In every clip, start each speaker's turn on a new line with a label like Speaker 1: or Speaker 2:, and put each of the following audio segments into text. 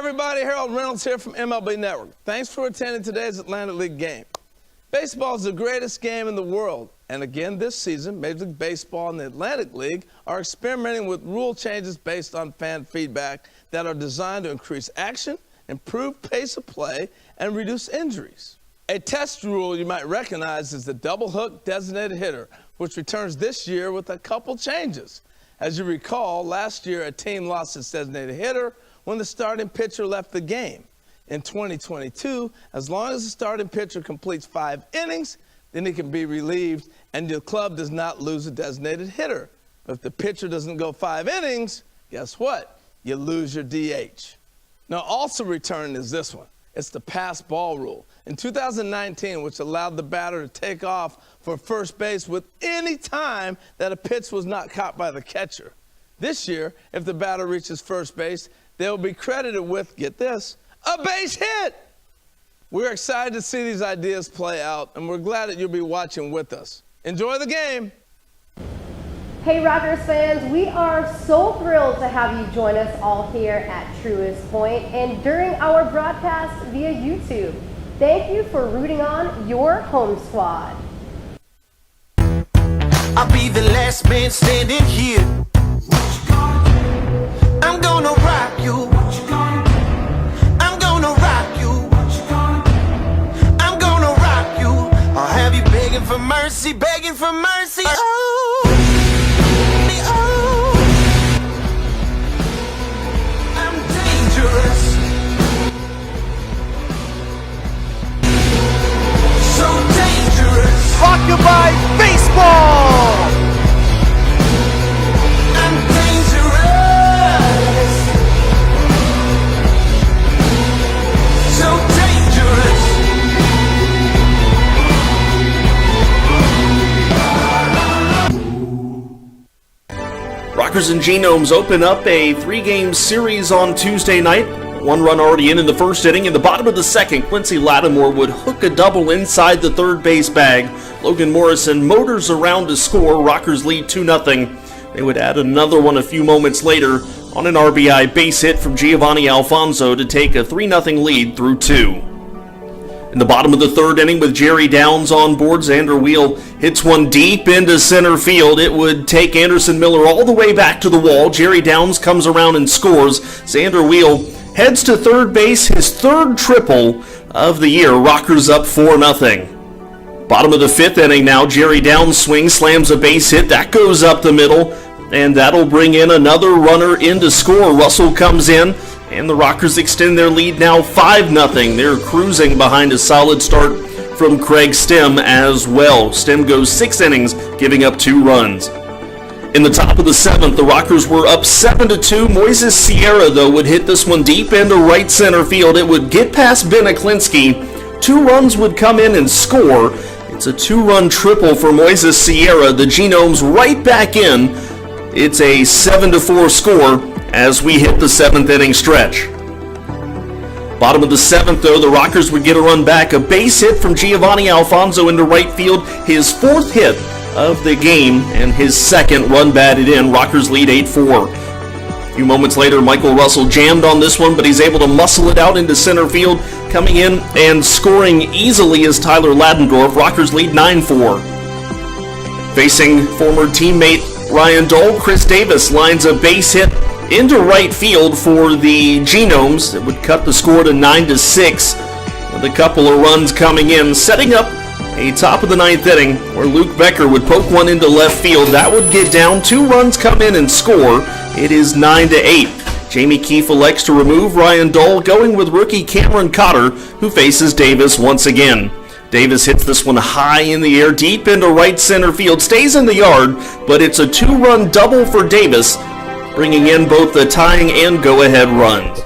Speaker 1: everybody, Harold Reynolds here from MLB Network. Thanks for attending today's Atlantic League game. Baseball is the greatest game in the world, and again this season, Major League Baseball and the Atlantic League are experimenting with rule changes based on fan feedback that are designed to increase action, improve pace of play, and reduce injuries. A test rule you might recognize is the double hook designated hitter, which returns this year with a couple changes. As you recall, last year a team lost its designated hitter when the starting pitcher left the game. In 2022, as long as the starting pitcher completes 5 innings, then he can be relieved and the club does not lose a designated hitter. If the pitcher doesn't go 5 innings, guess what? You lose your DH. Now also returning is this one. It's the pass ball rule. In 2019, which allowed the batter to take off for first base with any time that a pitch was not caught by the catcher. This year, if the batter reaches first base, they will be credited with, get this, a base hit. We're excited to see these ideas play out, and we're glad that you'll be watching with us. Enjoy the game.
Speaker 2: Hey Rockers fans, we are so thrilled to have you join us all here at Truist Point and during our broadcast via YouTube. Thank you for rooting on your home squad.
Speaker 3: I'll be the last man standing here. I'm gonna rock you. I'm gonna rock you. I'm gonna rock you. I'll have you begging for mercy, begging for mercy. Oh, oh. I'm dangerous. So dangerous.
Speaker 4: Rockabye baseball.
Speaker 3: I'm dangerous. So dangerous.
Speaker 5: Rockers and Genomes open up a 3-game series on Tuesday night. 1 run already in the first inning. In the bottom of the second, Quincy Lattimore would hook a double inside the third base bag. Logan Morrison motors around to score. Rockers lead 2-0. They would add another one a few moments later on an RBI base hit from Giovanni Alfonso to take a 3-0 lead through 2. In the bottom of the third inning with Jerry Downs on board, Xander Wheel hits one deep into center field. It would take Anderson Miller all the way back to the wall. Jerry Downs comes around and scores. Xander Wheel heads to third base, his third triple of the year. Rockers up 4-0. Bottom of the fifth inning now, Jerry Downs swings, slams a base hit. That goes up the middle, and that'll bring in another runner in to score. Russell comes in, and the Rockers extend their lead now 5-0. They're cruising behind a solid start from Craig Stem as well. Stem goes 6 innings, giving up 2 runs. In the top of the 7th, the Rockers were up 7-2. Moises Sierra, though, would hit this one deep into right center field. It would get past Ben Aklinski. 2 runs would come in and score. It's a 2-run triple for Moises Sierra. The Genomes right back in. It's a 7-4 score as we hit the 7th inning stretch. Bottom of the 7th, though, the Rockers would get a run back. A base hit from Giovanni Alfonso into right field. His 4th hit of the game and his 2nd run batted in. Rockers lead 8-4. A few moments later, Michael Russell jammed on this one, but he's able to muscle it out into center field. Coming in and scoring easily is Tyler Ladendorf. Rockers lead 9-4. Facing former teammate Ryan Dole, Chris Davis lines a base hit into right field for the Genomes. It would cut the score to 9-6 with a couple of runs coming in, setting up a top of the 9th inning where Luke Becker would poke one into left field. That would get down. 2 runs come in and score. It is 9-8. Jamie Keefe elects to remove Ryan Dole, going with rookie Cameron Cotter, who faces Davis once again. Davis hits this one high in the air, deep into right center field, stays in the yard, but it's a 2-run double for Davis, bringing in both the tying and go-ahead runs.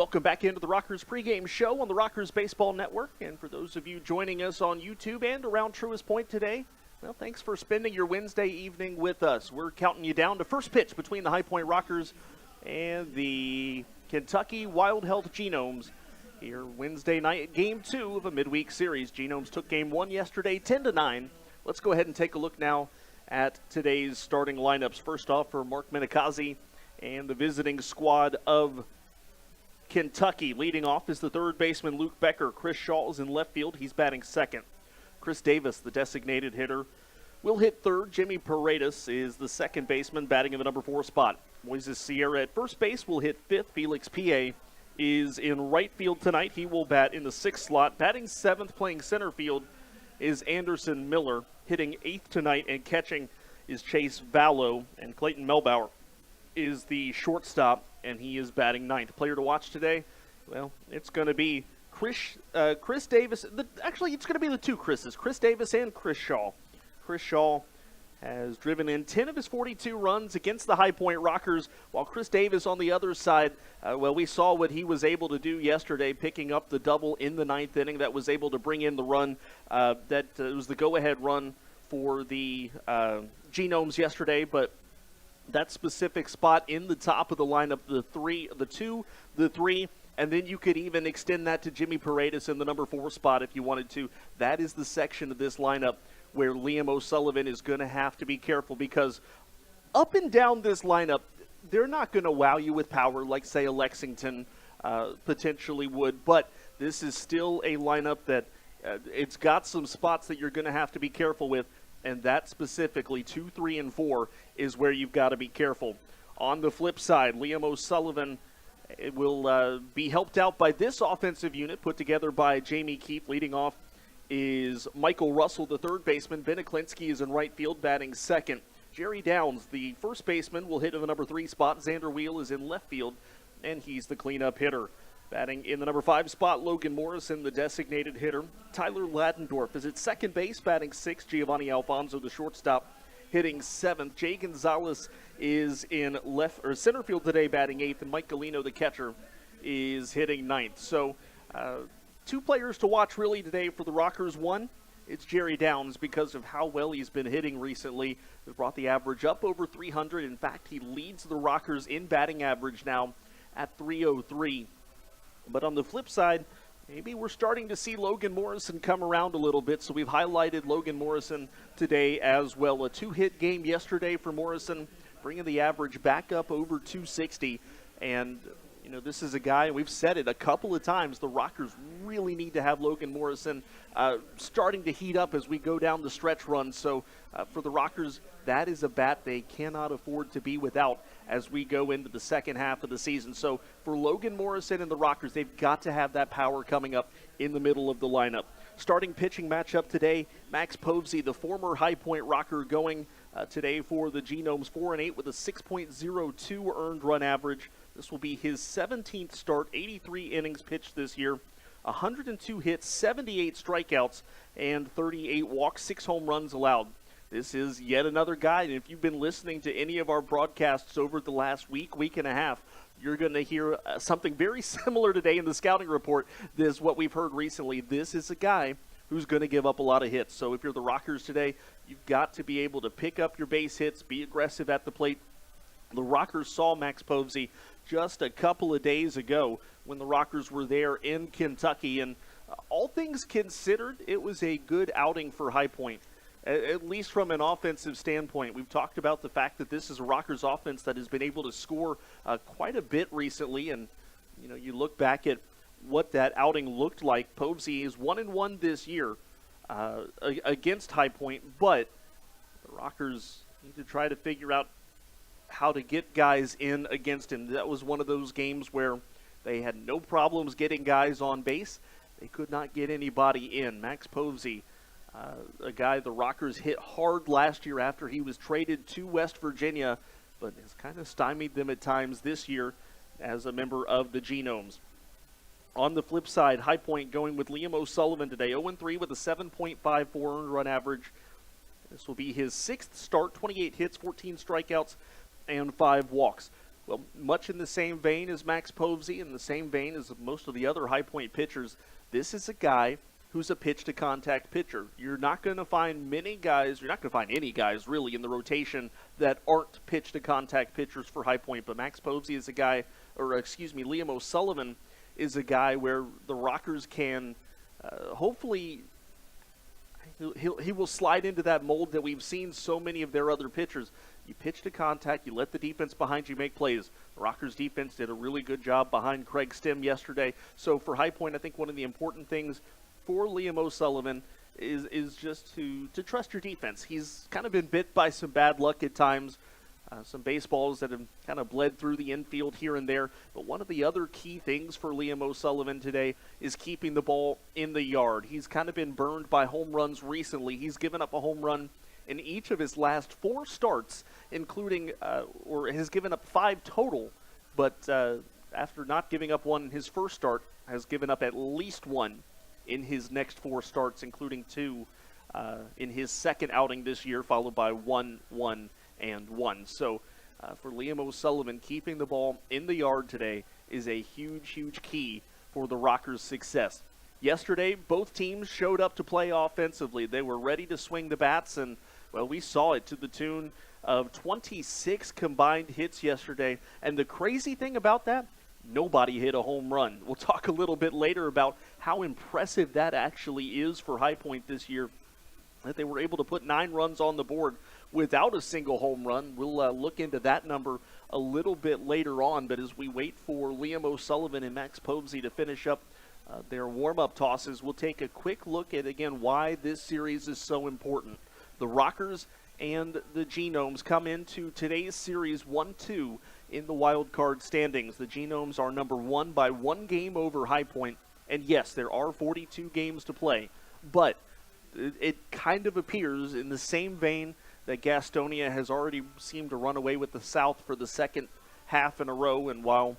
Speaker 6: Welcome back into the Rockers pregame show on the Rockers Baseball Network. And for those of you joining us on YouTube and around Truist Point today, well, thanks for spending your Wednesday evening with us. We're counting you down to first pitch between the High Point Rockers and the Kentucky Wild Health Genomes here Wednesday night, Game 2 of a midweek series. Genomes took Game 1 yesterday, 10-9. Let's go ahead and take a look now at today's starting lineups. First off, for Mark Minikazi and the visiting squad of Kentucky. Leading off is the third baseman Luke Becker. Chris Shaw is in left field. He's batting second. Chris Davis, the designated hitter, will hit third. Jimmy Paredes is the second baseman, batting in the number 4 spot. Moises Sierra at first base will hit fifth. Felix Pie is in right field tonight. He will bat in the 6th slot. Batting 7th, playing center field, is Anderson Miller. Hitting 8th tonight and catching is Chase Vallow. And Clayton Melbauer is the shortstop, and he is batting 9th. Player to watch today, well, it's going to be Chris Davis. Actually, it's going to be the two Chris's, Chris Davis and Chris Shaw. Chris Shaw has driven in 10 of his 42 runs against the High Point Rockers, while Chris Davis on the other side, well, we saw what he was able to do yesterday, picking up the double in the 9th inning that was able to bring in the run. That was the go-ahead run for the Genomes yesterday, but that specific spot in the top of the lineup, the 2, the 3, and then you could even extend that to Jimmy Paredes in the number 4 spot if you wanted to. That is the section of this lineup where Liam O'Sullivan is going to have to be careful, because up and down this lineup, they're not going to wow you with power like, say, a Lexington potentially would, but this is still a lineup that it's got some spots that you're going to have to be careful with. And that specifically, 2, 3, and 4, is where you've got to be careful. On the flip side, Liam O'Sullivan will be helped out by this offensive unit put together by Jamie Keefe. Leading off is Michael Russell, the third baseman. Ben Aklinski is in right field, batting second. Jerry Downs, the first baseman, will hit in the number 3 spot. Xander Wheel is in left field, and he's the cleanup hitter. Batting in the number 5 spot, Logan Morrison, the designated hitter. Tyler Ladendorf is at second base, batting 6th. Giovanni Alfonso, the shortstop, hitting 7th. Jay Gonzalez is in center field today, batting 8th. And Mike Galino, the catcher, is hitting 9th. So 2 players to watch really today for the Rockers. One, it's Jerry Downs, because of how well he's been hitting recently. He brought the average up over 300. In fact, he leads the Rockers in batting average now at 303. But on the flip side, maybe we're starting to see Logan Morrison come around a little bit, so we've highlighted Logan Morrison today as well. A 2-hit game yesterday for Morrison, bringing the average back up over 260. And, you know, this is a guy, we've said it a couple of times, the Rockers really need to have Logan Morrison starting to heat up as we go down the stretch run. So for the Rockers, that is a bat they cannot afford to be without as we go into the second half of the season. So for Logan Morrison and the Rockers, they've got to have that power coming up in the middle of the lineup. Starting pitching matchup today, Max Povsey, the former High Point Rocker, going today for the Genomes, 4-8 with a 6.02 earned run average. This will be his 17th start, 83 innings pitched this year, 102 hits, 78 strikeouts, and 38 walks, 6 home runs allowed. This is yet another guy, and if you've been listening to any of our broadcasts over the last week and a half, you're going to hear something very similar today in the scouting report. This is what we've heard recently. This is a guy who's going to give up a lot of hits. So if you're the Rockers today, you've got to be able to pick up your base hits, be aggressive at the plate. The Rockers saw Max Povsey just a couple of days ago when the Rockers were there in Kentucky, and all things considered, it was a good outing for High Point. At least from an offensive standpoint. We've talked about the fact that this is a Rockers offense that has been able to score quite a bit recently, and you know, you look back at what that outing looked like. Povsey is 1-1 this year against High Point, but the Rockers need to try to figure out how to get guys in against him. That was one of those games where they had no problems getting guys on base. They could not get anybody in. Max Povsey, a guy the Rockers hit hard last year after he was traded to West Virginia, but has kind of stymied them at times this year as a member of the Genomes. On the flip side, High Point going with Liam O'Sullivan today, 0-3 with a 7.54 earned run average. This will be his 6th start, 28 hits, 14 strikeouts, and 5 walks. well, much in the same vein as Max Povsey, in the same vein as most of the other High Point pitchers, this is a guy who's a pitch-to-contact pitcher. You're not going to find many guys, you're not going to find any guys really in the rotation that aren't pitch-to-contact pitchers for High Point, but Max Povsey is a guy, Liam O'Sullivan is a guy where the Rockers can hopefully he will slide into that mold that we've seen so many of their other pitchers. You pitch to contact, you let the defense behind you make plays. The Rockers defense did a really good job behind Craig Stim yesterday. So for High Point, I think one of the important things for Liam O'Sullivan is just to trust your defense. He's kind of been bit by some bad luck at times, some baseballs that have kind of bled through the infield here and there. But one of the other key things for Liam O'Sullivan today is keeping the ball in the yard. He's kind of been burned by home runs recently. He's given up a home run in each of his last 4 starts, including, or has given up 5 total, but after not giving up one in his first start, has given up at least 1 in his next 4 starts, including 2 in his second outing this year, followed by 1, 1, and 1. So for Liam O'Sullivan, keeping the ball in the yard today is a huge, huge key for the Rockers' success. Yesterday, both teams showed up to play offensively. They were ready to swing the bats, and, well, we saw it to the tune of 26 combined hits yesterday. And the crazy thing about that, nobody hit a home run. We'll talk a little bit later about how impressive that actually is for High Point this year, that they were able to put 9 runs on the board without a single home run. We'll look into that number a little bit later on, but as we wait for Liam O'Sullivan and Max Povsey to finish up their warm-up tosses, we'll take a quick look at, again, why this series is so important. The Rockers and the Genomes come into today's series 1-2 in the wild card standings. The Genomes are number 1 by 1 game over High Point, and yes, there are 42 games to play, but it kind of appears in the same vein that Gastonia has already seemed to run away with the South for the second half in a row, and while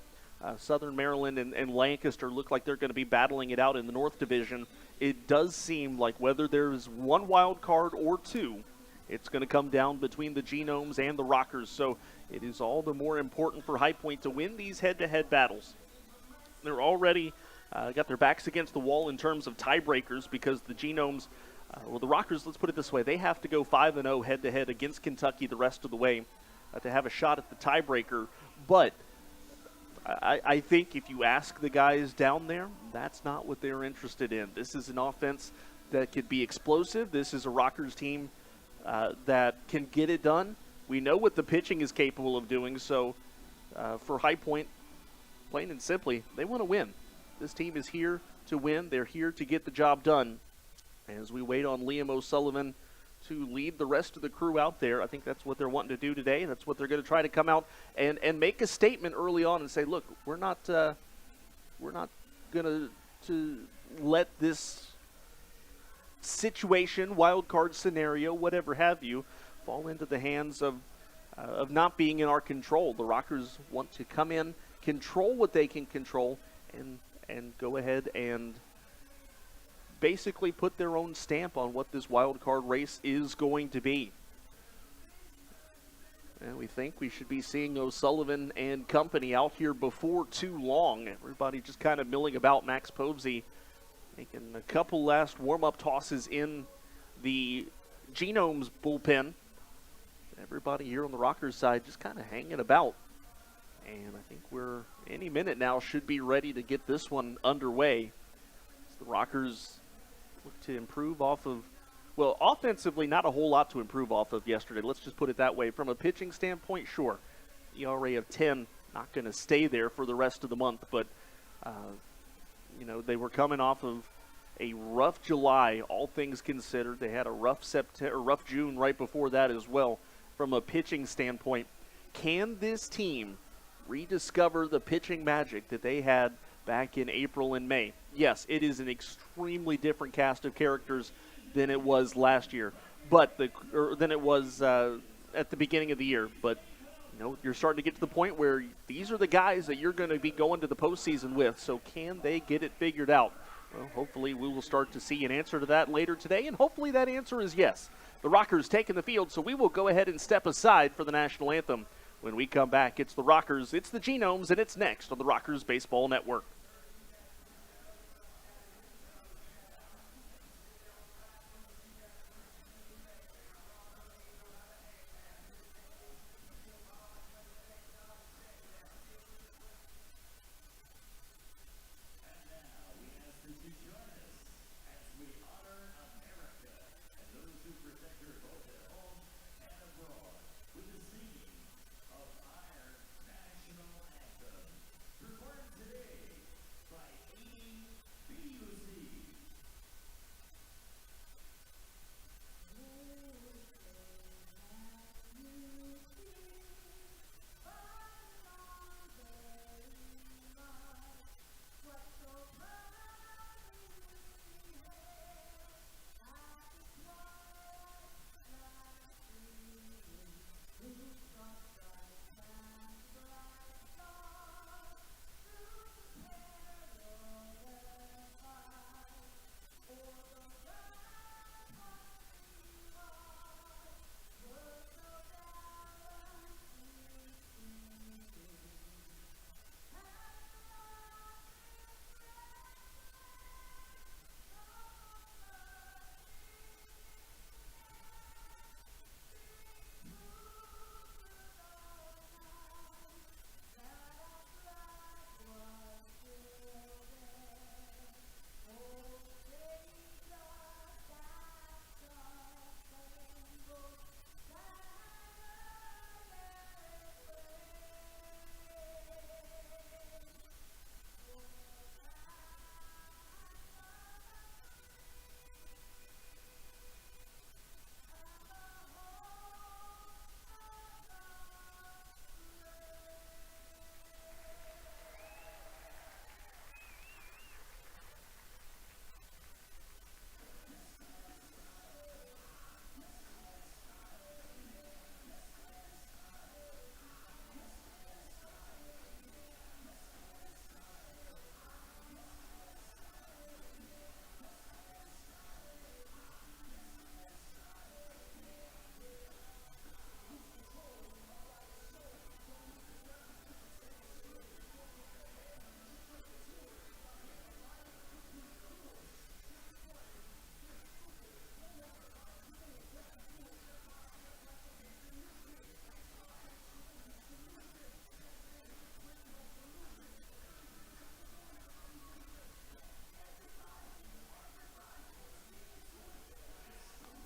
Speaker 6: Southern Maryland and Lancaster look like they're going to be battling it out in the North Division, it does seem like whether there's one wild card or 2, it's going to come down between the Genomes and the Rockers. So it is all the more important for High Point to win these head-to-head battles. They're already got their backs against the wall in terms of tiebreakers because the Genomes, the Rockers, let's put it this way, they have to go 5-0 head-to-head against Kentucky the rest of the way to have a shot at the tiebreaker. But I think if you ask the guys down there, that's not what they're interested in. This is an offense that could be explosive. This is a Rockers team that can get it done. We know what the pitching is capable of doing, so for High Point, plain and simply, they want to win. This team is here to win. They're here to get the job done. As we wait on Liam O'Sullivan to lead the rest of the crew out there, I think that's what they're wanting to do today. That's what they're going to try to come out and make a statement early on and say, look, we're not going to let this situation, wild card scenario, whatever have you, fall into the hands of not being in our control. The Rockers want to come in, control what they can control, and go ahead and basically put their own stamp on what this wild card race is going to be. And we think we should be seeing O'Sullivan and company out here before too long. Everybody just kind of milling about. Max Povsey making a couple last warm-up tosses in the Genomes bullpen. Everybody here on the Rockers side just kind of hanging about. And I think we're any minute now should be ready to get this one underway. As the Rockers look to improve off of, well, offensively, not a whole lot to improve off of yesterday. Let's just put it that way. From a pitching standpoint, sure. ERA of 10, not going to stay there for the rest of the month, but, they were coming off of a rough July, all things considered. They had a rough June right before that as well. From a pitching standpoint, can this team rediscover the pitching magic that they had back in April and May? Yes, it is an extremely different cast of characters than it was last year, than it was at the beginning of the year. But you're starting to get to the point where these are the guys that you're going to be going to the postseason with. So can they get it figured out? Well, hopefully we will start to see an answer to that later today, and hopefully that answer is yes. The Rockers taking the field, so we will go ahead and step aside for the national anthem. When we come back, it's the Rockers, it's the Genomes, and it's next on the Rockers Baseball Network.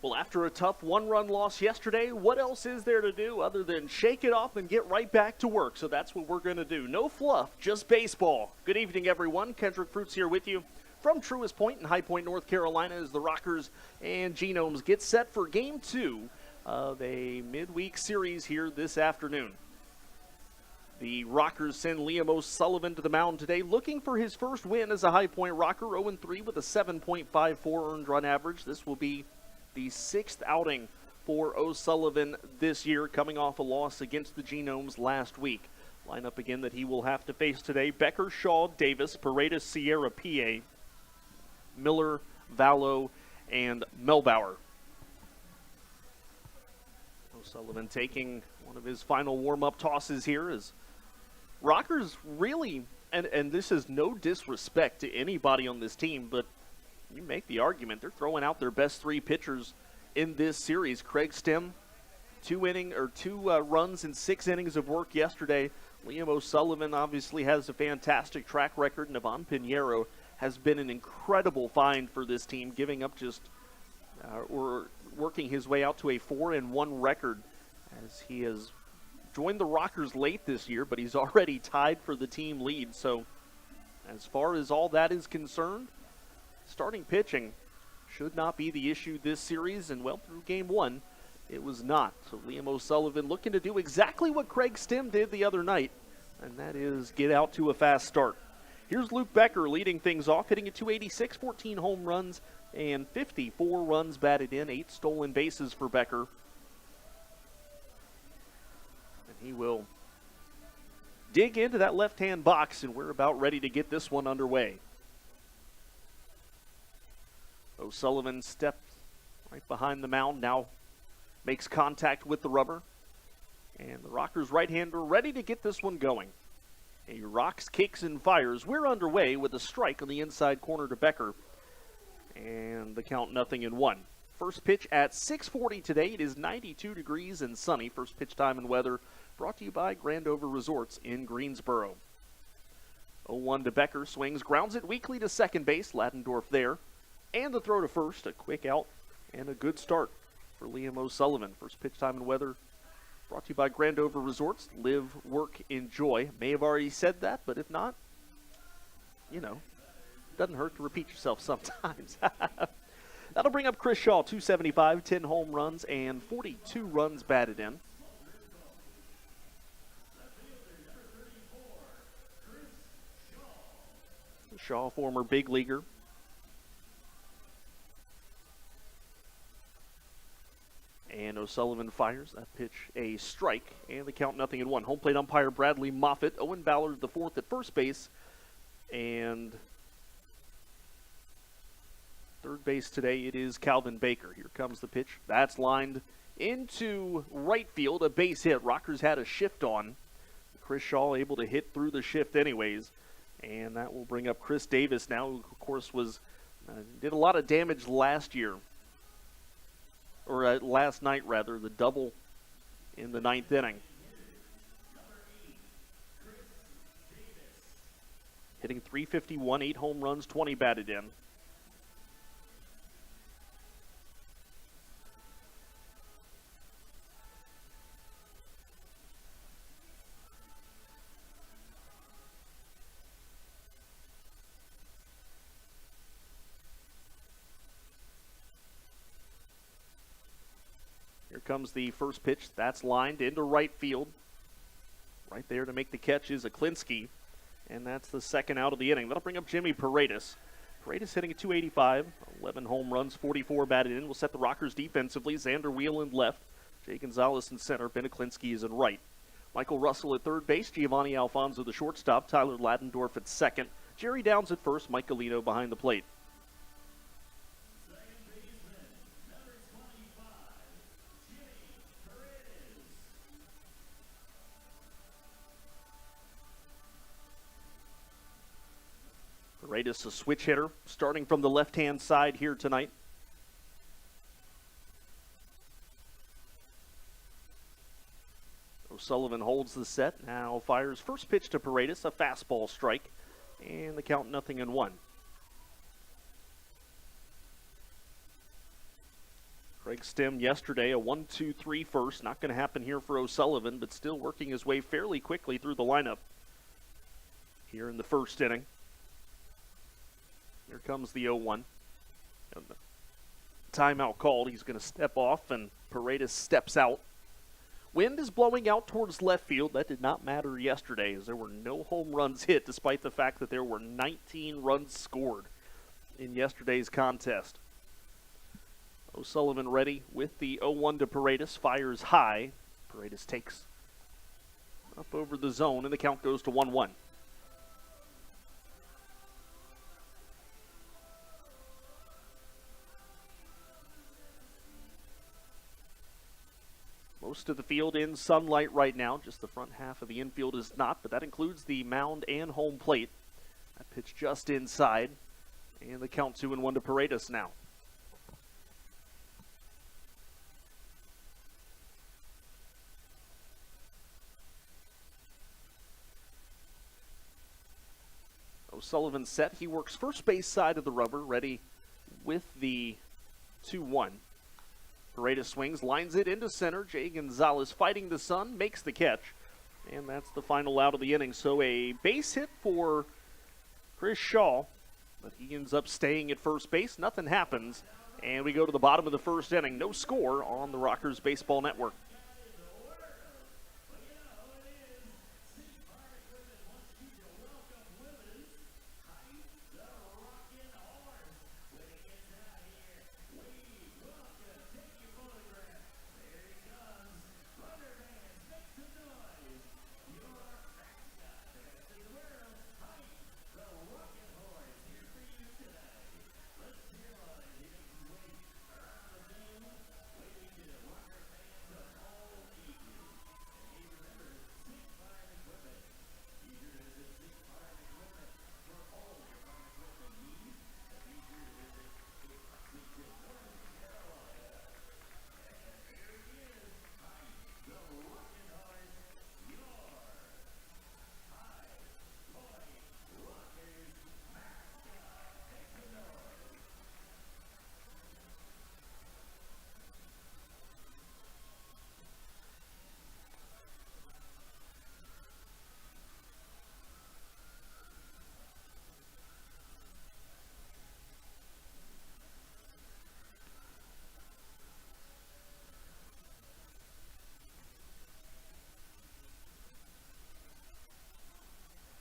Speaker 6: Well, after a tough one-run loss yesterday, what else is there to do other than shake it off and get right back to work? So that's what we're going to do. No fluff, just baseball. Good evening, everyone. Kendrick Fruits here with you from Truist Point in High Point, North Carolina, as the Rockers and Genomes get set for Game 2 of a midweek series here this afternoon. The Rockers send Liam O'Sullivan to the mound today, looking for his first win as a High Point Rocker, 0-3 with a 7.54 earned run average. This will be the 6th outing for O'Sullivan this year, coming off a loss against the Genomes last week. Lineup again that he will have to face today: Becker, Shaw, Davis, Paredes, Sierra, PA, Miller, Vallow, and Melbauer. O'Sullivan taking one of his final warm-up tosses here as Rockers really, and this is no disrespect to anybody on this team, but you make the argument they're throwing out their best 3 pitchers in this series. Craig Stem, 2 runs in 6 innings of work yesterday. Liam O'Sullivan obviously has a fantastic track record, and Ivan Pinheiro has been an incredible find for this team, giving up or working his way out to a 4-1 record as he has joined the Rockers late this year, but he's already tied for the team lead. So as far as all that is concerned, starting pitching should not be the issue this series, and well, through Game 1, it was not. So Liam O'Sullivan looking to do exactly what Craig Stem did the other night, and that is get out to a fast start. Here's Luke Becker leading things off, hitting at .286, 14 home runs, and 54 runs batted in, 8 stolen bases for Becker. And he will dig into that left-hand box, and we're about ready to get this one underway. O'Sullivan steps right behind the mound, now makes contact with the rubber. And the Rockers right-hander ready to get this one going. He rocks, kicks, and fires. We're underway with a strike on the inside corner to Becker. And the count 0-1. First pitch at 6:40 today. It is 92 degrees and sunny. First pitch time and weather brought to you by Grandover Resorts in Greensboro. 0-1 to Becker. Swings, grounds it weakly to second base. Ladendorf there. And the throw to first. A quick out and a good start for Liam O'Sullivan. First pitch time and weather brought to you by Grandover Resorts. Live, work, enjoy. May have already said that, but if not, doesn't hurt to repeat yourself sometimes. That'll bring up Chris Shaw, 275, 10 home runs, and 42 runs batted in. Shaw, former big leaguer. And O'Sullivan fires that pitch a strike, and the count 0-1. Home plate umpire Bradley Moffitt. Owen Ballard the fourth at first base, and third base today it is Calvin Baker. Here comes the pitch. That's lined into right field, a base hit. Rockers had a shift on. Chris Shaw able to hit through the shift anyways, and that will bring up Chris Davis now, who of course did a lot of damage last year. Or last night, rather, the double in the ninth inning. Hitting .351, 8 home runs, 20 batted in. Here comes the first pitch. That's lined into right field. Right there to make the catch is Aklinski. And that's the second out of the inning. That'll bring up Jimmy Paredes. Paredes hitting at .285, 11 home runs, 44 batted in. Will set the Rockers defensively. Xander Wheeland left. Jay Gonzalez in center. Ben Aklinski is in right. Michael Russell at third base. Giovanni Alfonso the shortstop. Tyler Ladendorf at second. Jerry Downs at first. Mike Galino behind the plate. Paredes, a switch hitter, starting from the left-hand side here tonight. O'Sullivan holds the set, now fires first pitch to Paredes, a fastball strike, and the count 0-1. Craig Stem yesterday, a 1-2-3 first. Not going to happen here for O'Sullivan, but still working his way fairly quickly through the lineup here in the first inning. Here comes the 0-1. And the timeout called. He's going to step off, and Paredes steps out. Wind is blowing out towards left field. That did not matter yesterday, as there were no home runs hit, despite the fact that there were 19 runs scored in yesterday's contest. O'Sullivan ready with the 0-1 to Paredes. Fires high. Paredes takes up over the zone, and the count goes to 1-1. Most of the field in sunlight right now. Just the front half of the infield is not, but that includes the mound and home plate. That pitch just inside. And the count 2-1 to Paredes now. O'Sullivan set. He works first base side of the rubber, ready with the 2-1. Paredes swings, lines it into center. Jay Gonzalez fighting the sun, makes the catch. And that's the final out of the inning. So a base hit for Chris Shaw, but he ends up staying at first base. Nothing happens. And we go to the bottom of the first inning. No score on the Rockers Baseball Network.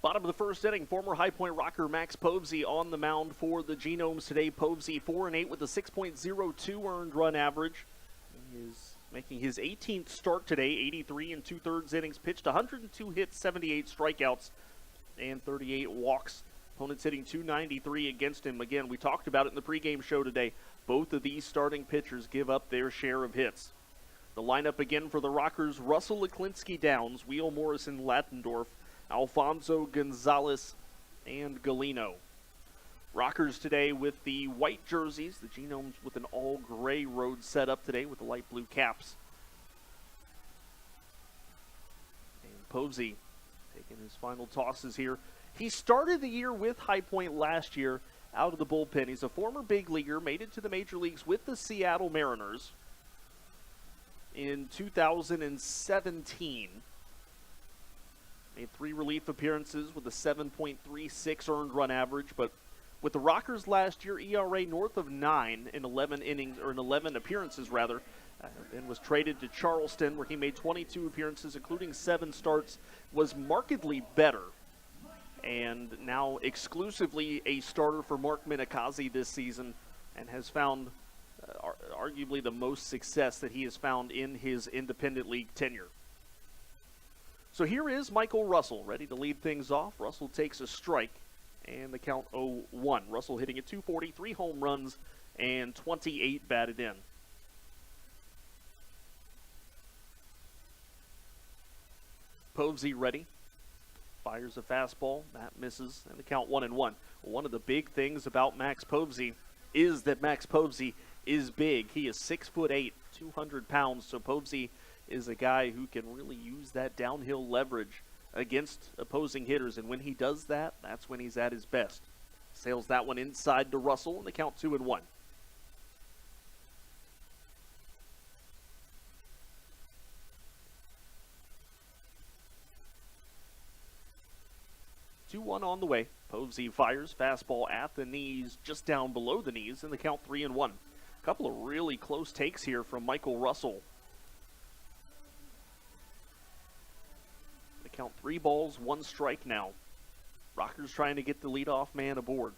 Speaker 6: Bottom of the first inning, former High Point Rocker Max Povsey on the mound for the Genomes today. Povsey 4-8 with a 6.02 earned run average. He is making his 18th start today, 83 and 2/3 innings pitched, 102 hits, 78 strikeouts, and 38 walks. Opponents hitting .293 against him. Again, we talked about it in the pregame show today. Both of these starting pitchers give up their share of hits. The lineup again for the Rockers: Russell Leklinski Downs, Wheel Morrison Latendorf, Alfonso Gonzalez, and Galino. Rockers today with the white jerseys. The Genomes with an all-gray road setup today with the light blue caps. And Povsey taking his final tosses here. He started the year with High Point last year out of the bullpen. He's a former big leaguer, made it to the major leagues with the Seattle Mariners in 2017. Made 3 relief appearances with a 7.36 earned run average, but with the Rockers last year, ERA north of 9 in 11 innings, or in 11 appearances rather, and was traded to Charleston where he made 22 appearances, including 7 starts, was markedly better. And now exclusively a starter for Mark Minikazi this season, and has found arguably the most success that he has found in his independent league tenure. So here is Michael Russell, ready to lead things off. Russell takes a strike, and the count 0-1. Russell hitting at .240, 3 home runs, and 28 batted in. Povsey ready. Fires a fastball. That misses, and the count 1-1. One of the big things about Max Povsey is that Max Povsey is big. He is 6'8", 200 pounds, so Povsey is a guy who can really use that downhill leverage against opposing hitters, and when he does that, that's when he's at his best. Sails that one inside to Russell, and the count 2-1. On the way. Povsey fires, fastball at the knees, just down below the knees, and the count 3-1. A couple of really close takes here from Michael Russell. The count 3 balls, 1 strike now. Rockers trying to get the leadoff man aboard.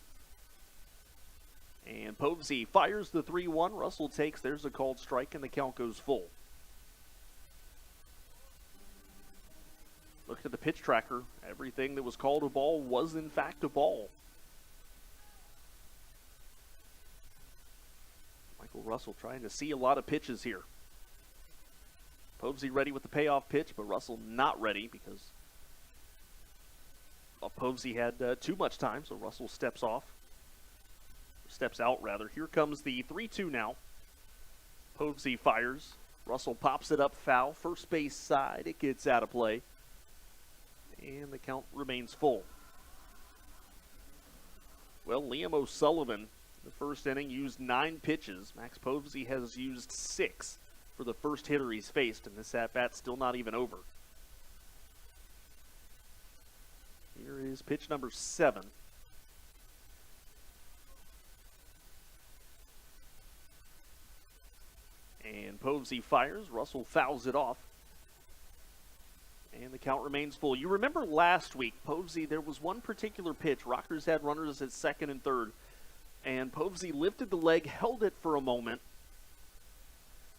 Speaker 6: And Povsey fires the 3-1. Russell takes, there's a called strike, and the count goes full. Look at the pitch tracker. Everything that was called a ball was in fact a ball. Michael Russell trying to see a lot of pitches here. Povsey ready with the payoff pitch, but Russell not ready because Povsey had too much time, so Russell steps out rather. Here comes the 3-2 now. Povsey fires. Russell pops it up foul, first base side. It gets out of play. And the count remains full. Well, Liam O'Sullivan, the first inning, used 9 pitches. Max Povsey has used 6 for the first hitter he's faced, and this at-bat's still not even over. Here is pitch number 7. And Povsey fires. Russell fouls it off. And the count remains full. You remember last week, Povsey, there was one particular pitch. Rockers had runners at second and third. And Povsey lifted the leg, held it for a moment.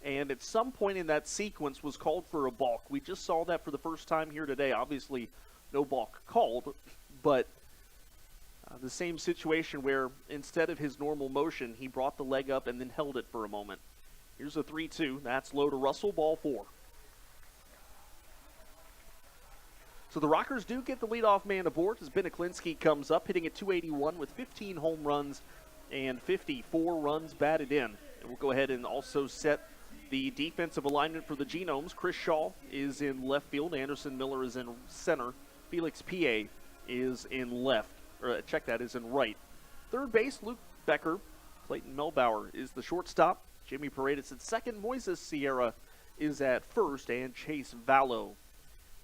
Speaker 6: And at some point in that sequence was called for a balk. We just saw that for the first time here today. Obviously, no balk called. But the same situation where instead of his normal motion, he brought the leg up and then held it for a moment. Here's a 3-2. That's low to Russell, ball 4. So the Rockers do get the leadoff man aboard as Ben Leklinski comes up, hitting at .281 with 15 home runs and 54 runs batted in. And we'll go ahead and also set the defensive alignment for the Genomes. Chris Shaw is in left field. Anderson Miller is in center. Felix Pie is in left. Is in right. Third base, Luke Becker. Clayton Melbauer is the shortstop. Jimmy Paredes at second. Moises Sierra is at first. And Chase Vallow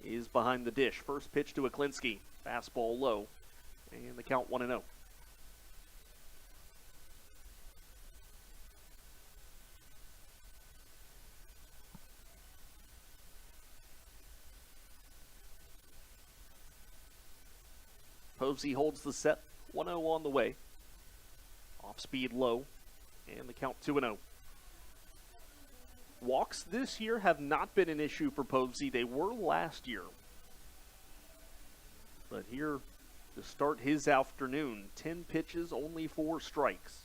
Speaker 6: is behind the dish. First pitch to Leklinski. Fastball low. And the count 1-0. Posey holds the set, 1-0 on the way. Off speed low, and the count 2-0. Walks this year have not been an issue for Posey. They were last year. But here to start his afternoon, 10 pitches, only 4 strikes.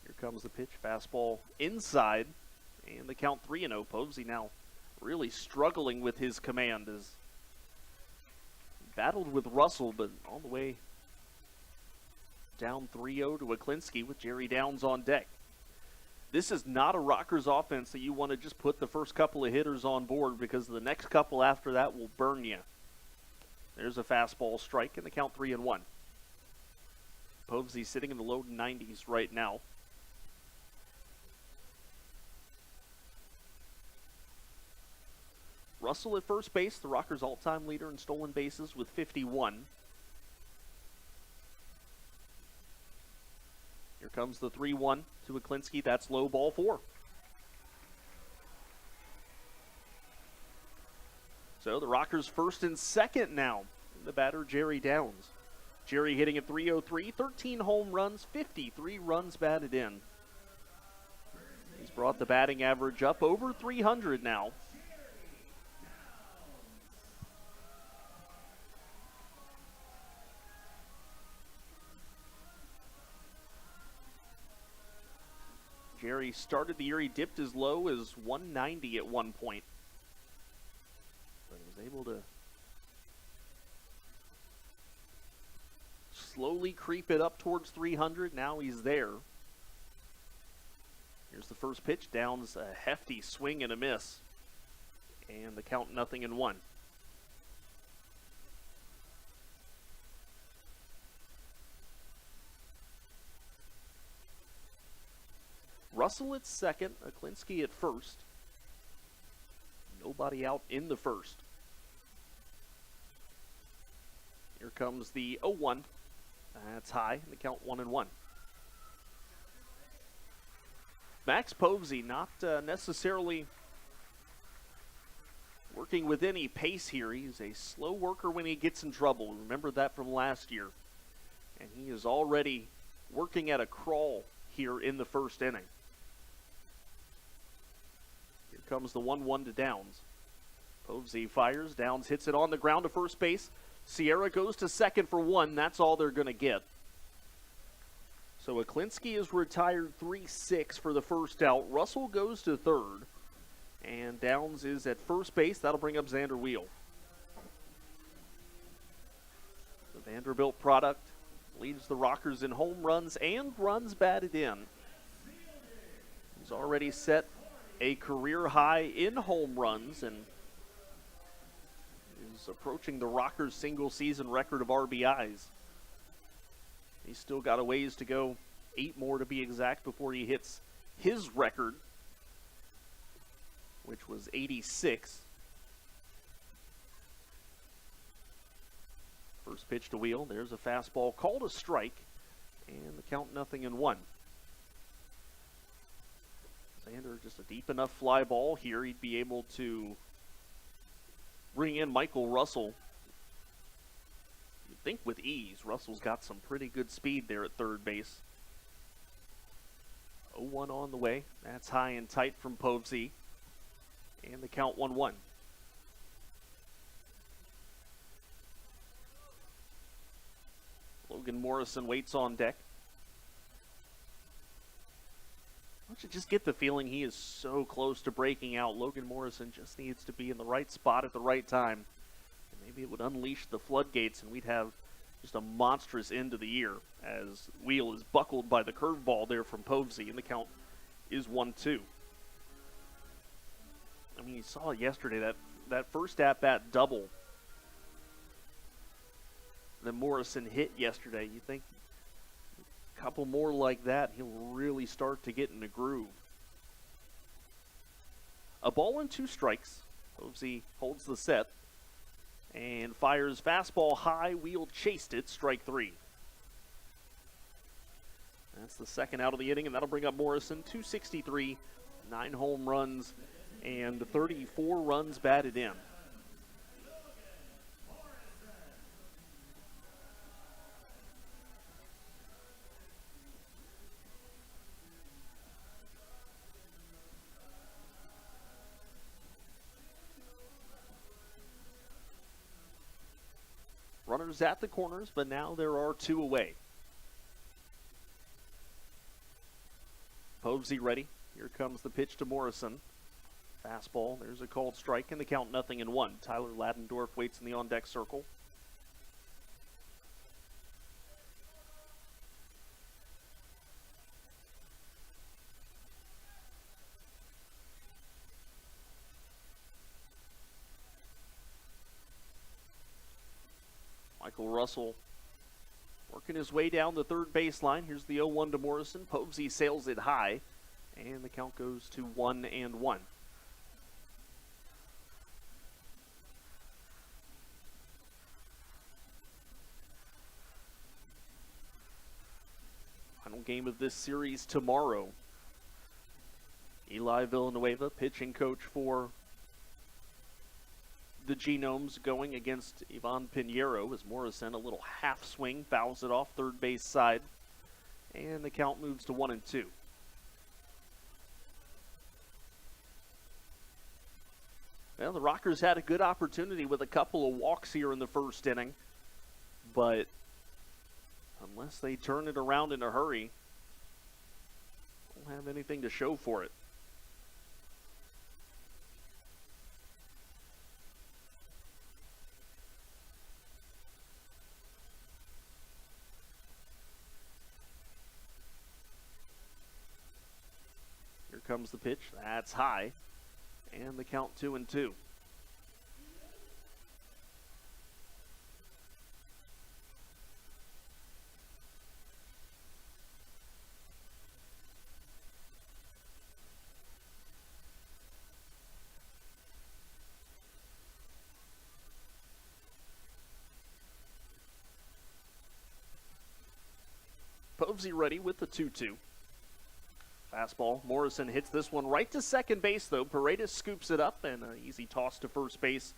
Speaker 6: Here comes the pitch, fastball inside, and the count 3-0. Posey now really struggling with his command as he battled with Russell, but on the way down 3-0 to Aklinski with Jerry Downs on deck. This is not a Rockers offense that you want to just put the first couple of hitters on board, because the next couple after that will burn you. There's a fastball strike, and the count 3-1. Posey sitting in the low 90s right now. Russell at first base, the Rockers' all-time leader in stolen bases with 51. Here comes the 3-1 to Aklinski. That's low, ball 4. So the Rockers first and second now. The batter, Jerry Downs. Jerry hitting at .303, 13 home runs, 53 runs batted in. He's brought the batting average up over 300 now. Jerry started the year, he dipped as low as 190 at one point. But he was able to slowly creep it up towards 300. Now he's there. Here's the first pitch. Downs a hefty swing and a miss. And the count 0-1. Russell at second, Aklinski at first. Nobody out in the first. Here comes the 0-1. That's high, and the count 1-1. Max Posey not necessarily working with any pace here. He's a slow worker when he gets in trouble. Remember that from last year. And he is already working at a crawl here in the first inning. Comes the 1-1 to Downs. Posey fires. Downs hits it on the ground to first base. Sierra goes to second for 1. That's all they're going to get. So Aklinski is retired 3-6 for the first out. Russell goes to third. And Downs is at first base. That'll bring up Xander Wheel. The Vanderbilt product leads the Rockers in home runs and runs batted in. He's already set a career high in home runs and is approaching the Rockers' single season record of RBIs. He's still got a ways to go, 8 more to be exact, before he hits his record, which was 86. First pitch to Wheel. There's a fastball called a strike, and the count 0-1. Xander, just a deep enough fly ball here, he'd be able to bring in Michael Russell. You'd think with ease. Russell's got some pretty good speed there at third base. 0-1 on the way. That's high and tight from Posey. And the count 1-1. Logan Morrison waits on deck. Don't you just get the feeling he is so close to breaking out? Logan Morrison just needs to be in the right spot at the right time. And maybe it would unleash the floodgates and we'd have just a monstrous end of the year, as Wheel is buckled by the curveball there from Posey, and the count is 1-2. I mean, you saw it yesterday, that first at-bat double that Morrison hit yesterday. You think couple more like that, he'll really start to get in the groove. A ball and 2 strikes. Posey holds the set and fires fastball high. Wheel chased it, strike 3. That's the second out of the inning, and that'll bring up Morrison. 263, 9 home runs, and 34 runs batted in. Runners at the corners, but now there are 2 away. Povsey ready. Here comes the pitch to Morrison. Fastball. There's a called strike, and the count 0-1. Tyler Ladendorf waits in the on-deck circle. Michael Russell working his way down the third baseline. Here's the 0-1 to Morrison. Povsey sails it high, and the count goes to 1-1. Final game of this series tomorrow. Eli Villanueva, pitching coach for the Genomes, going against Ivan Pinheiro as Morrison, a little half swing, fouls it off third base side, and the count moves to 1-2. Well, the Rockers had a good opportunity with a couple of walks here in the first inning, but unless they turn it around in a hurry, don't have anything to show for it. Here comes the pitch. That's high. And the count 2-2. Povsey ready with the 2-2. Fastball. Morrison hits this one right to second base, though. Paredes scoops it up, and an easy toss to first base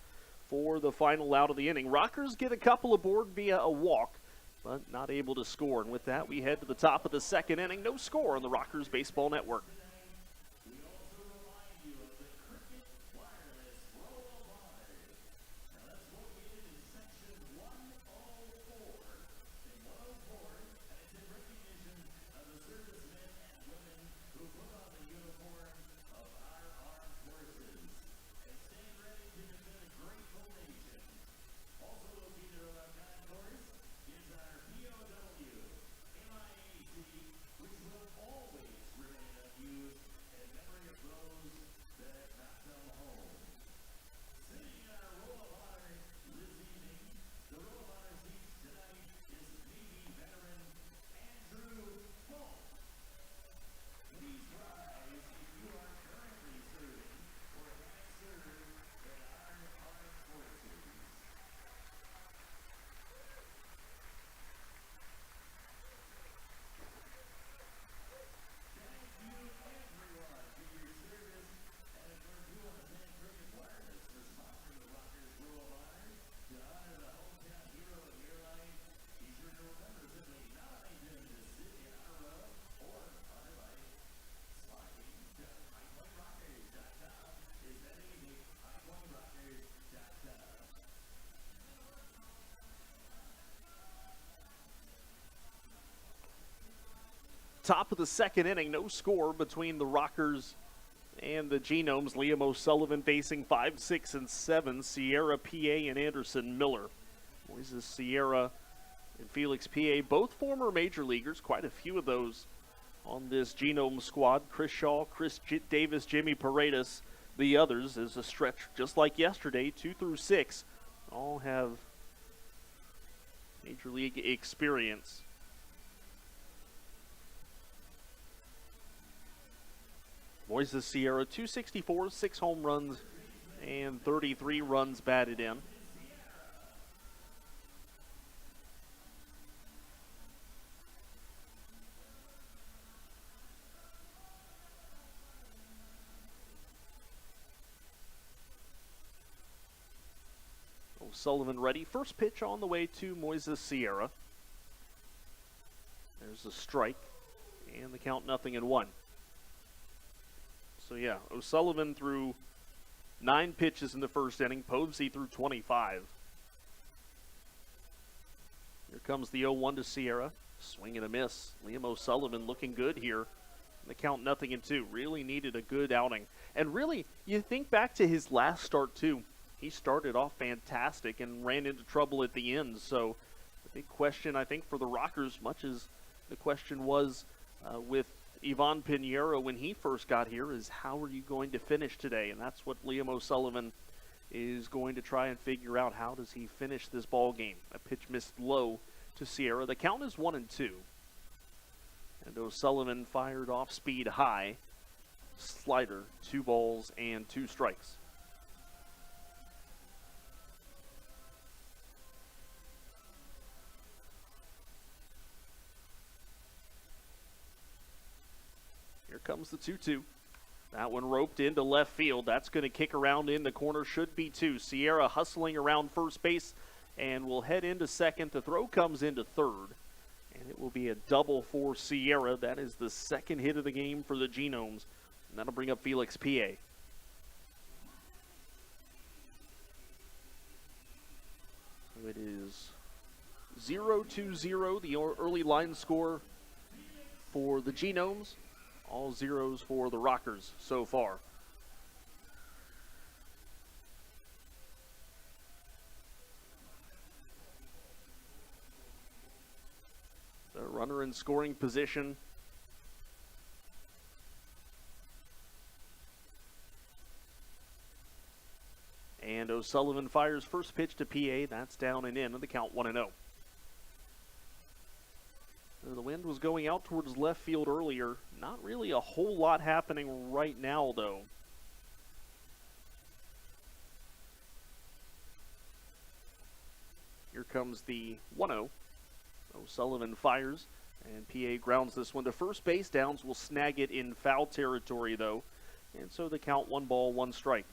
Speaker 6: for the final out of the inning. Rockers get a couple aboard via a walk, but not able to score. And with that, we head to the top of the second inning. No score on the Rockers Baseball Network. Top of the second inning, no score between the Rockers and the Genomes. Liam O'Sullivan facing 5, 6, and 7. Sierra, PA, and Anderson Miller. Moises Sierra and Felix PA, both former major leaguers. Quite a few of those on this Genome squad. Chris Shaw, Davis, Jimmy Paredes. The others is a stretch just like yesterday, 2 through 6. All have major league experience. Moises Sierra, 264, 6 home runs, and 33 runs batted in. O'Sullivan ready. First pitch on the way to Moises Sierra. There's a strike, and the count 0-1. So yeah, O'Sullivan threw 9 pitches in the first inning. Povsey threw 25. Here comes the 0-1 to Sierra. Swing and a miss. Liam O'Sullivan looking good here. The count 0-2. Really needed a good outing. And really, you think back to his last start too. He started off fantastic and ran into trouble at the end. So the big question, I think, for the Rockers, much as the question was with Ivan Pinheiro when he first got here, is how are you going to finish today? And that's what Liam O'Sullivan is going to try and figure out. How does he finish this ball game? A pitch missed low to Sierra. The count is 1-2. And O'Sullivan fired off speed high. Slider, 2 balls and 2 strikes. Here comes the 2-2. That one roped into left field. That's going to kick around in the corner. Should be 2. Sierra hustling around first base and will head into second. The throw comes into third. And it will be a double for Sierra. That is the second hit of the game for the Genomes. And that'll bring up Felix P.A. So it is 0-2-0, the early line score for the Genomes. All zeros for the Rockers so far. The runner in scoring position. And O'Sullivan fires first pitch to PA. That's down and in, and the count 1-0. The wind was going out towards left field earlier. Not really a whole lot happening right now, though. Here comes the 1-0. O'Sullivan fires, and PA grounds this one to first base. Downs will snag it in foul territory, though. And so the count 1 ball, 1 strike.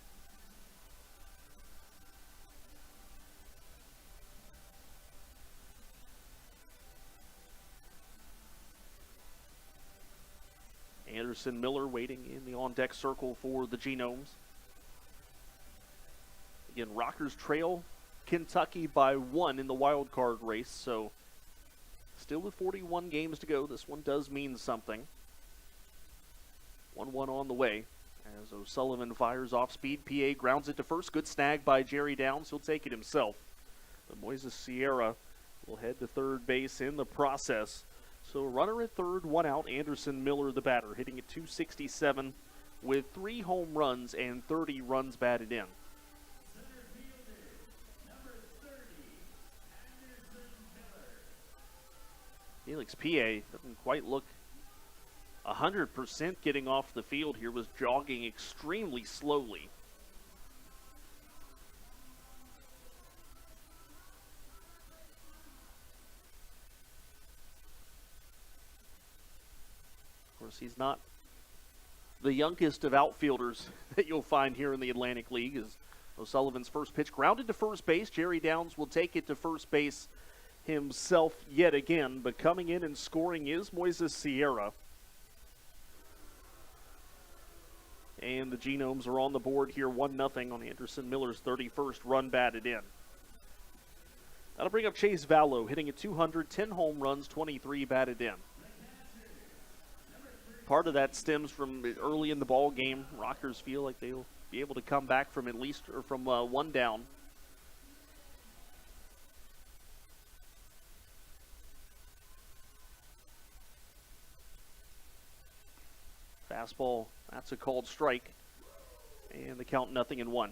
Speaker 6: Anderson Miller waiting in the on-deck circle for the Genomes. Again, Rockers trail Kentucky by 1 in the wild card race, so still with 41 games to go, this one does mean something. 1-1 on the way as O'Sullivan fires off speed. PA grounds it to first. Good snag by Jerry Downs. He'll take it himself. But Moises Sierra will head to third base in the process. So runner at third, 1 out. Anderson Miller, the batter, hitting at .267 with 3 home runs and 30 runs batted in. Felix P.A. doesn't quite look 100% getting off the field here, was jogging extremely slowly. Of course, he's not the youngest of outfielders that you'll find here in the Atlantic League. As O'Sullivan's first pitch grounded to first base. Jerry Downs will take it to first base himself yet again, but coming in and scoring is Moises Sierra. And the Genomes are on the board here, 1-0 on Anderson Miller's 31st run batted in. That'll bring up Chase Vallow, hitting at .200, 10 home runs, 23 batted in. Part of that stems from early in the ball game. Rockers feel like they'll be able to come back from at least, or from 1 down. Fastball, that's a called strike. And the count 0-1.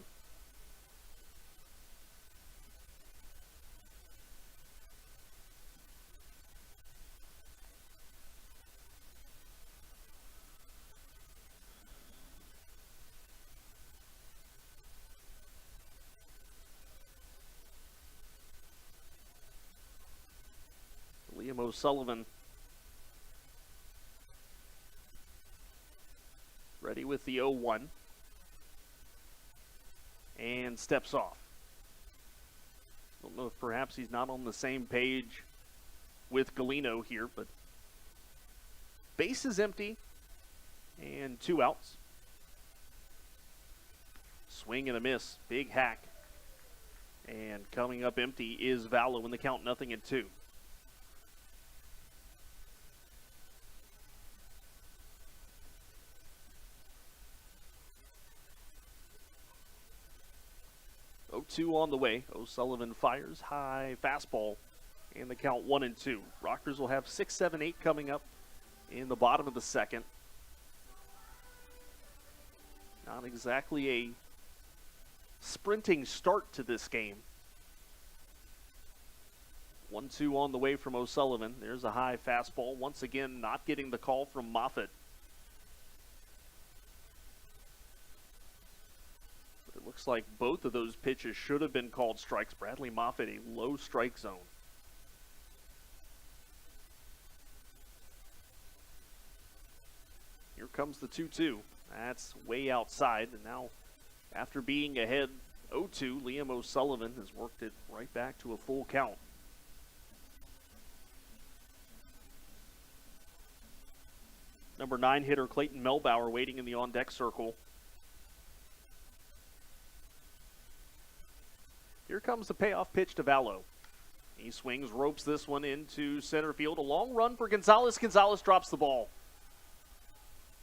Speaker 6: Liam O'Sullivan ready with the 0-1 and steps off. Don't know if perhaps he's not on the same page with Galeno here, but base is empty and 2 outs. Swing and a miss, big hack. And coming up empty is Vallow in the count 0-2. 0-2 on the way. O'Sullivan fires high fastball, and the count 1-2. Rockers will have 6, 7, 8 coming up in the bottom of the second. Not exactly a sprinting start to this game. 1-2 on the way from O'Sullivan. There's a high fastball. Once again, not getting the call from Moffitt. But it looks like both of those pitches should have been called strikes. Bradley Moffitt, a low strike zone. Here comes the 2-2. That's way outside, and now after being ahead 0-2, Liam O'Sullivan has worked it right back to a full count. Number 9 hitter Clayton Melbauer waiting in the on-deck circle. Here comes the payoff pitch to Vallow. He swings, ropes this one into center field. A long run for Gonzalez. Gonzalez drops the ball.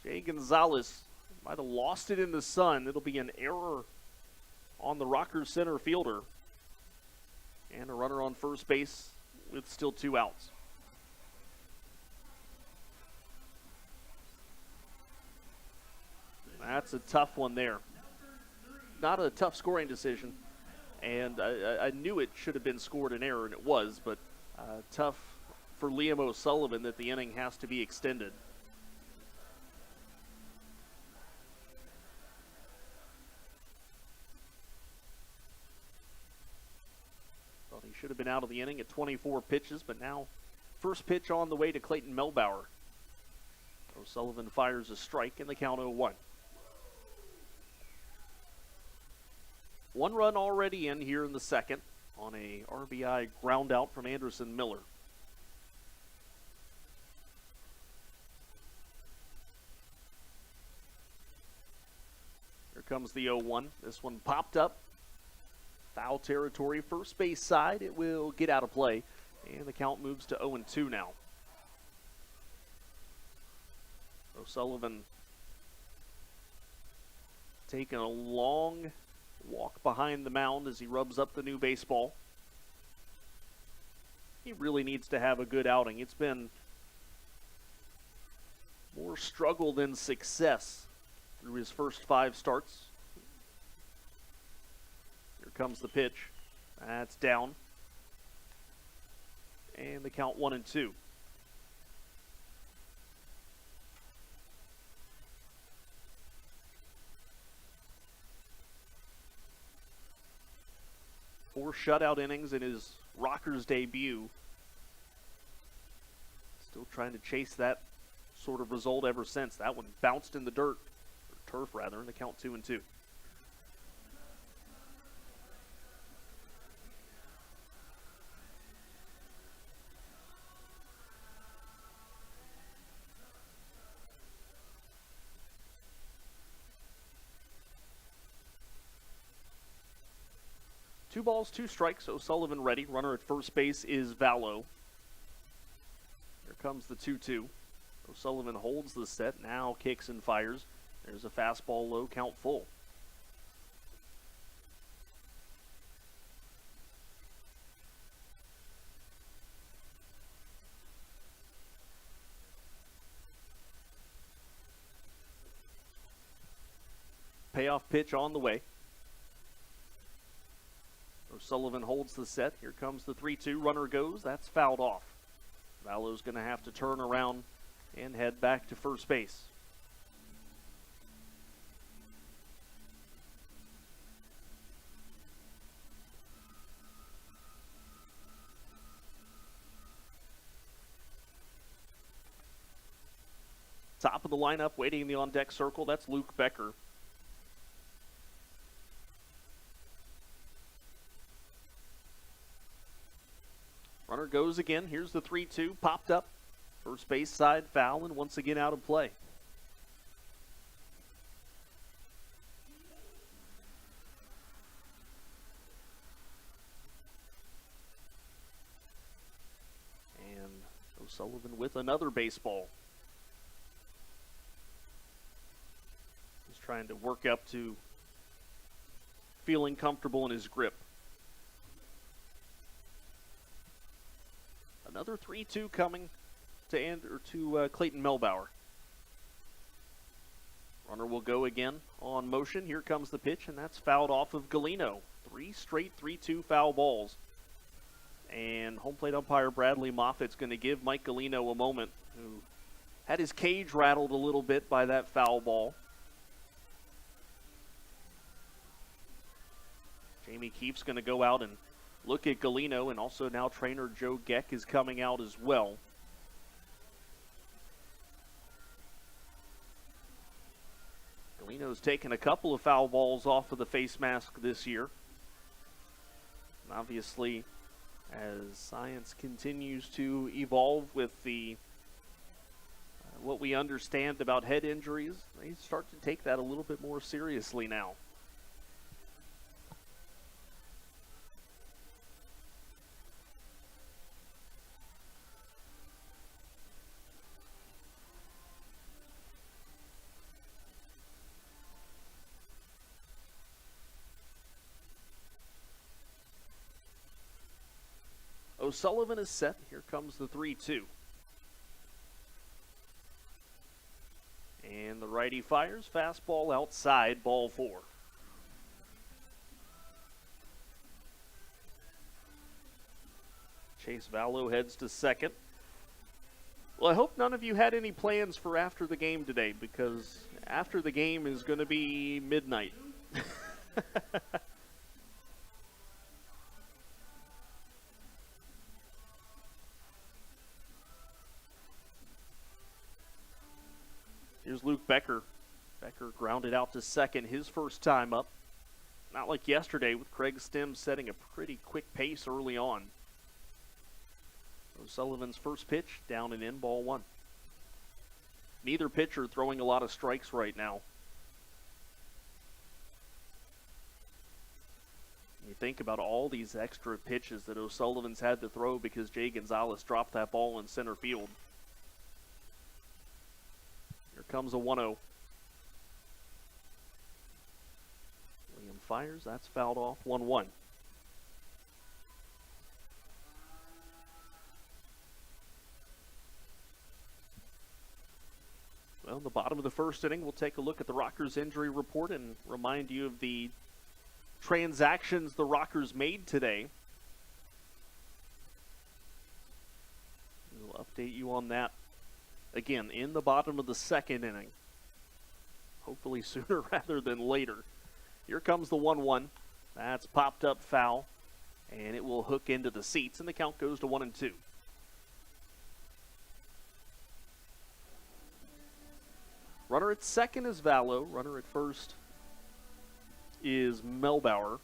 Speaker 6: Jay Gonzalez might have lost it in the sun. It'll be an error on the Rockers center fielder. And a runner on first base with still 2 outs. That's a tough one there. Not a tough scoring decision. And I knew it should have been scored an error, and it was, but tough for Liam O'Sullivan that the inning has to be extended. Thought he should have been out of the inning at 24 pitches, but now first pitch on the way to Clayton Melbauer. O'Sullivan fires a strike in the count 0-1. 1 run already in here in the second on a RBI ground out from Anderson Miller. Here comes the 0-1. This one popped up. Foul territory, first base side. It will get out of play, and the count moves to 0-2 now. O'Sullivan taking a long walk behind the mound as he rubs up the new baseball. He really needs to have a good outing. It's been more struggle than success through his first 5 starts. Here comes the pitch. That's down. And the count 1-2. Four shutout innings in his Rockers debut. Still trying to chase that sort of result ever since. That one bounced in the dirt, or turf rather, in the count 2-2. Two balls, 2 strikes. O'Sullivan ready. Runner at first base is Vallow. Here comes the 2-2. O'Sullivan holds the set, now kicks and fires. There's a fastball low, count full. Payoff pitch on the way. O'Sullivan holds the set. Here comes the 3-2. Runner goes. That's fouled off. Vallow's going to have to turn around and head back to first base. Top of the lineup, waiting in the on-deck circle, that's Luke Becker. Runner goes again. Here's the 3-2. Popped up. First base side foul, and once again out of play. And O'Sullivan with another baseball. He's trying to work up to feeling comfortable in his grip. Another 3-2 coming to Clayton Melbauer. Runner will go again on motion. Here comes the pitch, and that's fouled off of Galino. 3 straight 3-2 foul balls. And home plate umpire Bradley Moffitt's going to give Mike Galino a moment, who had his cage rattled a little bit by that foul ball. Jamie Keefe's going to go out and look at Galino, and also now trainer Joe Geck is coming out as well. Galino's taken a couple of foul balls off of the face mask this year. And obviously, as science continues to evolve with the what we understand about head injuries, they start to take that a little bit more seriously now. O'Sullivan is set. Here comes the 3-2. And the righty fires. Fastball outside, ball 4. Chase Vallow heads to second. Well, I hope none of you had any plans for after the game today, because after the game is going to be midnight. Here's Luke Becker. Becker grounded out to second his first time up. Not like yesterday with Craig Stem setting a pretty quick pace early on. O'Sullivan's first pitch, down and in, ball 1. Neither pitcher throwing a lot of strikes right now. You think about all these extra pitches that O'Sullivan's had to throw because Jay Gonzalez dropped that ball in center field. Here comes a 1-0. Liam fires. That's fouled off. 1-1. Well, in the bottom of the first inning, we'll take a look at the Rockers injury report and remind you of the transactions the Rockers made today. We'll update you on that again in the bottom of the second inning. Hopefully sooner rather than later. Here comes the 1-1. That's popped up foul, and it will hook into the seats, and the count goes to 1-2. Runner at second is Vallow. Runner at first is Melbauer.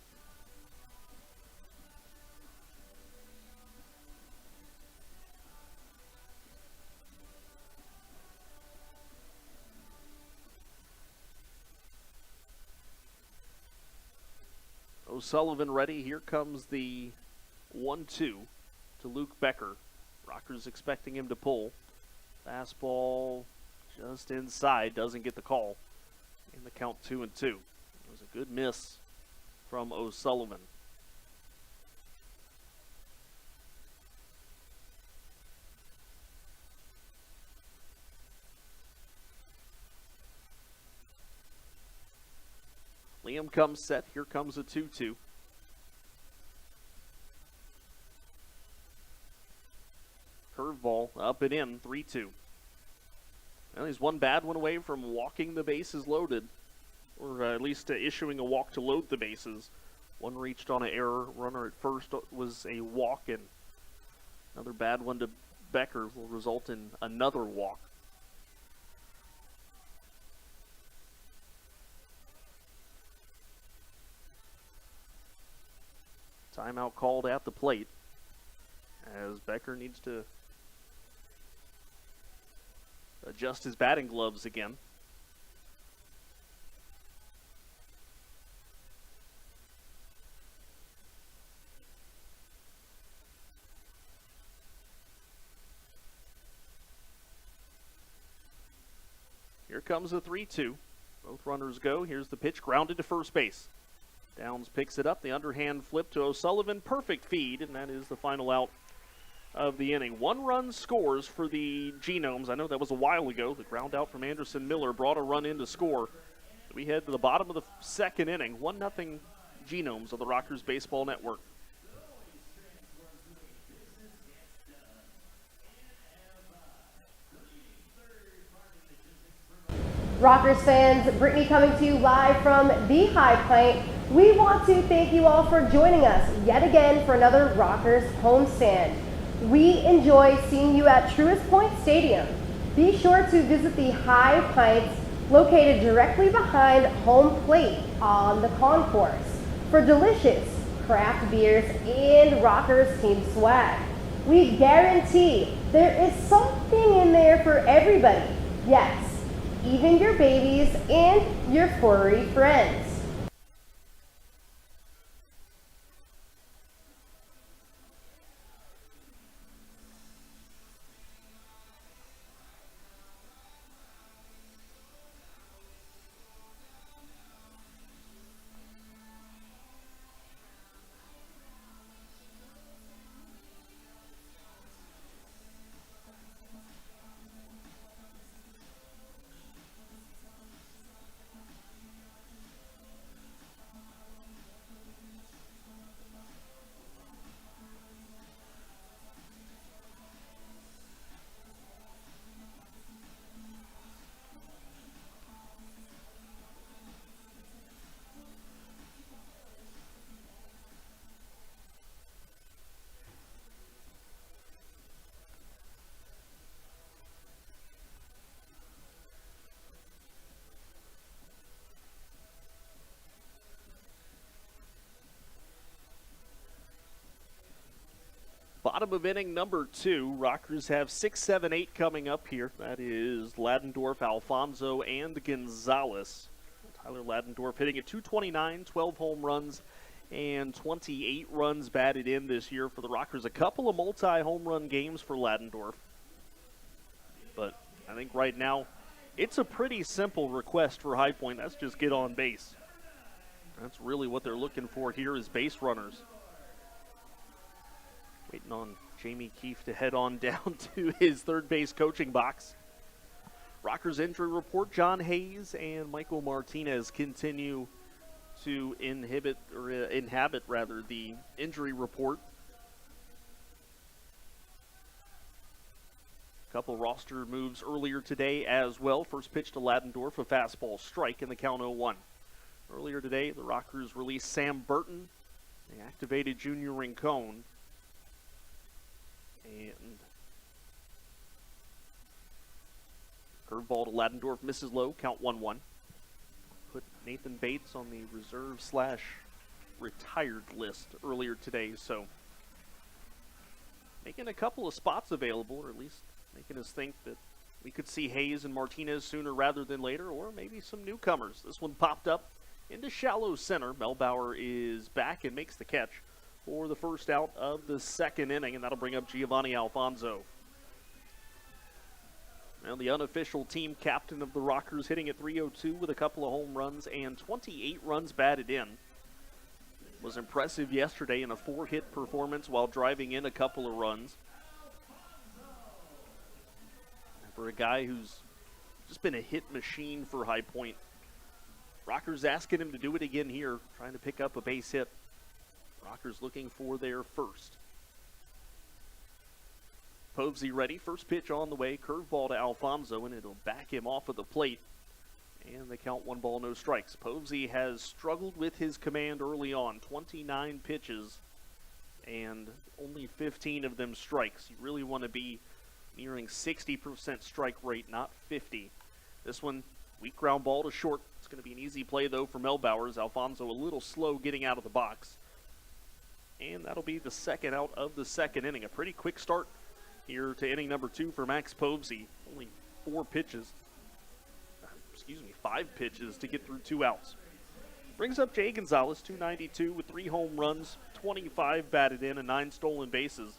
Speaker 6: O'Sullivan ready. Here comes the 1-2 to Luke Becker. Rockers expecting him to pull. Fastball just inside, doesn't get the call. In the count 2-2. It was a good miss from O'Sullivan. Liam comes set. Here comes a 2-2. Curveball up and in, 3-2. Well, he's one bad one away from walking the bases loaded, or at least issuing a walk to load the bases. One reached on an error. Runner at first was a walk, and another bad one to Becker will result in another walk. Timeout called at the plate as Becker needs to adjust his batting gloves again. Here comes a 3-2. Both runners go. Here's the pitch, grounded to first base. Downs picks it up. The underhand flip to O'Sullivan. Perfect feed, and that is the final out of the inning. 1 run scores for the Genomes. I know that was a while ago. The ground out from Anderson Miller brought a run in to score. We head to the bottom of the second inning. 1-0 Genomes of the Rockers Baseball Network.
Speaker 2: Rockers fans, Brittany coming to you live from the High Point. We want to thank you all for joining us yet again for another Rockers homestand. We enjoy seeing you at Truist Point Stadium. Be sure to visit the High Pints located directly behind home plate on the concourse for delicious craft beers and Rockers team swag. We guarantee there is something in there for everybody. Yes, even your babies and your furry friends.
Speaker 6: Bottom of inning number 2. Rockers have 6, 7, 8 coming up here. That is Ladendorf, Alfonso, and Gonzalez. Tyler Ladendorf hitting at .229, 12 home runs, and 28 runs batted in this year for the Rockers. A couple of multi-home run games for Ladendorf. But I think right now it's a pretty simple request for High Point. That's just get on base. That's really what they're looking for here is base runners. Waiting on Jamie Keefe to head on down to his third base coaching box. Rockers injury report, John Hayes and Michael Martinez continue to inhabit the injury report. A couple roster moves earlier today as well. First pitch to Ladendorf, a fastball strike in the count 0-1. Earlier today, the Rockers released Sam Burton. They activated Junior Rincon. And curveball to Ladendorf, misses low, count 1-1. Put Nathan Bates on the reserve/retired list earlier today, so making a couple of spots available, or at least making us think that we could see Hayes and Martinez sooner rather than later, or maybe some newcomers. This one popped up into shallow center. Melbauer is back and makes the catch for the first out of the second inning, and that'll bring up Giovanni Alfonso. Now the unofficial team captain of the Rockers hitting at .302 with a couple of home runs and 28 runs batted in. Was impressive yesterday in a 4-hit performance while driving in a couple of runs. And for a guy who's just been a hit machine for High Point, Rockers asking him to do it again here, trying to pick up a base hit. Rockers looking for their first. Povsey ready. First pitch on the way. Curveball to Alfonso, and it'll back him off of the plate. And they count 1 ball, no strikes. Povsey has struggled with his command early on. 29 pitches, and only 15 of them strikes. You really want to be nearing 60% strike rate, not 50. This one, weak ground ball to short. It's going to be an easy play, though, for Melbauer. Alfonso a little slow getting out of the box. And that'll be the second out of the second inning. A pretty quick start here to inning number 2 for Max Povsey. Only 5 pitches to get through 2 outs. Brings up Jay Gonzalez, .292 with 3 home runs, 25 batted in, and 9 stolen bases.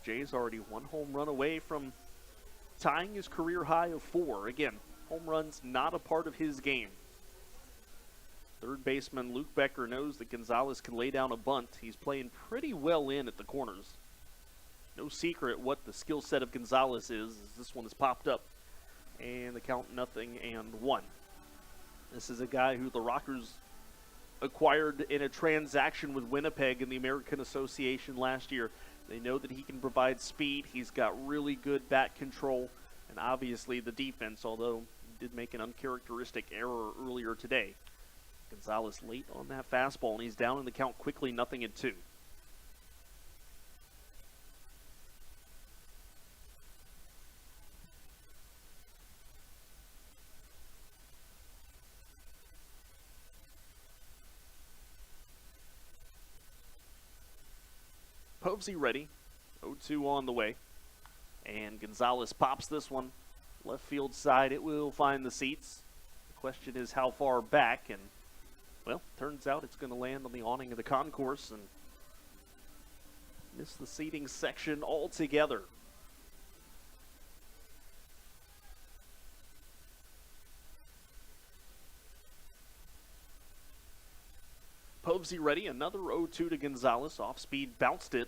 Speaker 6: Jay's already 1 home run away from tying his career high of 4. Again, home runs not a part of his game. Third baseman Luke Becker knows that Gonzalez can lay down a bunt. He's playing pretty well in at the corners. No secret what the skill set of Gonzalez is, as this one has popped up. And the count 0-1. This is a guy who the Rockers acquired in a transaction with Winnipeg in the American Association last year. They know that he can provide speed. He's got really good bat control, and obviously the defense, although he did make an uncharacteristic error earlier today. Gonzalez late on that fastball, and he's down in the count quickly, 0-2. Povsey ready, 0-2 on the way, and Gonzalez pops this one left field side. It will find the seats. The question is how far back, and well, turns out it's going to land on the awning of the concourse and miss the seating section altogether. Povsey ready, another 0-2 to Gonzalez. Off speed, bounced it.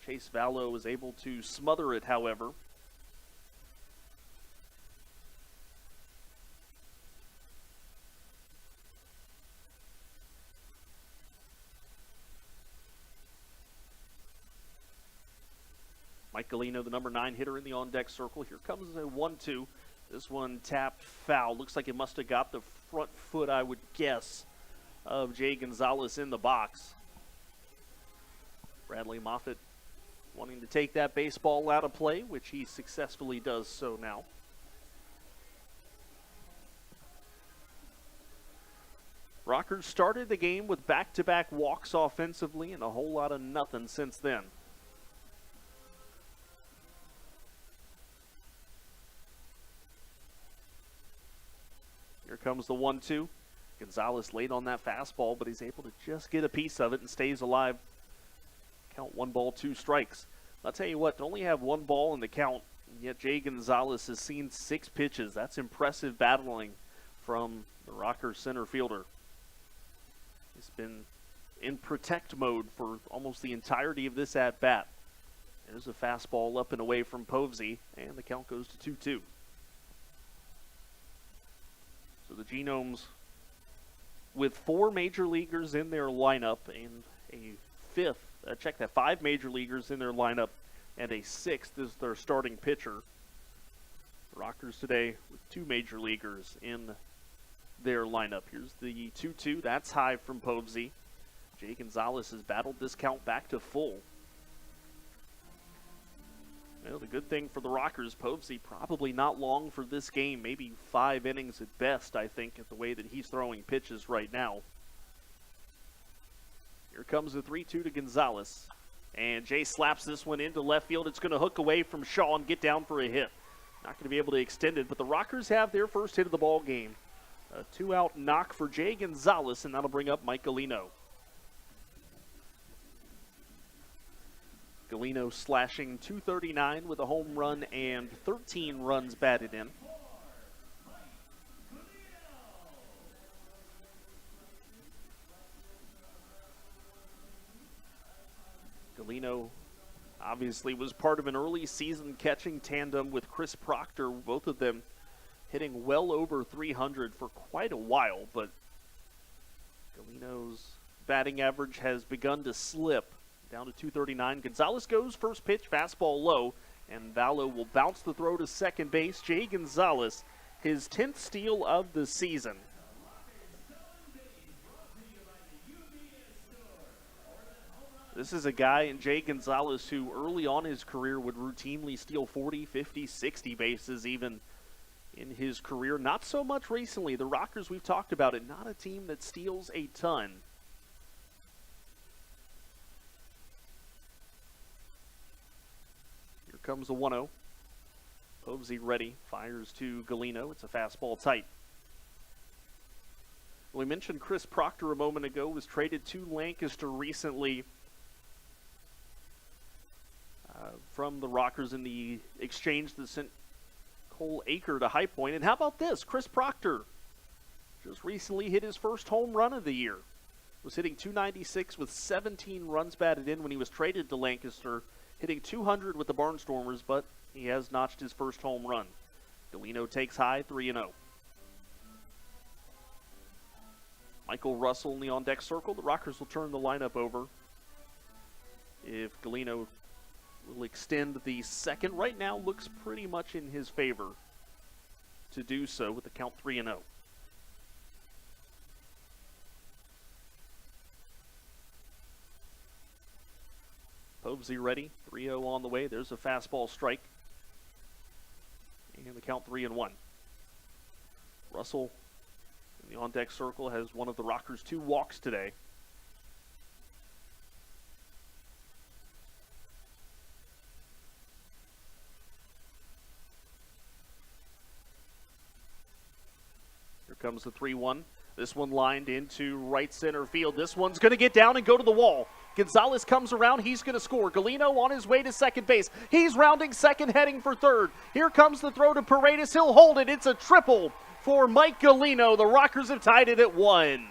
Speaker 6: Chase Vallow was able to smother it, however. Mike Galino, the number 9 hitter in the on-deck circle. Here comes a 1-2. This one tapped foul. Looks like it must have got the front foot, I would guess, of Jay Gonzalez in the box. Bradley Moffitt wanting to take that baseball out of play, which he successfully does so now. Rockers started the game with back-to-back walks offensively and a whole lot of nothing since then. Here comes the 1-2. Gonzalez late on that fastball, but he's able to just get a piece of it and stays alive. Count 1 ball, 2 strikes. I'll tell you what, to only have 1 ball in the count, yet Jay Gonzalez has seen 6 pitches. That's impressive battling from the Rockers center fielder. He's been in protect mode for almost the entirety of this at-bat. There's a fastball up and away from Povsey, and the count goes to 2-2. So the Genomes, with 4 major leaguers in their lineup and a 5 major leaguers in their lineup and a 6th is their starting pitcher. The Rockers today with 2 major leaguers in their lineup. Here's the 2-2. That's high from Povsey. Jay Gonzalez has battled this count back to full. Well, the good thing for the Rockers, Povsey probably not long for this game, maybe 5 innings at best, I think, at the way that he's throwing pitches right now. Here comes the 3-2 to Gonzalez. And Jay slaps this one into left field. It's going to hook away from Shaw and get down for a hit. Not going to be able to extend it, but the Rockers have their first hit of the ball game. A 2-out knock for Jay Gonzalez, and that'll bring up Mike Galino. Galino slashing .239 with a home run and 13 runs batted in. Galino obviously was part of an early season catching tandem with Chris Proctor, both of them hitting well over 300 for quite a while, but Galino's batting average has begun to slip down to .239. Gonzalez goes first pitch, fastball low, and Vallow will bounce the throw to second base. Jay Gonzalez, his 10th steal of the season. This is a guy in Jay Gonzalez who early on his career would routinely steal 40, 50, 60 bases even in his career. Not so much recently. The Rockers, we've talked about it, not a team that steals a ton. Here comes the 1-0. Povsey ready, fires to Galino. It's a fastball tight. We mentioned Chris Proctor a moment ago, was traded to Lancaster recently from the Rockers in the exchange that sent Cole Aker to High Point. And how about this? Chris Proctor just recently hit his first home run of the year. Was hitting .296 with 17 runs batted in when he was traded to Lancaster, hitting .200 with the Barnstormers, but he has notched his first home run. Galeno takes high, 3-0. Michael Russell in the on-deck circle. The Rockers will turn the lineup over. If Galeno will extend the second, right now looks pretty much in his favor to do so with the count 3-0. Povsey ready, 3-0 on the way. There's a fastball strike. And the count 3-1. Russell in the on-deck circle has one of the Rockers' 2 walks today. Here comes the 3-1. This one lined into right center field. This one's going to get down and go to the wall. Gonzalez comes around. He's going to score. Galeno on his way to second base. He's rounding second, heading for third. Here comes the throw to Paredes. He'll hold it. It's a triple for Mike Galeno. The Rockers have tied it at 1.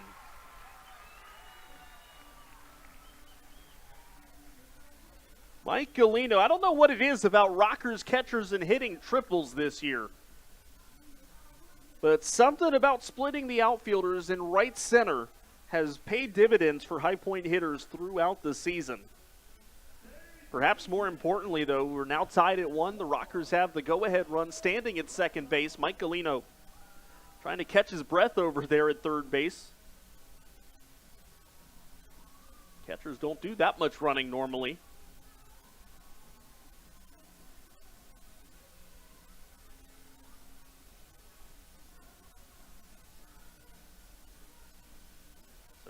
Speaker 6: Mike Galeno, I don't know what it is about Rockers catchers and hitting triples this year, but something about splitting the outfielders in right center has paid dividends for high point hitters throughout the season. Perhaps more importantly, though, we're now tied at 1. The Rockers have the go-ahead run standing at second base. Mike Galeno trying to catch his breath over there at third base. Catchers don't do that much running normally.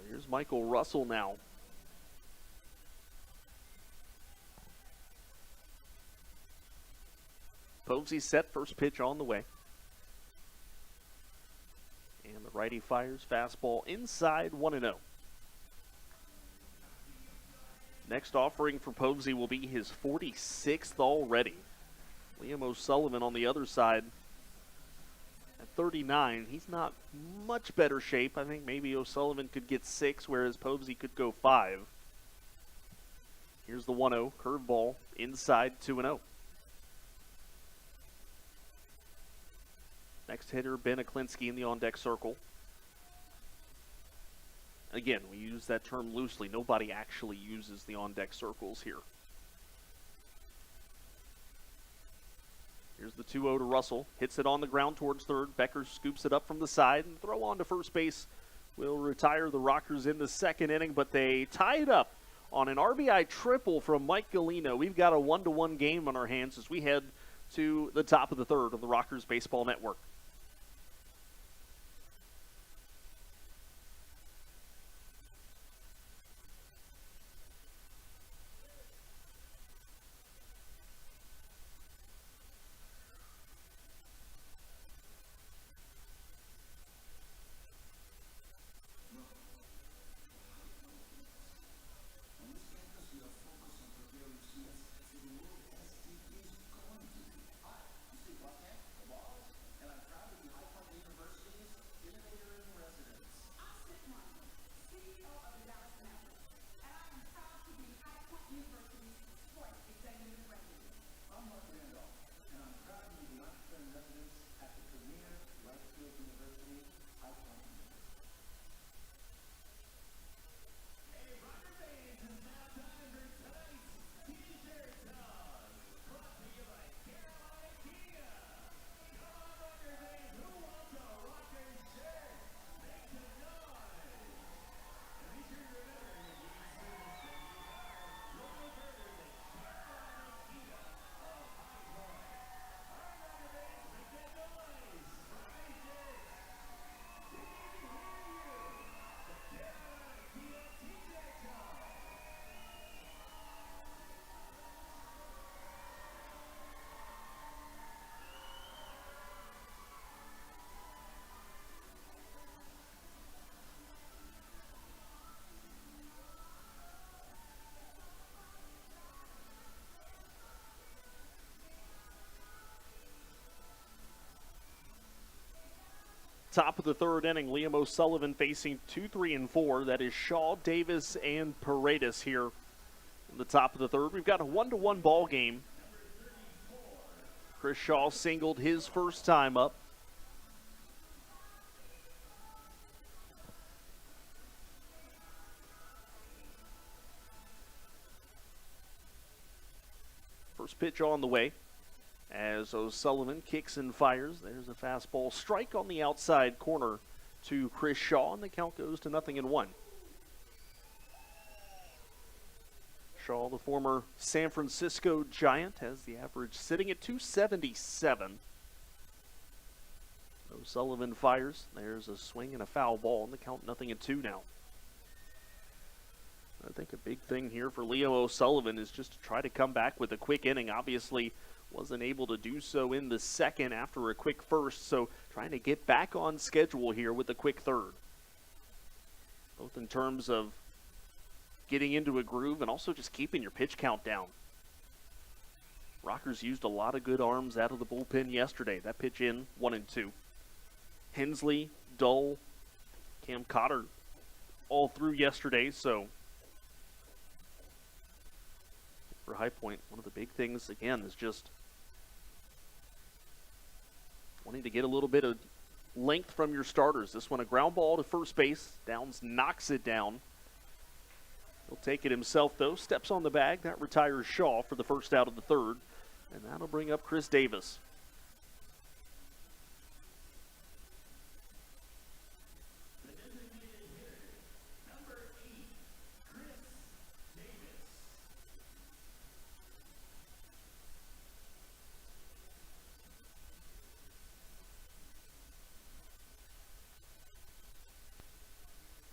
Speaker 6: Here's Michael Russell now. Povsey set, first pitch on the way. And the righty fires, fastball inside, 1-0. Next offering for Povsey will be his 46th already. Liam O'Sullivan on the other side. At 39, he's not much better shape. I think maybe O'Sullivan could get 6, whereas Povsey could go 5. Here's the 1-0, curveball, inside, 2-0. Next hitter, Ben Aklinski in the on-deck circle. Again, we use that term loosely. Nobody actually uses the on-deck circles here. Here's the 2-0 to Russell. Hits it on the ground towards third. Becker scoops it up from the side and throw on to first base. Will retire the Rockers in the second inning, but they tie it up on an RBI triple from Mike Galeno. We've got a 1-1 game on our hands as we head to the top of the third of the Rockers Baseball Network. Top of the third inning, Liam O'Sullivan facing 2, 3, and 4. That is Shaw, Davis, and Paredes here in the top of the third. We've got a 1-1 ball game. Chris Shaw singled his first time up. First pitch on the way as O'Sullivan kicks and fires. There's a fastball strike on the outside corner to Chris Shaw, and the count goes to 0-1. Shaw, the former San Francisco Giant, has the average sitting at 277. O'Sullivan fires. There's a swing and a foul ball, and the count 0-2 now. I think a big thing here for Leo O'Sullivan is just to try to come back with a quick inning. Obviously, wasn't able to do so in the second after a quick first, so trying to get back on schedule here with a quick third. Both in terms of getting into a groove and also just keeping your pitch count down. Rockers used a lot of good arms out of the bullpen yesterday. That pitch in, 1-2. Hensley, Dull, Cam Cotter all through yesterday, so for High Point, one of the big things, again, is just wanting to get a little bit of length from your starters. This one, a ground ball to first base. Downs knocks it down. He'll take it himself, though. Steps on the bag. That retires Shaw for the first out of the third. And that'll bring up Chris Davis.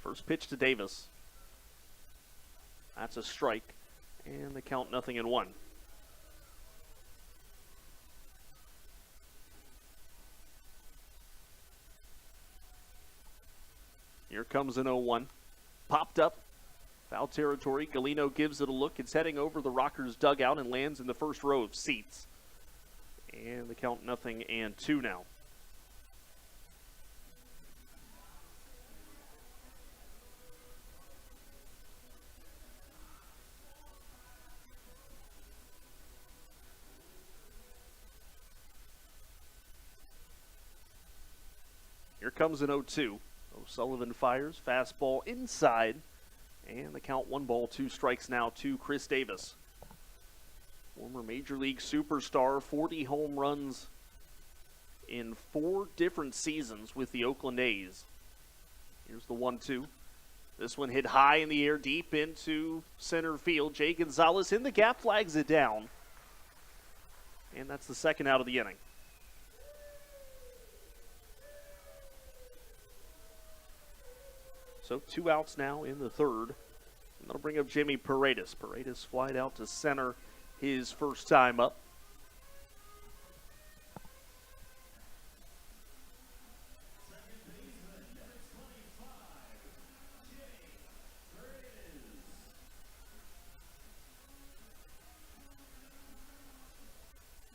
Speaker 6: First pitch to Davis. That's a strike, and the count 0-1. Here comes an 0-1. Popped up. Foul territory. Galino gives it a look. It's heading over the Rockers' dugout and lands in the first row of seats. And the count 0-2 now. Here comes an 0-2. O'Sullivan fires. Fastball inside. And the count 1-2 strikes now to Chris Davis. Former Major League superstar, 40 home runs in 4 different seasons with the Oakland A's. Here's the 1-2. This one hit high in the air, deep into center field. Jay Gonzalez in the gap, flags it down. And that's the second out of the inning. So 2 outs now in the third. And that'll bring up Jimmy Paredes. Paredes flied out to center his first time up.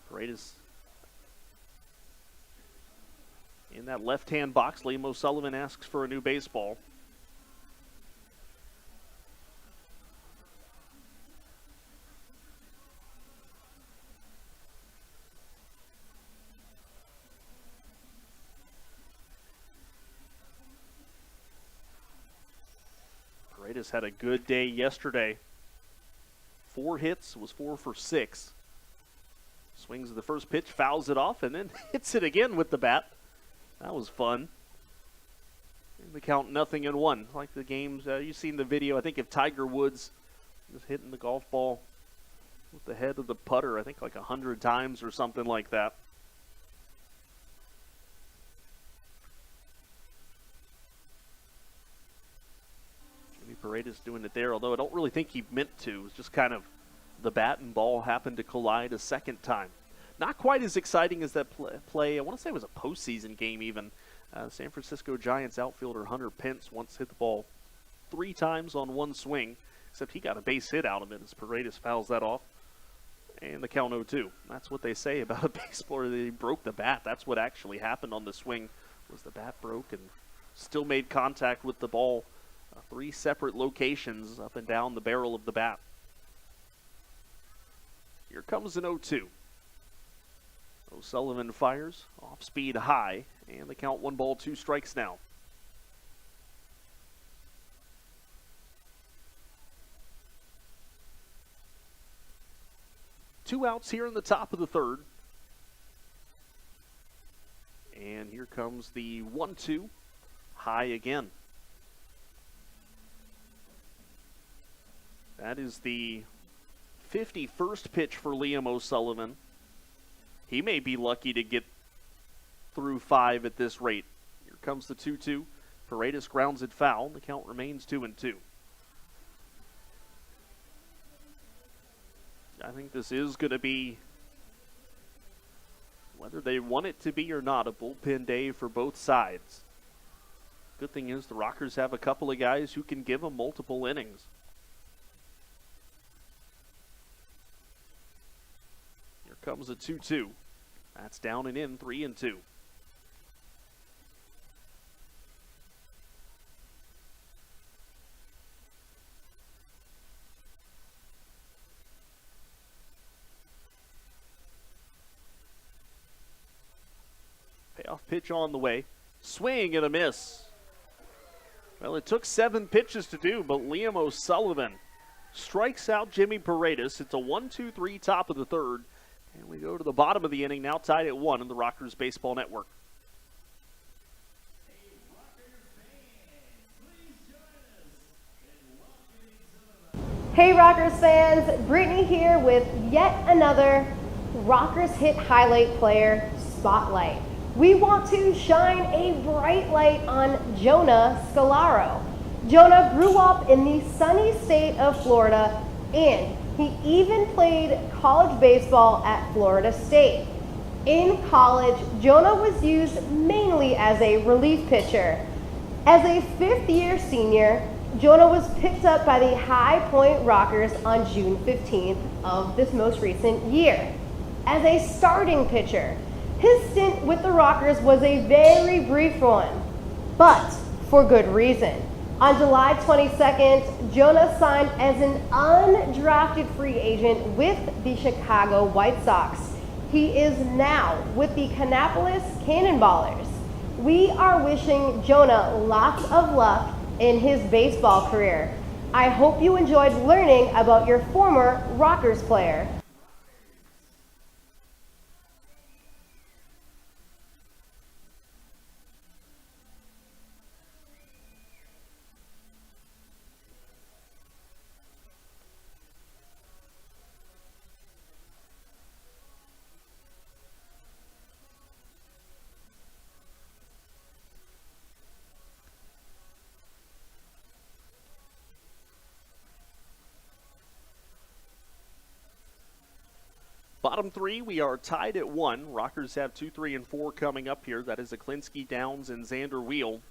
Speaker 6: Paredes in that left-hand box. Liam O'Sullivan asks for a new baseball. Paredes had a good day yesterday. 4 hits, was 4 for 6. Swings at the first pitch, fouls it off, and then hits it again with the bat. That was fun. And the count 0-1. Like the games, you've seen the video, I think, of Tiger Woods just hitting the golf ball with the head of the putter, I think like 100 times or something like that. Paredes doing it there, although I don't really think he meant to. It was just kind of the bat and ball happened to collide a second time. Not quite as exciting as that play. I want to say it was a postseason game even. San Francisco Giants outfielder Hunter Pence once hit the ball 3 times on one swing, except he got a base hit out of it as Paredes fouls that off. And the count 0-2. That's what they say about a baseballer. They broke the bat. That's what actually happened on the swing was the bat broke and still made contact with the ball. 3 separate locations up and down the barrel of the bat. Here comes an 0-2. O'Sullivan fires, off speed high, and the count 1 ball, 2 strikes now. Two outs here in the top of the third. And here comes the 1-2, high again. That is the 51st pitch for Liam O'Sullivan. He may be lucky to get through 5 at this rate. Here comes the 2-2. Paredes grounds it foul. The count remains 2-2. I think this is going to be, whether they want it to be or not, a bullpen day for both sides. Good thing is the Rockers have a couple of guys who can give them multiple innings. Here comes a 2-2. That's down and in, 3-2. Payoff pitch on the way. Swing and a miss. Well, it took 7 pitches to do, but Liam O'Sullivan strikes out Jimmy Paredes. It's a 1-2-3 top of the third. And we go to the bottom of the inning, now tied at 1 in the Rockers Baseball Network.
Speaker 2: Hey Rockers fans, Brittany here with yet another Rockers Hit Highlight Player Spotlight. We want to shine a bright light on Jonah Scalaro. Jonah grew up in the sunny state of Florida, and he even played college baseball at Florida State. In college, Jonah was used mainly as a relief pitcher. As a 5th-year senior, Jonah was picked up by the High Point Rockers on June 15th of this most recent year as a starting pitcher. His stint with the Rockers was a very brief one, but for good reason. On July 22nd, Jonah signed as an undrafted free agent with the Chicago White Sox. He is now with the Kannapolis Cannonballers. We are wishing Jonah lots of luck in his baseball career. I hope you enjoyed learning about your former Rockers player.
Speaker 6: Bottom 3, we are tied at 1. Rockers have 2, 3, and 4 coming up here. That is Aklinski, Downs, and Xander Wheel. We'll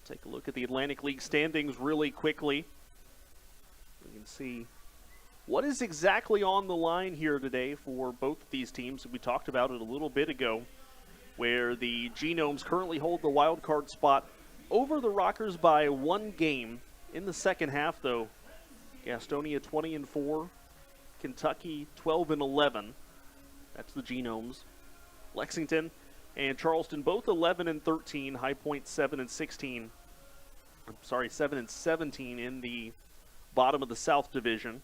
Speaker 6: take a look at the Atlantic League standings really quickly. We can see what is exactly on the line here today for both of these teams. We talked about it a little bit ago, where the Genomes currently hold the wild card spot over the Rockers by 1 game. In the second half, though, Gastonia 20-4. Kentucky 12-11. That's the Genomes. Lexington and Charleston both 11-13. High Point 7-16. I'm sorry, 7-17 in the bottom of the South Division.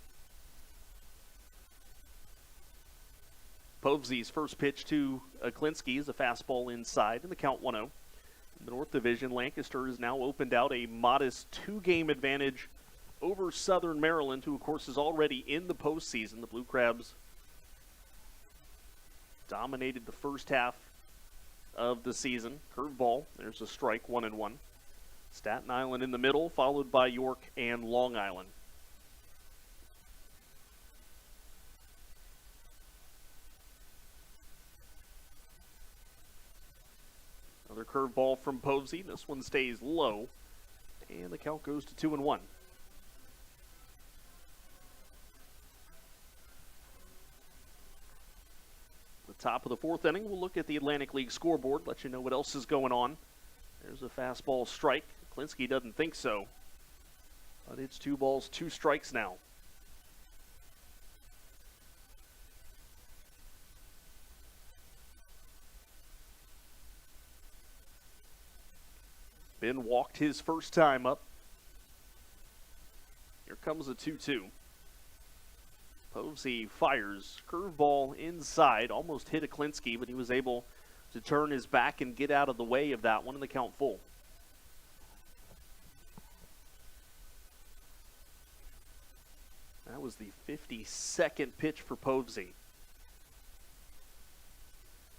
Speaker 6: Povsey's first pitch to Aklinski is a fastball inside, and the count 1-0. In the North Division, Lancaster has now opened out a modest 2-game advantage over Southern Maryland, who, of course, is already in the postseason. The Blue Crabs dominated the first half of the season. Curveball, there's a strike, 1-1. Staten Island in the middle, followed by York and Long Island. Another curveball from Povsey. This one stays low, and the count goes to 2-1. The Top of the fourth inning, we'll look at the Atlantic League scoreboard, let you know what else is going on. There's a fastball strike. Klinsky doesn't think so. But it's 2 balls, 2 strikes now. Ben walked his first time up. Here comes a 2-2. Posey fires. Curveball inside. Almost hit a Klinsky, but he was able to turn his back and get out of the way of that one, and the count full. That was the 52nd pitch for Posey.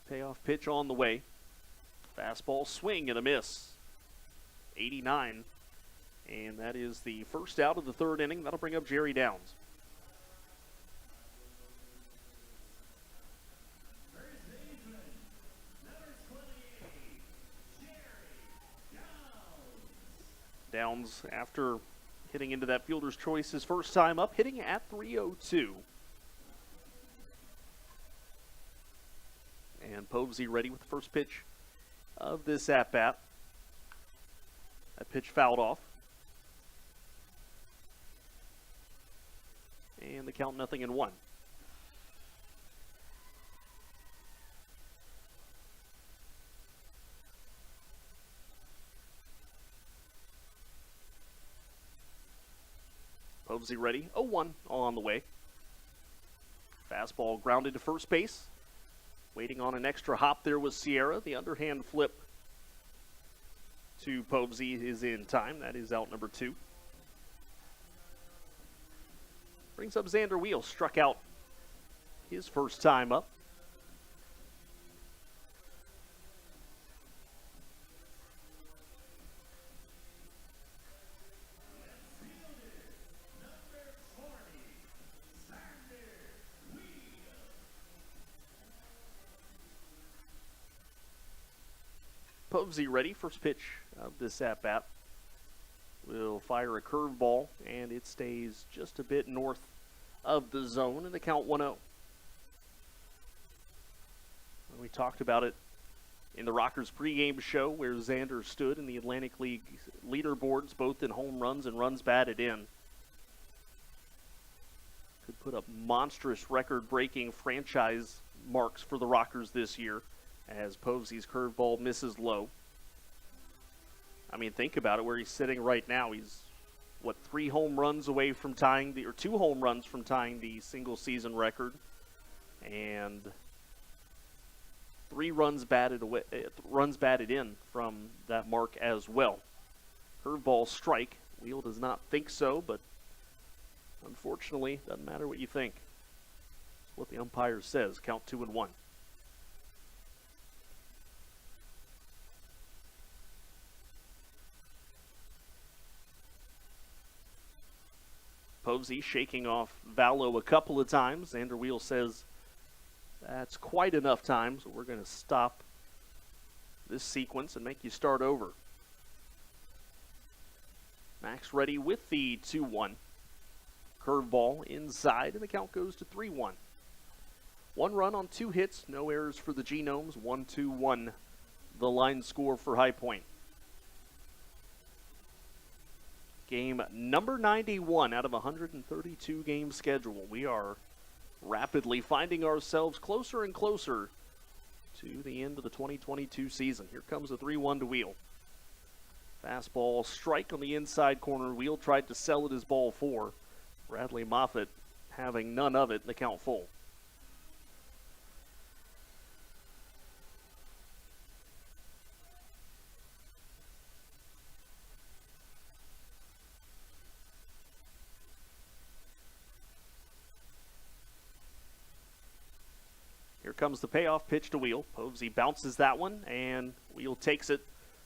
Speaker 6: Payoff pitch on the way. Fastball swing and a miss. 89. And that is the first out of the third inning. That'll bring up Jerry Downs. Downs, after hitting into that fielder's choice his first time up, hitting at 302. And Posey ready with the first pitch of this at-bat. That pitch fouled off. And the count 0-1. Posey ready. 0-1 on the way. Fastball grounded to first base. Waiting on an extra hop there was Sierra. The underhand flip to Posey is in time. That is out number 2. Brings up Xander Wheel. Struck out his first time up. Posey ready. First pitch of this at-bat. Will fire a curveball, and it stays just a bit north of the zone, and the count 1-0. We talked about it in the Rockers pregame show where Xander stood in the Atlantic League leaderboards, both in home runs and runs batted in. Could put up monstrous record-breaking franchise marks for the Rockers this year, as Posey's curveball misses low. I mean, think about it, where he's sitting right now. He's, 3 home runs away from tying the, or 2 home runs from tying the single season record, and 3 runs batted in from that mark as well. Curveball strike. Wheel does not think so, but unfortunately, doesn't matter what you think. It's what the umpire says. Count 2-1. Posey shaking off Vallow a couple of times. Xander Wheel says that's quite enough time, so we're going to stop this sequence and make you start over. Max ready with the 2-1. Curveball inside, and the count goes to 3-1. 1 run on 2 hits, no errors for the Genomes. 1-2-1, the line score for High Point. Game number 91 out of 132 game schedule. We are rapidly finding ourselves closer and closer to the end of the 2022 season. Here comes a 3-1 to Wheel. Fastball strike on the inside corner. Wheel tried to sell it as ball 4. Bradley Moffitt having none of it, and the count full. Here comes the payoff pitch to Wheel. Posey bounces that one, and Wheel takes it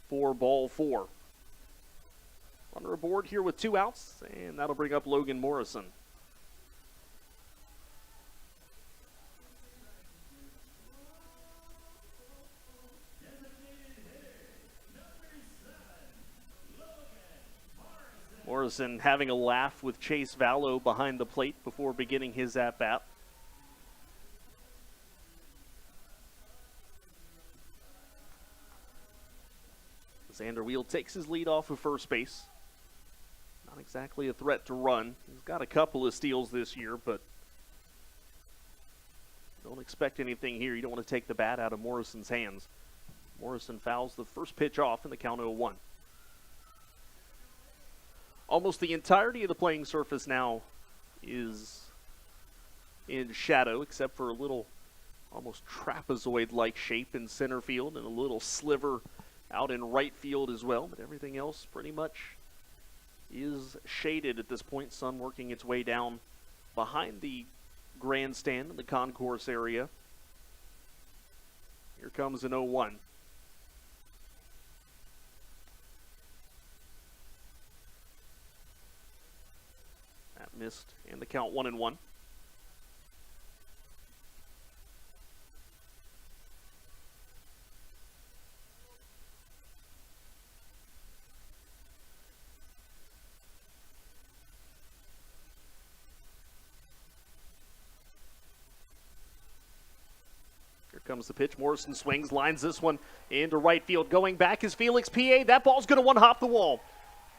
Speaker 6: for ball 4. Runner aboard here with 2 outs, and that'll bring up Logan Morrison. Morrison having a laugh with Chase Vallow behind the plate before beginning his at-bat. Vanderweel takes his lead off of first base. Not exactly a threat to run. He's got a couple of steals this year, but don't expect anything here. You don't want to take the bat out of Morrison's hands. Morrison fouls the first pitch off in the count 0-1. Almost the entirety of the playing surface now is in shadow, except for a little almost trapezoid-like shape in center field and a little sliver out in right field as well. But everything else pretty much is shaded at this point. Sun working its way down behind the grandstand in the concourse area. Here comes an 0-1. That missed, and the count 1-1. Comes the pitch. Morrison swings, lines this one into right field. Going back is Felix P.A. That ball's going to one-hop the wall.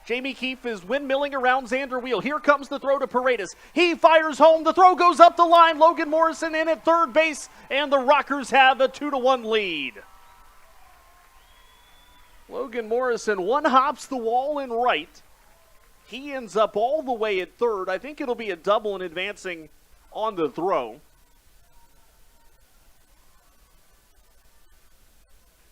Speaker 6: Jamie Keefe is windmilling around Vanderweel. Here comes the throw to Paredes. He fires home. The throw goes up the line. Logan Morrison in at third base, and the Rockers have a 2-1 lead. Logan Morrison one-hops the wall in right. He ends up all the way at third. I think it'll be a double and advancing on the throw.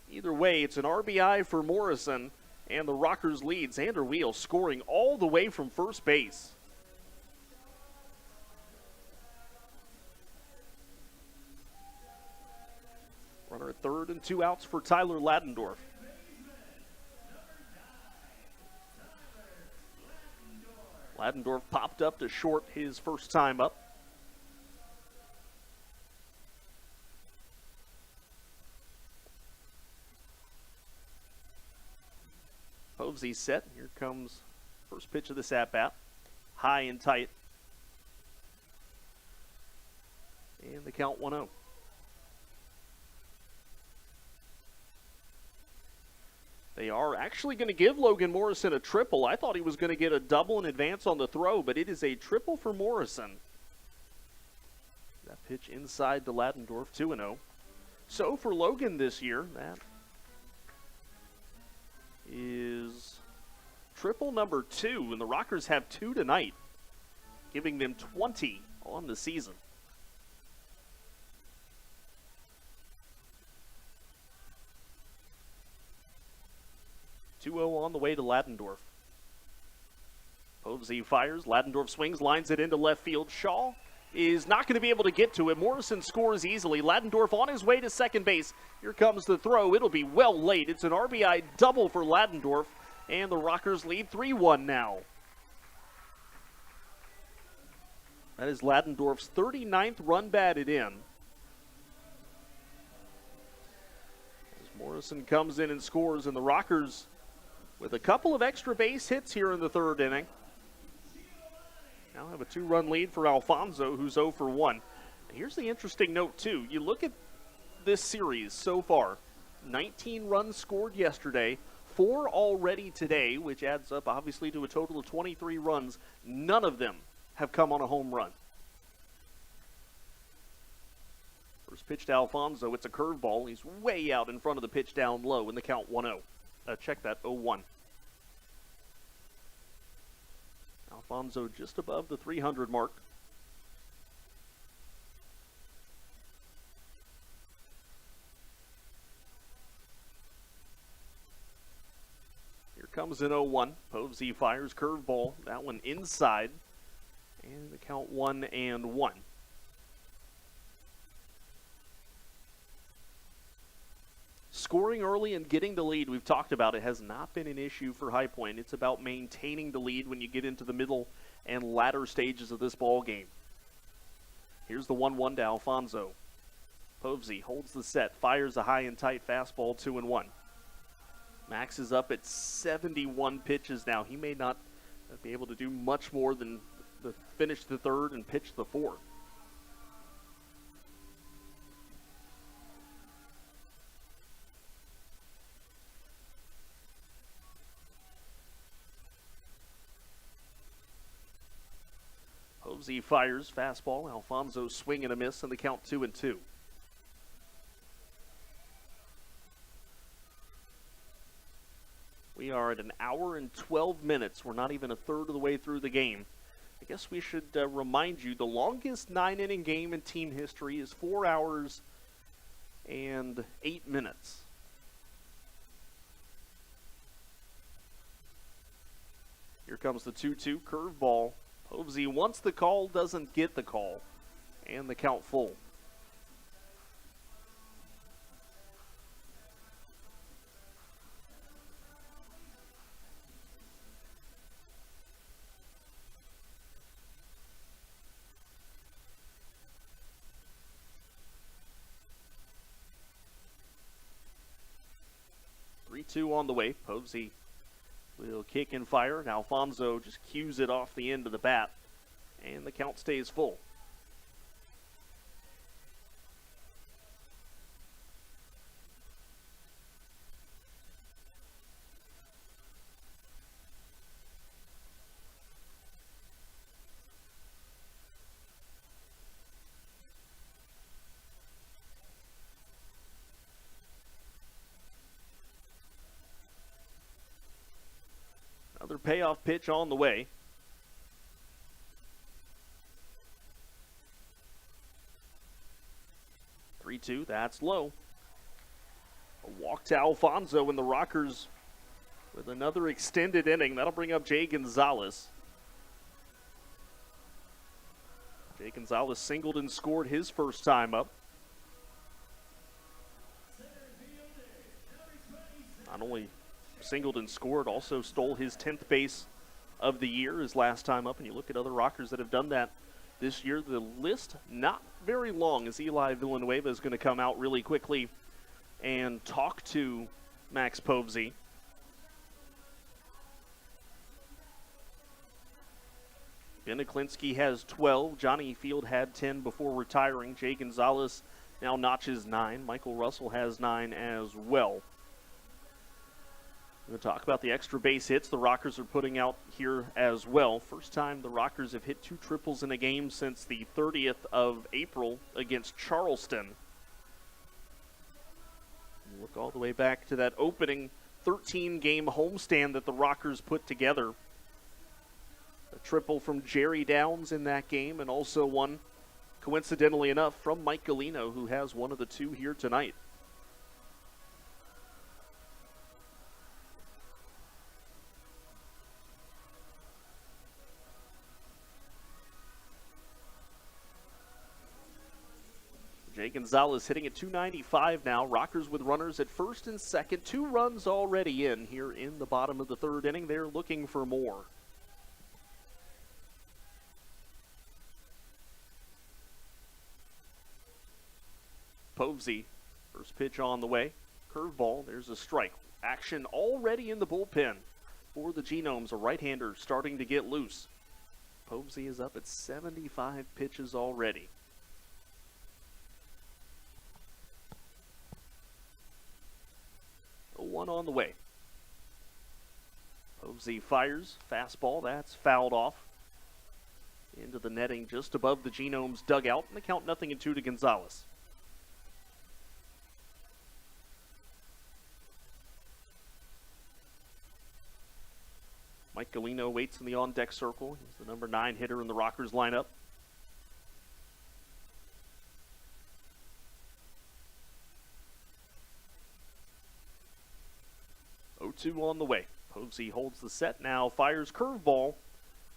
Speaker 6: Either way, it's an RBI for Morrison, and the Rockers lead. Vanderweel scoring all the way from first base. Runner at third and 2 outs for Tyler Ladendorf. Ladendorf popped up to short his first time up. Povsey set. Here comes first pitch of this at-bat. High and tight. And the count 1-0. They are actually going to give Logan Morrison a triple. I thought he was going to get a double in advance on the throw, but it is a triple for Morrison. That pitch inside to Ladendorf, 2-0. So for Logan this year, that is triple number 2, and the Rockers have 2 tonight, giving them 20 on the season. On the way to Ladendorf. Povsey fires. Ladendorf swings, lines it into left field. Shaw is not going to be able to get to it. Morrison scores easily. Ladendorf on his way to second base. Here comes the throw. It'll be well late. It's an RBI double for Ladendorf, and the Rockers lead 3-1 now. That is Ladendorf's 39th run batted in. As Morrison comes in and scores, and the Rockers with a couple of extra base hits here in the third inning. Now have a 2-run lead for Alfonso, who's 0 for 1. Here's the interesting note, too. You look at this series so far. 19 runs scored yesterday, 4 already today, which adds up, obviously, to a total of 23 runs. None of them have come on a home run. First pitch to Alfonso. It's a curveball. He's way out in front of the pitch down low in the count 1-0. Check that, 0-1. Alfonso just above the 300 mark. Here comes an 0-1. Povsey fires curveball. That one inside. And the count 1-1. Scoring early and getting the lead, we've talked about it, has not been an issue for High Point. It's about maintaining the lead when you get into the middle and latter stages of this ball game. Here's the 1-1 to Alfonso. Povsey holds the set, fires a high and tight fastball, 2-1. Max is up at 71 pitches now. He may not be able to do much more than finish the third and pitch the fourth. Posey fires, fastball. Alfonso swing and a miss, and the count 2-2. We are at an hour and 12 minutes. We're not even a third of the way through the game. I guess we should remind you the longest 9-inning game in team history is 4 hours and 8 minutes. Here comes the 2-2 curveball. Posey wants the call, doesn't get the call, and the count full. Two on the way. Posey will kick and fire, and Alfonso just cues it off the end of the bat, and the count stays full. Another payoff pitch on the way. Three-two, that's low. A walk to Alfonso, and the Rockers with another extended inning. That'll bring up Jay Gonzalez. Jay Gonzalez singled and scored his first time up. Not only singled and scored, also stole his 10th base of the year his last time up. And you look at other Rockers that have done that this year, the list not very long, as Eli Villanueva is going to come out really quickly and talk to Max Povsey. Ben Aklinski has 12. Johnny Field had 10 before retiring. Jay Gonzalez now notches 9. Michael Russell has 9 as well. We're going to talk about the extra base hits the Rockers are putting out here as well. First time the Rockers have hit 2 triples in a game since the 30th of April against Charleston. You look all the way back to that opening 13-game homestand that the Rockers put together. A triple from Jerry Downs in that game, and also one, coincidentally enough, from Mike Galino, who has one of the 2 here tonight. Jay Gonzalez hitting at .295 now. Rockers with runners at first and second. 2 runs already in here in the bottom of the 3rd inning. They're looking for more. Povsey, first pitch on the way. Curveball, there's a strike. Action already in the bullpen for the Genomes. A right-hander starting to get loose. Povsey is up at 75 pitches already. One on the way. Povsey fires, fastball, that's fouled off into the netting just above the Genomes dugout, and the count 0-2 to Gonzalez. Mike Galino waits in the on-deck circle. He's the number 9 hitter in the Rockers lineup. Two on the way. Povsey holds the set now, fires curveball.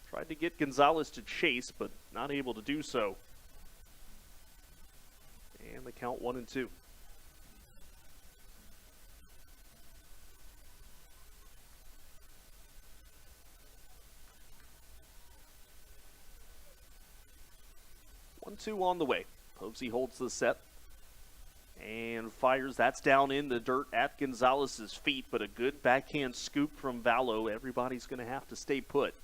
Speaker 6: Tried to get Gonzalez to chase, but not able to do so. And the count 1-2. One-two on the way. Povsey holds the set and fires. That's down in the dirt at Gonzalez's feet, but a good backhand scoop from Vallo. Everybody's going to have to stay put.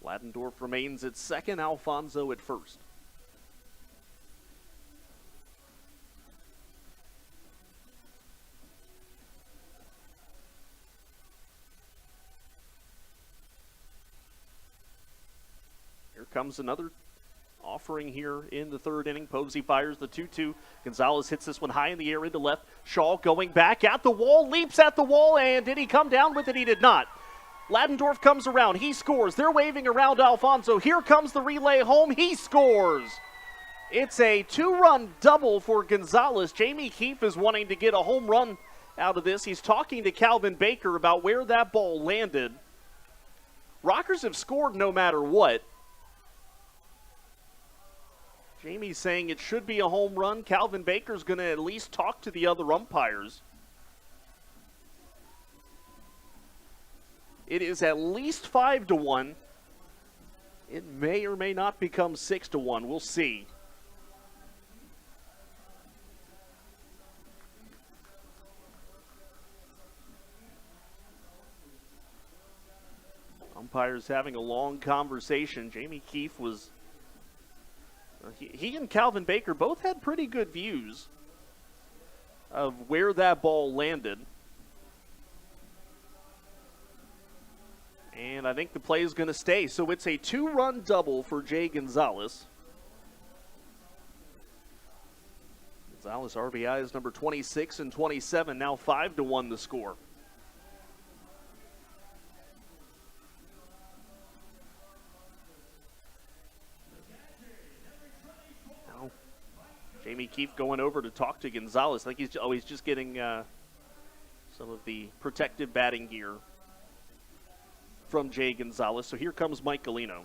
Speaker 6: Ladendorf remains at second, Alfonso at first. Here Here comes another offering here in the third inning. Posey fires the 2-2. Gonzalez hits this one high in the air into left. Shaw going back at the wall, leaps at the wall, and did he come down with it? He did not. Ladendorf comes around. He scores. They're waving around Alfonso. Here comes the relay home. He scores. It's a 2-run double for Gonzalez. Jamie Keefe is wanting to get a home run out of this. He's talking to Calvin Baker about where that ball landed. Rockers have scored no matter what. Jamie's saying it should be a home run. Calvin Baker's going to at least talk to the other umpires. It is at least 5-1. It may or may not become 6-1. We'll see. Umpires having a long conversation. Jamie Keefe was... He and Calvin Baker both had pretty good views of where that ball landed. And I think the play is going to stay. So it's a 2-run double for Jay Gonzalez. Gonzalez RBI is number 26 and 27. Now 5-1 the score. Now, Jamie Keefe going over to talk to Gonzalez. I think he's just getting some of the protective batting gear from Jay Gonzalez. So here comes Mike Galino.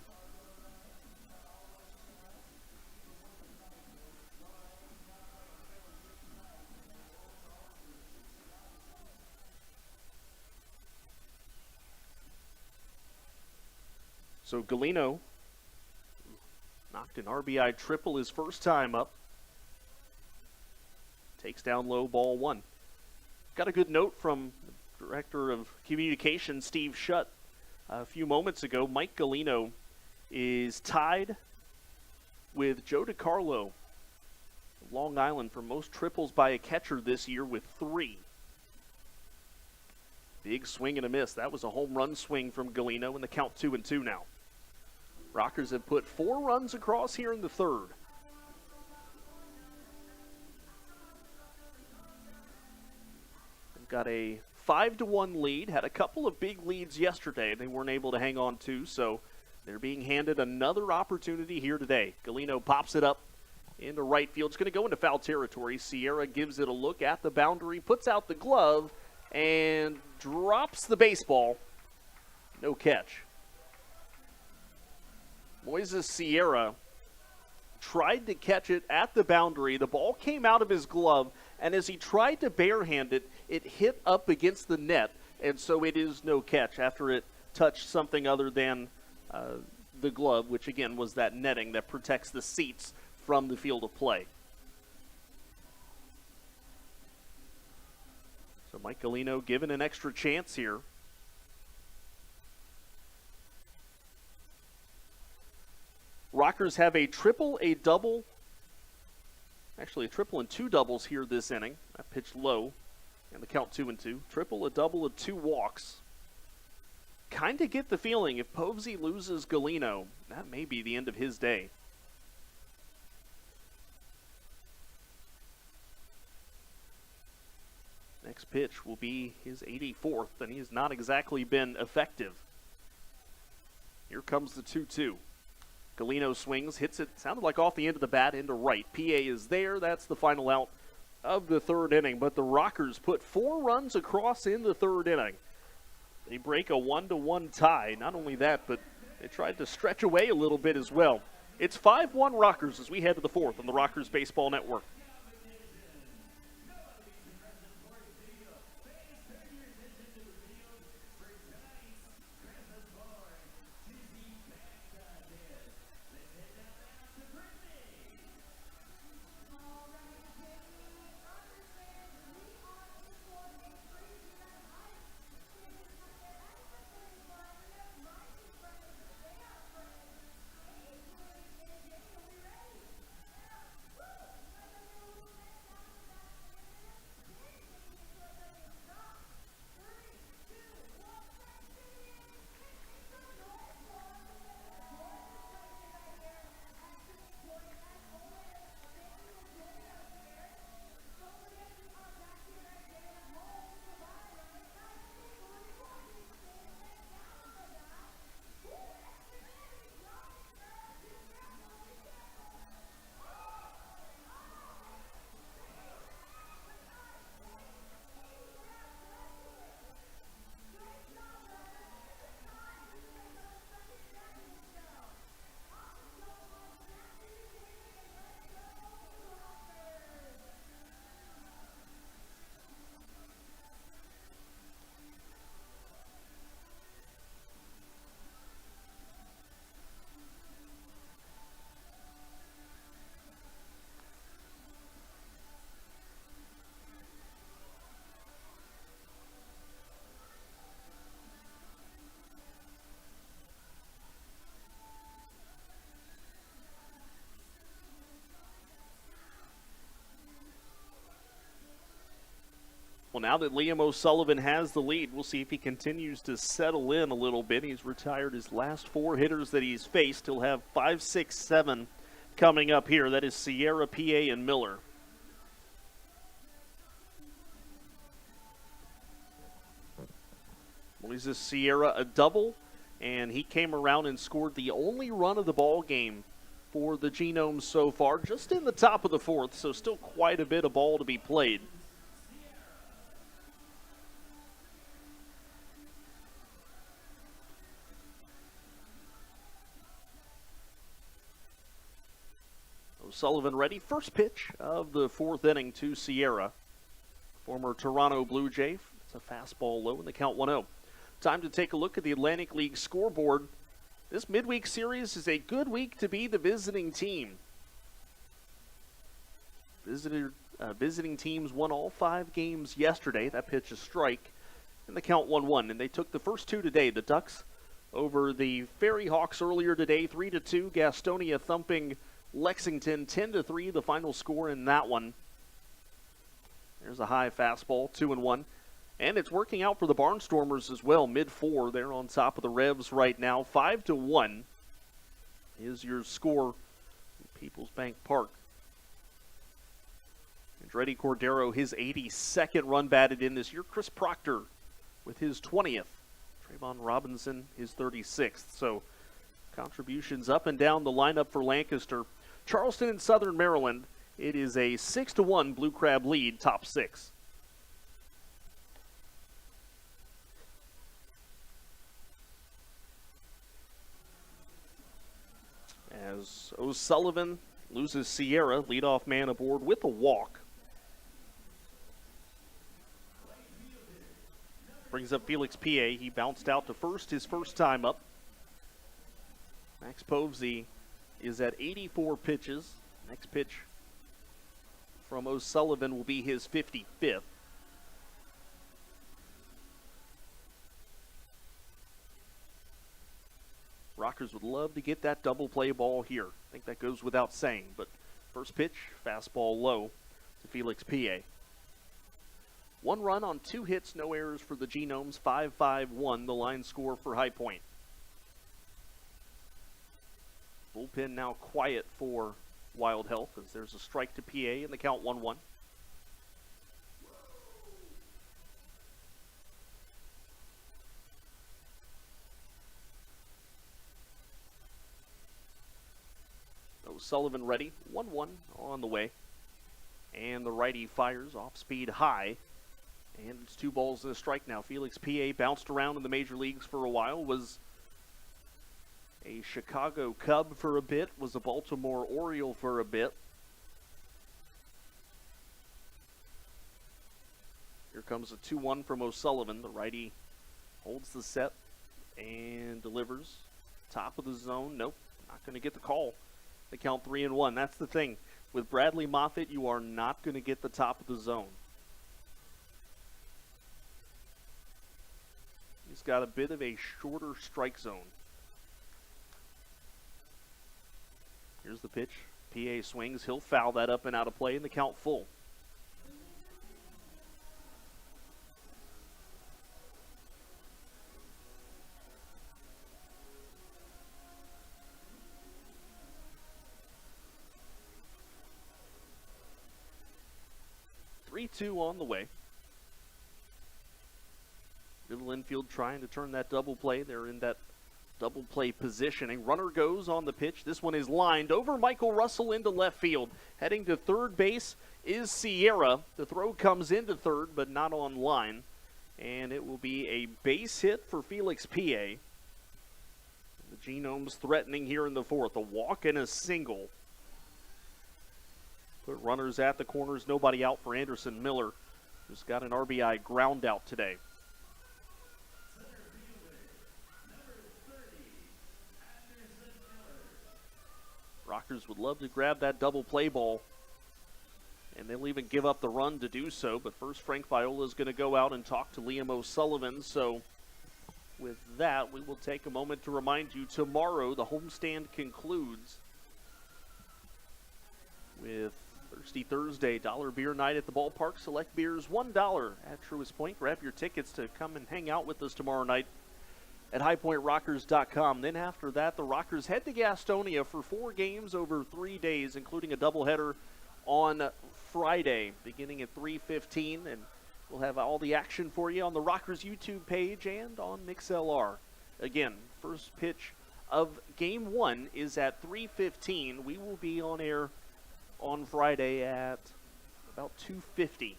Speaker 6: So Galino knocked an RBI triple his first time up. Takes down low, ball one. Got a good note from the Director of Communications, Steve Schutt, a few moments ago. Mike Galino is tied with Joe DiCarlo of Long Island for most triples by a catcher this year with 3. Big swing and a miss. That was a home run swing from Galino, and the count 2-2 now. Rockers have put 4 runs across here in the third. They've got a 5-1 lead. Had a couple of big leads yesterday they weren't able to hang on to, so they're being handed another opportunity here today. Galino pops it up into right field. It's going to go into foul territory. Sierra gives it a look at the boundary, puts out the glove, and drops the baseball. No catch. Moises Sierra tried to catch it at the boundary. The ball came out of his glove, and as he tried to barehand it, it hit up against the net, and so it is no catch after it touched something other than the glove, which again was that netting that protects the seats from the field of play. So Mike Galino given an extra chance here. Rockers have a triple, a double, actually a triple and 2 doubles here this inning. That pitched low, and the count 2-2. Triple, a double, and 2 walks. Kind of get the feeling if Posey loses Galino, that may be the end of his day. Next pitch will be his 84th, and he has not exactly been effective. Here comes the 2-2. Galino swings, hits it, sounded like off the end of the bat into right. PA is there. That's the final out of the third inning. But the Rockers put 4 runs across in the third inning. They break a 1-1 tie. Not only that, but they tried to stretch away a little bit as well. It's 5-1 Rockers as we head to the fourth on the Rockers Baseball Network. Well, now that Liam O'Sullivan has the lead, we'll see if he continues to settle in a little bit. He's retired his last 4 hitters that he's faced. He'll have 5, 6, 7 coming up here. That is Sierra, PA, and Miller. Moises Sierra a double, and he came around and scored the only run of the ball game for the Genomes so far, just in the top of the 4th, so still quite a bit of ball to be played. O'Sullivan ready. First pitch of the 4th inning to Sierra. Former Toronto Blue Jay. It's a fastball low in the count 1-0. Time to take a look at the Atlantic League scoreboard. This midweek series is a good week to be the visiting team. Visiting teams won all 5 games yesterday. That pitch is strike in the count 1-1. And they took the first 2 today. The Ducks over the Ferry Hawks earlier today, 3-2. Gastonia thumping Lexington 10-3, the final score in that one. There's a high fastball, 2-1. And it's working out for the Barnstormers as well, mid-4. They're on top of the Revs right now. 5-1 is your score in Peoples Bank Park. Andretti Cordero, his 82nd run batted in this year. Chris Proctor with his 20th. Trayvon Robinson, his 36th. So contributions up and down the lineup for Lancaster. Charleston and Southern Maryland, it is a 6-1 Blue Crab lead, top 6. As O'Sullivan loses Sierra, leadoff man aboard with a walk. Brings up Felix PA. He bounced out to first his first time up. Max Povsey is at 84 pitches. Next pitch from O'Sullivan will be his 55th. Rockers would love to get that double play ball here. I think that goes without saying, but first pitch, fastball low to Felix PA. 1 run on 2 hits, no errors for the Genomes, 5-5-1, the line score for High Point. Bullpen now quiet for Wild Health as there's a strike to PA in the count 1-1. O'Sullivan ready, 1-1 on the way. And the righty fires off speed high. And it's 2 balls and a strike now. Felix PA bounced around in the major leagues for a while, was a Chicago Cub for a bit, was a Baltimore Oriole for a bit. Here comes a 2-1 from O'Sullivan. The righty holds the set and delivers. Top of the zone. Nope, not going to get the call. The count 3-1. That's the thing. With Bradley Moffitt, you are not going to get the top of the zone. He's got a bit of a shorter strike zone. Here's the pitch. PA swings. He'll foul that up and out of play, and the count full. Two on the way. Middle infield trying to turn that double play. They're in that double play positioning. Runner goes on the pitch. This one is lined over Michael Russell into left field. Heading to third base is Sierra. The throw comes into third, but not on line. And it will be a base hit for Felix PA. The Genomes threatening here in the 4th. A walk and a single. Put runners at the corners, nobody out for Anderson Miller, who's got an RBI ground out today. Rockers would love to grab that double play ball, and they'll even give up the run to do so. But first, Frank Viola is going to go out and talk to Liam O'Sullivan. So with that, we will take a moment to remind you tomorrow the homestand concludes with Thirsty Thursday, dollar beer night at the ballpark. Select beers $1 at Truist Point. Grab your tickets to come and hang out with us tomorrow night at highpointrockers.com. Then after that, the Rockers head to Gastonia for 4 games over 3 days, including a doubleheader on Friday, beginning at 3:15, and we'll have all the action for you on the Rockers YouTube page and on MixLR. Again, first pitch of Game 1 is at 3:15. We will be on air on Friday at about 2:50.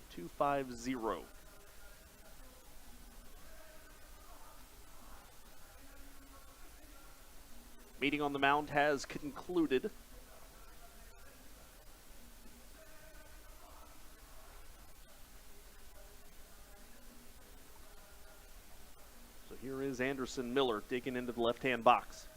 Speaker 6: Meeting on the mound has concluded. So here is Anderson Miller digging into the left-hand box.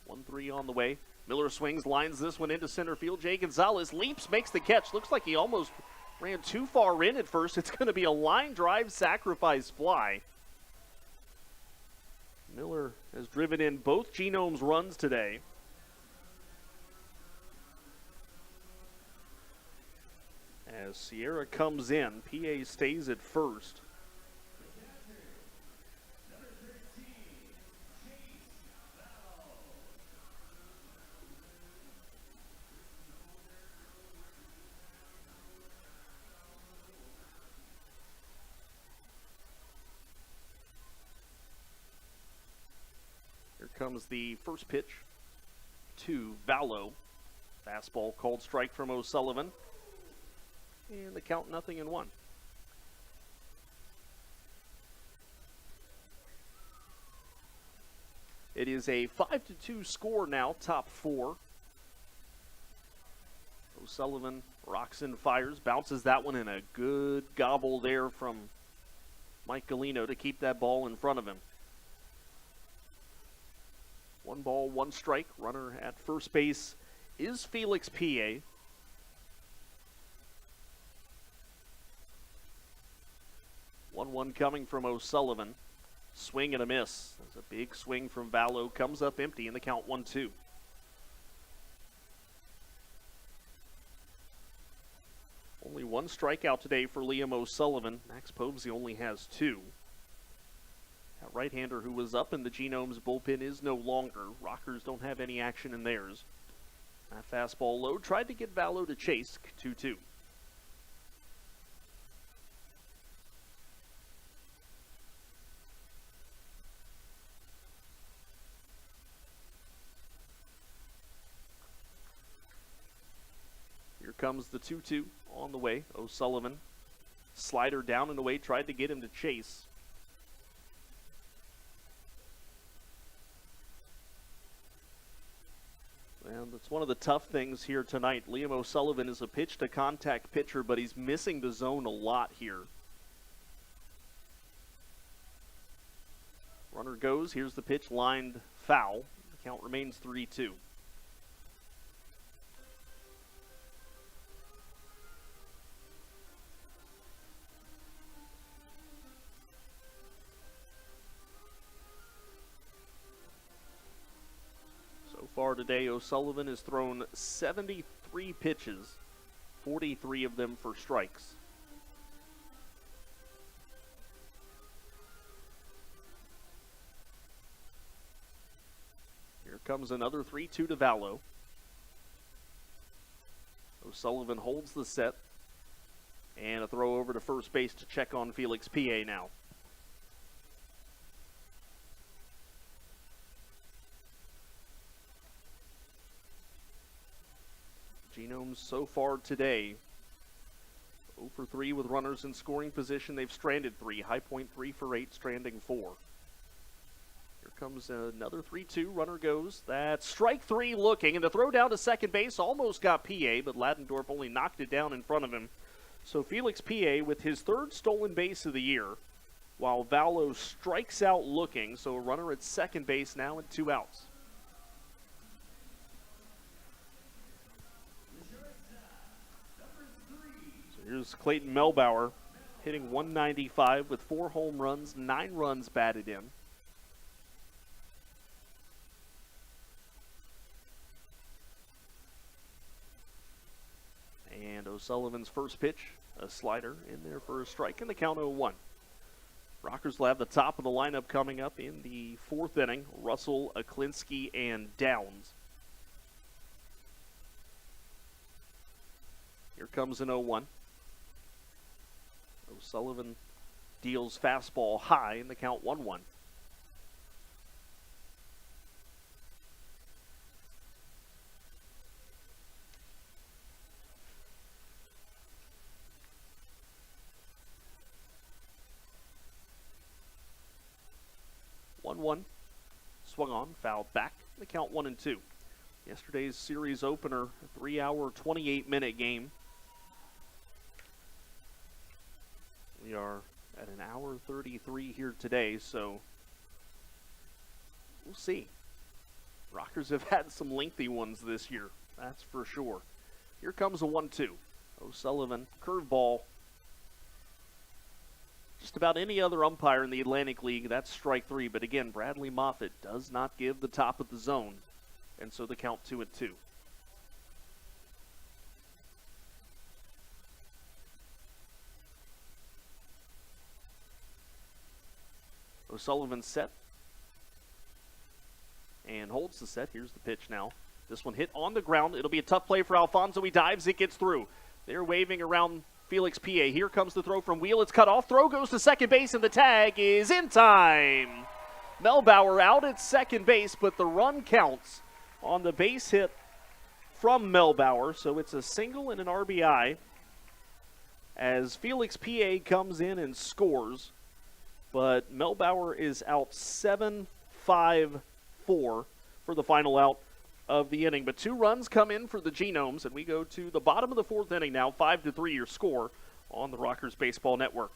Speaker 6: One three on the way. Miller swings, lines this one into center field. Jay Gonzalez leaps, makes the catch. Looks like he almost ran too far in at first. It's going to be a line drive sacrifice fly. Miller has driven in both Genomes runs today. As Sierra comes in, PA stays at first. Comes the first pitch to Vallow. Fastball called strike from O'Sullivan. And the count 0-1. It is a 5-2 score now, top 4. O'Sullivan rocks and fires, bounces that one in a good gobble there from Mike Galino to keep that ball in front of him. 1 ball, 1 strike. Runner at first base is Felix P.A. One coming from O'Sullivan. Swing and a miss. That's a big swing from Vallow. Comes up empty in the count 1-2. Only 1 strikeout today for Liam O'Sullivan. Max Povsey only has 2. That right-hander who was up in the Genomes bullpen is no longer. Rockers don't have any action in theirs. That fastball low tried to get Vallow to chase. 2-2. Here comes the 2-2 on the way. O'Sullivan. Slider down and away, tried to get him to chase. And that's one of the tough things here tonight. Liam O'Sullivan is a pitch-to-contact pitcher, but he's missing the zone a lot here. Runner goes. Here's the pitch, lined foul. The count remains 3-2. Far today, O'Sullivan has thrown 73 pitches, 43 of them for strikes. Here comes another 3-2 to Vallow. O'Sullivan holds the set, and a throw over to first base to check on Felix P.A. now. Genomes so far today, 0 for 3 with runners in scoring position. They've stranded 3. High Point 3 for 8, stranding 4. Here comes another 3-2. Runner goes. That's strike 3 looking, and the throw down to second base almost got P.A., but Ladendorf only knocked it down in front of him. So Felix P.A. with his 3rd stolen base of the year, while Vallow strikes out looking. So a runner at second base now and 2 outs. Here's Clayton Melbauer hitting 195 with 4 home runs, 9 runs batted in. O'Sullivan's first pitch, a slider in there for a strike, and the count 0-1. Rockers will have the top of the lineup coming up in the fourth inning. Russell, Aklinski, and Downs. Here comes an 0-1. O'Sullivan deals fastball high in the count 1-1. Swung on, fouled back. The count 1-2. Yesterday's series opener, a 3-hour, 28-minute game. We are at an hour 33 here today, so we'll see. Rockers have had some lengthy ones this year, that's for sure. Here comes a 1-2. O'Sullivan, curveball. Just about any other umpire in the Atlantic League, that's strike three. But again, Bradley Moffitt does not give the top of the zone. And so the count 2-2. O'Sullivan set. And holds the set. Here's the pitch now. This one hit on the ground. It'll be a tough play for Alfonso. He dives. It gets through. They're waving around Felix P.A. Here comes the throw from Wheel. It's cut off. Throw goes to second base, and the tag is in time. Melbauer out at second base, but the run counts on the base hit from Melbauer. So it's a single and an RBI as Felix P.A. comes in and scores. But Melbauer is out 7-5-4 for the final out of the inning. But 2 runs come in for the Genomes, and we go to the bottom of the fourth inning now. 5-3 your score on the Rockers Baseball Network.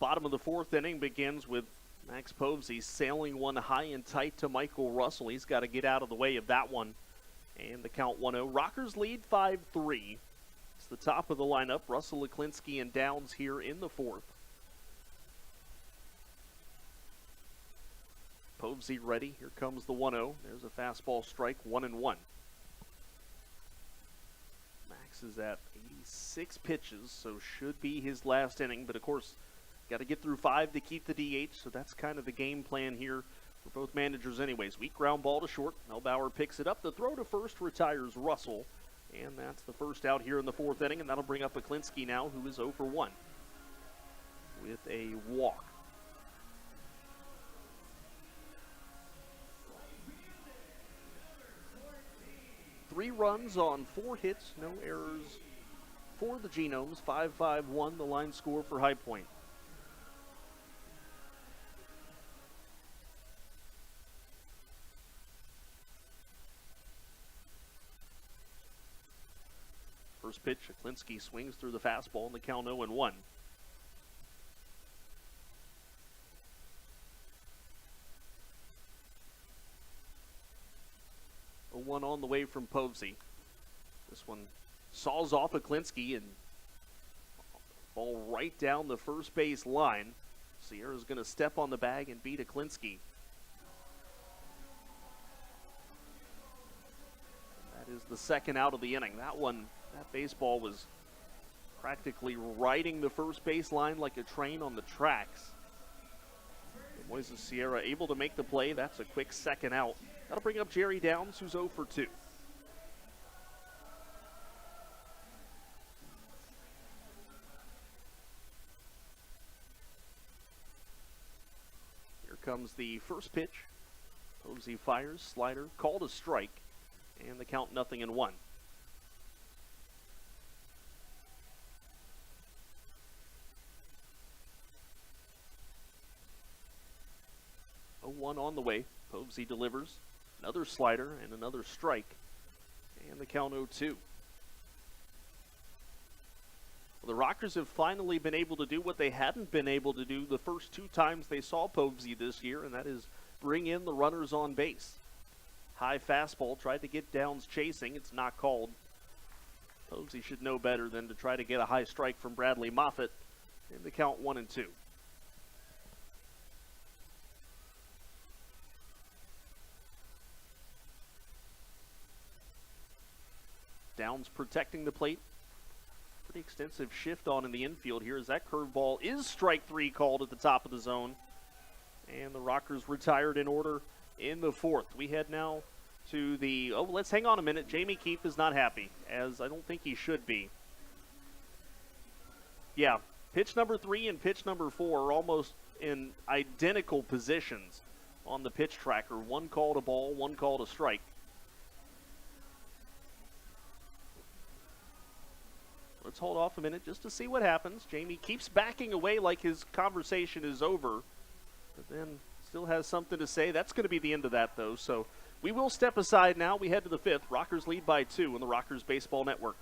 Speaker 6: Bottom of the fourth inning begins with Max Povsey sailing one high and tight to Michael Russell. He's got to get out of the way of that one. And the count 1-0. Rockers lead 5-3. It's the top of the lineup. Russell, Aklinski, and Downs here in the fourth. Povsey ready. Here comes the 1-0. There's a fastball strike, 1-1. Max is at 86 pitches, so should be his last inning. But of course, got to get through 5 to keep the DH, so that's kind of the game plan here for both managers anyways. Weak ground ball to short. Melbauer picks it up. The throw to first retires Russell, and that's the first out here in the fourth inning, and that'll bring up Aklinski now, who is 0 for 1 with a walk. Three runs on 4 hits, no errors for the Genomes. 5-5-1 the line score for High Point. First pitch, Klinsky swings through the fastball in the count 0-1. 0-1 on the way from Povsey. This one saws off of Klinsky and ball right down the first base line. Sierra's going to step on the bag and beat a Klinsky. That is the second out of the inning. That baseball was practically riding the first base line like a train on the tracks. Moises Sierra able to make the play. That's a quick second out. That'll bring up Jerry Downs, who's 0 for 2. Here comes the first pitch. Posey fires, slider, called a strike, and the count 0-1. One on the way. Povsey delivers. Another slider and another strike. And the count 0-2. Well, the Rockers have finally been able to do what they hadn't been able to do the first 2 times they saw Povsey this year, and that is bring in the runners on base. High fastball, tried to get Downs chasing. It's not called. Povsey should know better than to try to get a high strike from Bradley Moffitt. And the count 1-2. Downs protecting the plate. Pretty extensive shift on in the infield here as that curveball is strike 3 called at the top of the zone. And the Rockers retired in order in the 4th. We head now to the, let's hang on a minute. Jamie Keefe is not happy, as I don't think he should be. Yeah, pitch number 3 and pitch number 4 are almost in identical positions on the pitch tracker. One called a ball, one called a strike. Let's hold off a minute just to see what happens. Jamie keeps backing away like his conversation is over, but then still has something to say. That's going to be the end of that, though. So we will step aside now. We head to the 5th. Rockers lead by 2 on the Rockers Baseball Network.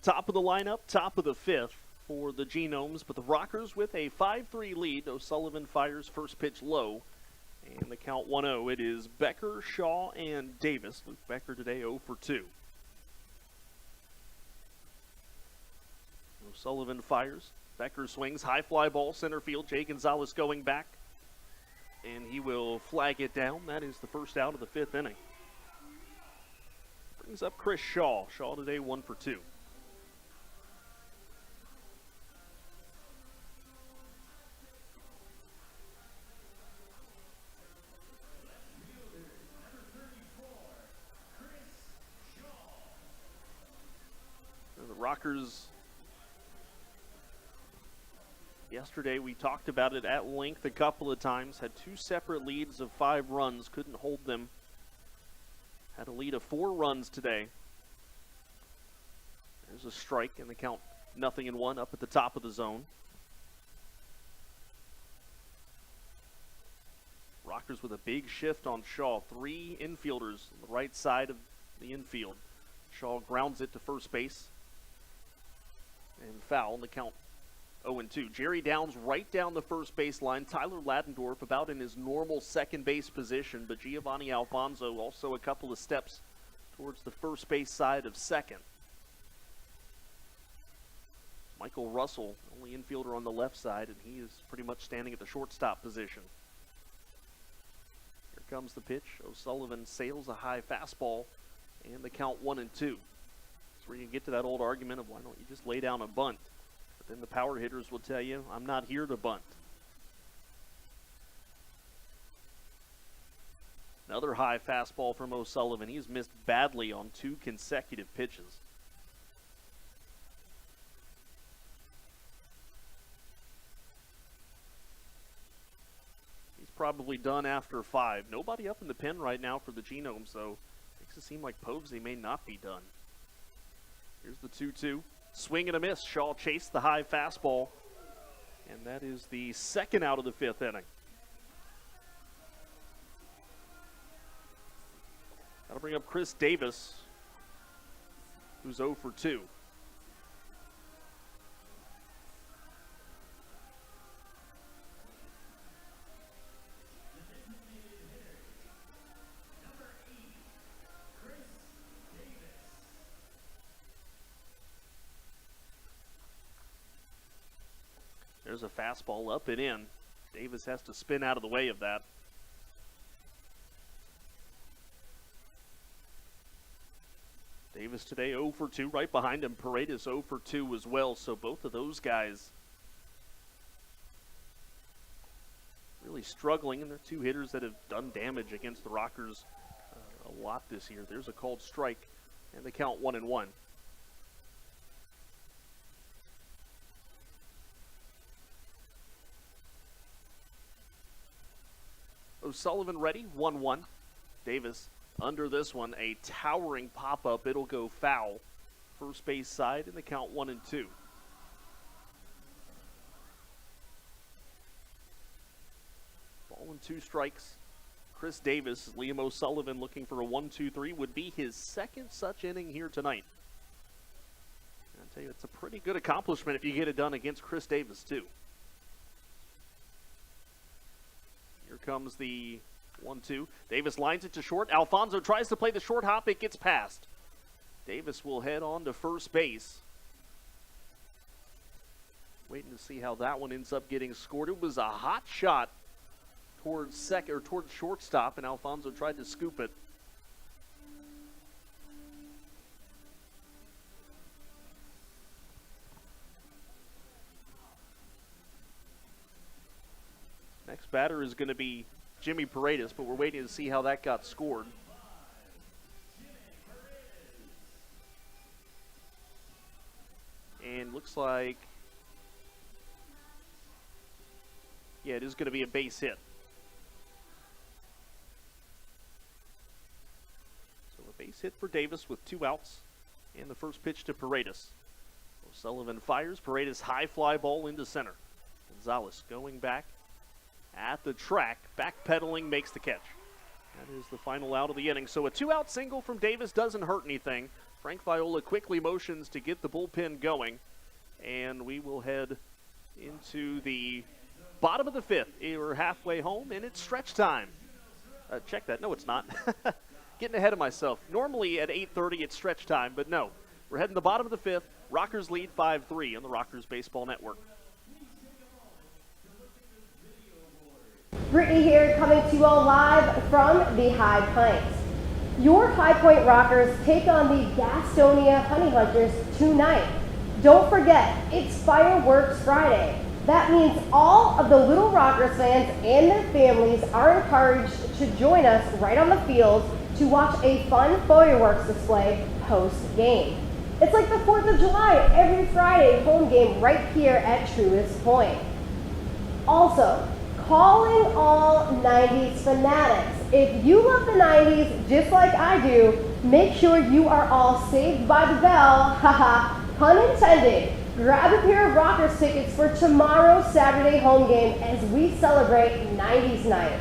Speaker 6: Top of the lineup, top of the 5th for the Genomes, but the Rockers with a 5-3 lead. O'Sullivan fires first pitch low, and the count 1-0. It is Becker, Shaw, and Davis. Luke Becker today 0 for 2. O'Sullivan fires. Becker swings, high fly ball, center field. Jay Gonzalez going back, and he will flag it down. That is the first out of the 5th inning. Brings up Chris Shaw. Shaw today 1 for 2. Rockers, yesterday we talked about it at length a couple of times, had 2 separate leads of 5 runs, couldn't hold them Had a lead of 4 runs today. There's a strike, and the count 0-1 up at the top of the zone. Rockers with a big shift on Shaw. 3 infielders on the right side of the infield. Shaw grounds it to first base. And foul, and the count 0-2. Jerry Downs right down the first base line. Tyler Ladendorf about in his normal second base position, but Giovanni Alfonso also a couple of steps towards the first base side of second. Michael Russell, only infielder on the left side, and he is pretty much standing at the shortstop position. Here comes the pitch. O'Sullivan sails a high fastball, and the count 1-2. That's where you get to that old argument of why don't you just lay down a bunt? But then the power hitters will tell you, I'm not here to bunt. Another high fastball from O'Sullivan. He's missed badly on 2 consecutive pitches. He's probably done after 5. Nobody up in the pen right now for the Genomes, though. Makes it seem like Povsey may not be done. Here's the 2-2. Swing and a miss. Shaw chased the high fastball, and that is the second out of the 5th inning. That'll bring up Chris Davis, who's 0 for 2. There's a fastball up and in. Davis has to spin out of the way of that. Davis today 0 for 2. Right behind him, Paredes 0 for 2 as well. So both of those guys really struggling, and they're 2 hitters that have done damage against the Rockers a lot this year. There's a called strike, and the count 1-1. O'Sullivan ready, 1-1. Davis under this one, a towering pop-up. It'll go foul. First base side, and the count 1-2. Ball and 2 strikes. Chris Davis, Liam O'Sullivan looking for a 1-2-3, would be his second such inning here tonight. And I tell you, it's a pretty good accomplishment if you get it done against Chris Davis, too. Here comes the 1-2. Davis lines it to short. Alfonso tries to play the short hop. It gets past. Davis will head on to first base. Waiting to see how that one ends up getting scored. It was a hot shot towards second or towards shortstop, and Alfonso tried to scoop it. Next batter is going to be Jimmy Paredes, but we're waiting to see how that got scored. And looks like, yeah, it is going to be a base hit. So a base hit for Davis with 2 outs, and the first pitch to Paredes. O'Sullivan fires. Paredes high fly ball into center. Gonzalez going back at the track, backpedaling, makes the catch. That is the final out of the inning. So a 2-out single from Davis doesn't hurt anything. Frank Viola quickly motions to get the bullpen going, and we will head into the bottom of the 5th. We're halfway home, and it's stretch time. Check that. No, it's not. Getting ahead of myself. Normally at 8:30 it's stretch time, but no. We're heading to the bottom of the 5th. Rockers lead 5-3 on the Rockers Baseball Network.
Speaker 2: Brittany here, coming to you all live from the High Pines. Your High Point Rockers take on the Gastonia Honey Hunters tonight. Don't forget, it's Fireworks Friday. That means all of the Little Rockers fans and their families are encouraged to join us right on the field to watch a fun fireworks display post-game. It's like the 4th of July every Friday home game right here at Truist Point. Also, calling all 90s fanatics, If you love the 90s just like I do, make sure you are all saved by the bell, haha, pun intended. Grab a pair of Rockers tickets for tomorrow's Saturday home game as we celebrate 90s night.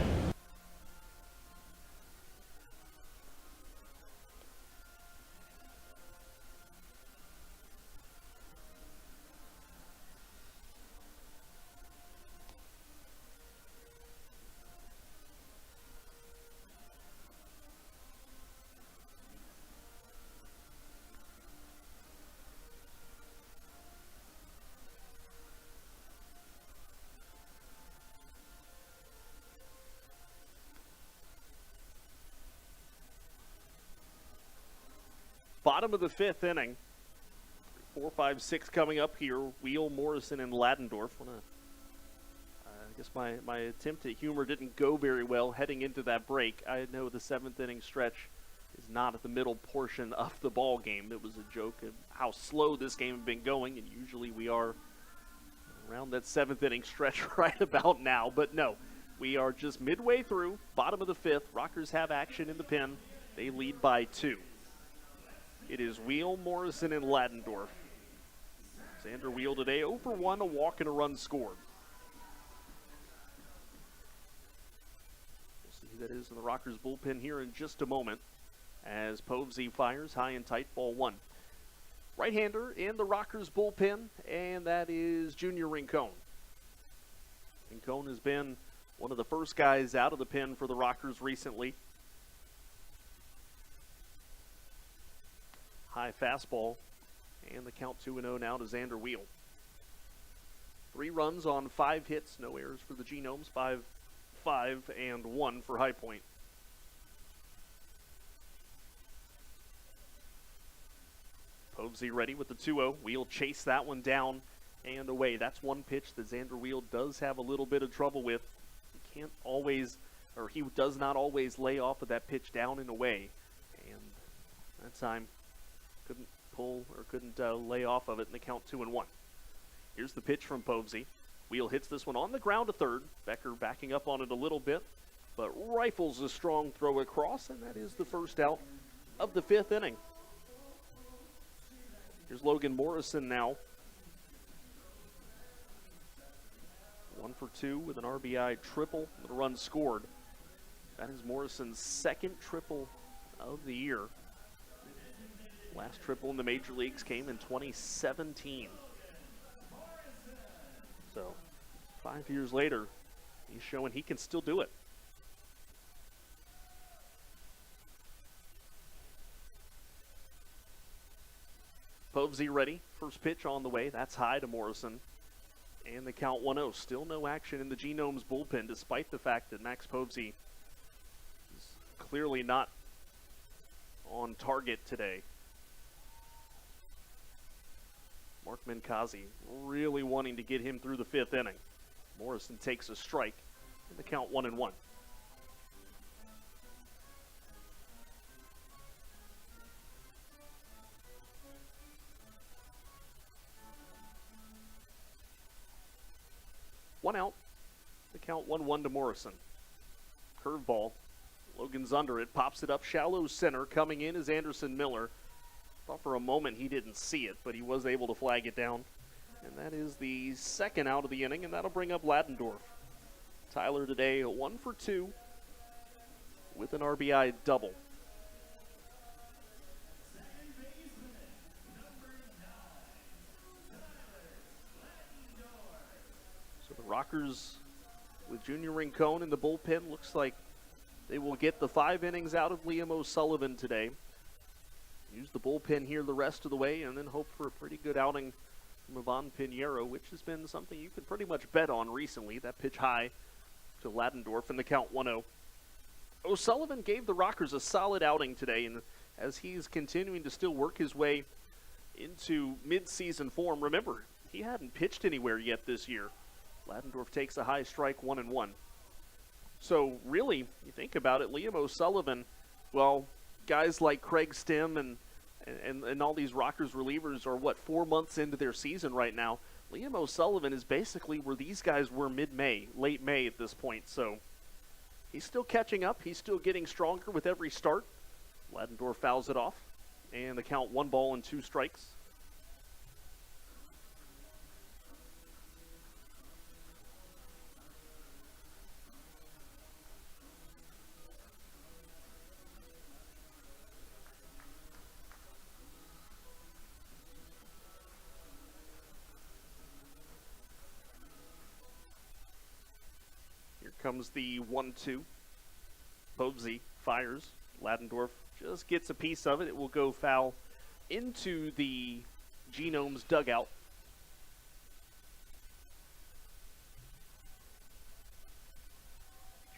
Speaker 6: Bottom of the fifth inning. 4, 5, 6 coming up here. Wheel, Morrison, and Ladendorf. I guess my attempt at humor didn't go very well heading into that break. I know the 7th inning stretch is not at the middle portion of the ball game. It was a joke of how slow this game had been going, and usually we are around that 7th inning stretch right about now. But no, we are just midway through, bottom of the 5th. Rockers have action in the pen. They lead by 2. It is Wheel, Morrison, and Ladendorf. Xander Wheel today 0 for 1, a walk and a run scored. We'll see who that is in the Rockers bullpen here in just a moment as Povsey fires high and tight, ball 1. Right-hander in the Rockers bullpen, and that is Junior Rincon. Rincon has been one of the first guys out of the pen for the Rockers recently. High fastball, and the count 2-0 now to Xander Wheel. 3 runs on 5 hits, no errors for the Genomes, 5, and 1 for High Point. Povsey ready with the 2-0. Wheel chase that one down and away. That's one pitch that Xander Wheel does have a little bit of trouble with. He can't always, or he does not always lay off of that pitch down and away. And that time, couldn't pull or couldn't lay off of it in the count 2-1. Here's the pitch from Povsey. Wheel hits this one on the ground to third. Becker backing up on it a little bit, but rifles a strong throw across, and that is the first out of the 5th inning. Here's Logan Morrison now. 1 for 2 with an RBI triple and a run scored. That is Morrison's 2nd triple of the year. Last triple in the major leagues came in 2017. So, 5 years later, he's showing he can still do it. Povsey ready. First pitch on the way. That's high to Morrison. And the count 1-0. Still no action in the Genomes bullpen, despite the fact that Max Povsey is clearly not on target today. Mark Minkazi really wanting to get him through the 5th inning. Morrison takes a strike, and the count 1-1. One out. The count 1-1 to Morrison. Curveball. Logan's under it. Pops it up shallow center. Coming in is Anderson Miller. Thought for a moment he didn't see it, but he was able to flag it down. And that is the 2nd out of the inning, and that'll bring up Ladendorf. Tyler today 1 for 2 with an RBI double. So the Rockers with Junior Rincon in the bullpen, looks like they will get the 5 innings out of Liam O'Sullivan today. Use the bullpen here the rest of the way, and then hope for a pretty good outing from Ivan Pinheiro, which has been something you can pretty much bet on recently. That pitch high to Ladendorf in the count 1-0. O'Sullivan gave the Rockers a solid outing today, and as he's continuing to still work his way into mid-season form, remember, he hadn't pitched anywhere yet this year. Ladendorf takes a high strike, 1-1. So really, you think about it, Liam O'Sullivan, well, guys like Craig Stem and all these Rockers relievers are, 4 months into their season right now. Liam O'Sullivan is basically where these guys were mid-May, late May at this point. So He's still catching up. He's still getting stronger with every start. Ladendorf fouls it off. And the count 1 ball and 2 strikes. Here comes the 1-2. Povsey fires. Ladendorf just gets a piece of it. It will go foul into the Genomes dugout.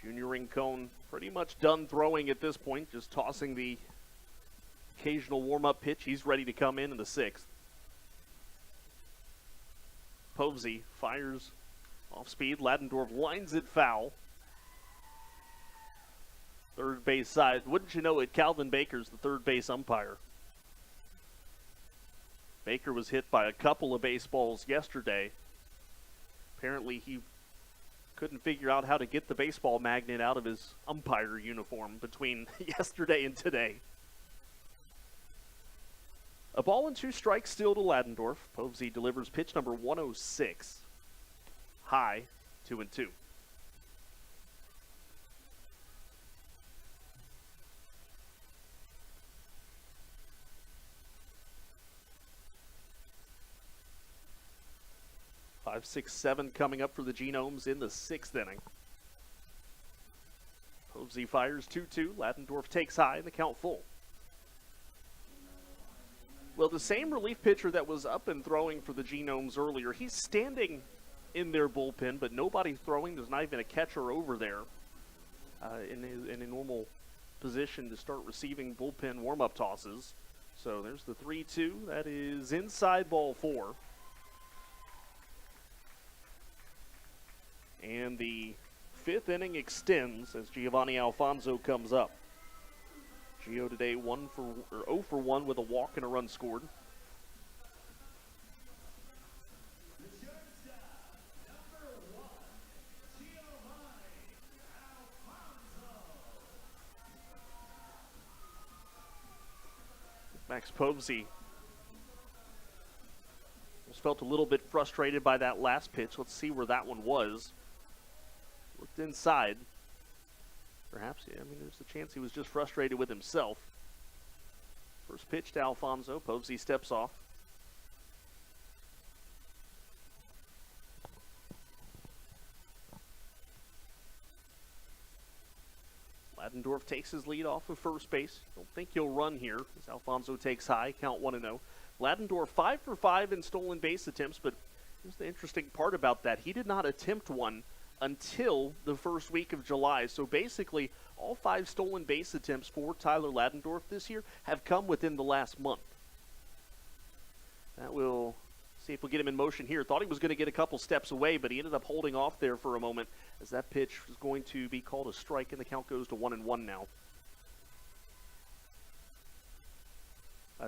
Speaker 6: Junior Rincon pretty much done throwing at this point, just tossing the occasional warm-up pitch. He's ready to come in the 6th. Povsey fires off speed. Ladendorf lines it foul. Third base side. Wouldn't you know it, Calvin Baker's the third base umpire. Baker was hit by a couple of baseballs yesterday. Apparently he couldn't figure out how to get the baseball magnet out of his umpire uniform between yesterday and today. A ball and 2 strikes still to Ladendorf. Povsey delivers pitch number 106. High, 2-2. Five, 6, 7 coming up for the Genomes in the 6th inning. Povsey fires 2-2. Ladendorf takes high and the count full. Well, the same relief pitcher that was up and throwing for the Genomes earlier, he's standing in their bullpen, but nobody's throwing. There's not even a catcher over there in a normal position to start receiving bullpen warm-up tosses. So there's the 3-2. That is inside ball 4. And the 5th inning extends as Giovanni Alfonso comes up. Gio today 0 for 1 with a walk and a run scored. Max Povsey just felt a little bit frustrated by that last pitch. Let's see where that one was. Looked inside. Perhaps, yeah, I mean, there's a chance he was just frustrated with himself. First pitch to Alfonso. Povsey steps off. Ladendorf takes his lead off of first base. Don't think he'll run here as Alfonso takes high. Count 1-0. Ladendorf 5 for 5 in stolen base attempts, but here's the interesting part about that. He did not attempt one until the first week of July. So basically, all 5 stolen base attempts for Tyler Ladendorf this year have come within the last month. That will see if we'll get him in motion here. Thought he was going to get a couple steps away, but he ended up holding off there for a moment as that pitch was going to be called a strike, and the count goes to 1-1 now.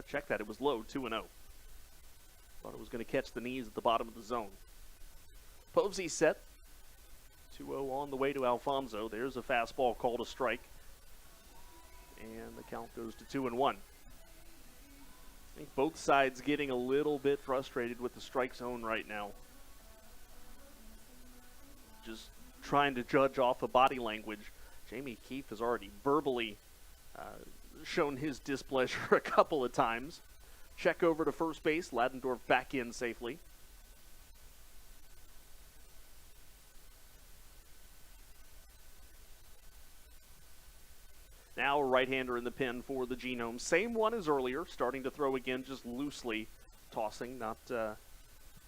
Speaker 6: Check that. It was low, 2-0. Thought it was going to catch the knees at the bottom of the zone. Povsey set. 2-0 on the way to Alfonso. There's a fastball called a strike. And the count goes to 2-1. I think both sides getting a little bit frustrated with the strike zone right now. Just trying to judge off of body language. Jamie Keefe has already verbally shown his displeasure a couple of times. Check over to first base. Ladendorf back in safely. Now a right-hander in the pen for the Genomes. Same one as earlier, starting to throw again, just loosely tossing, not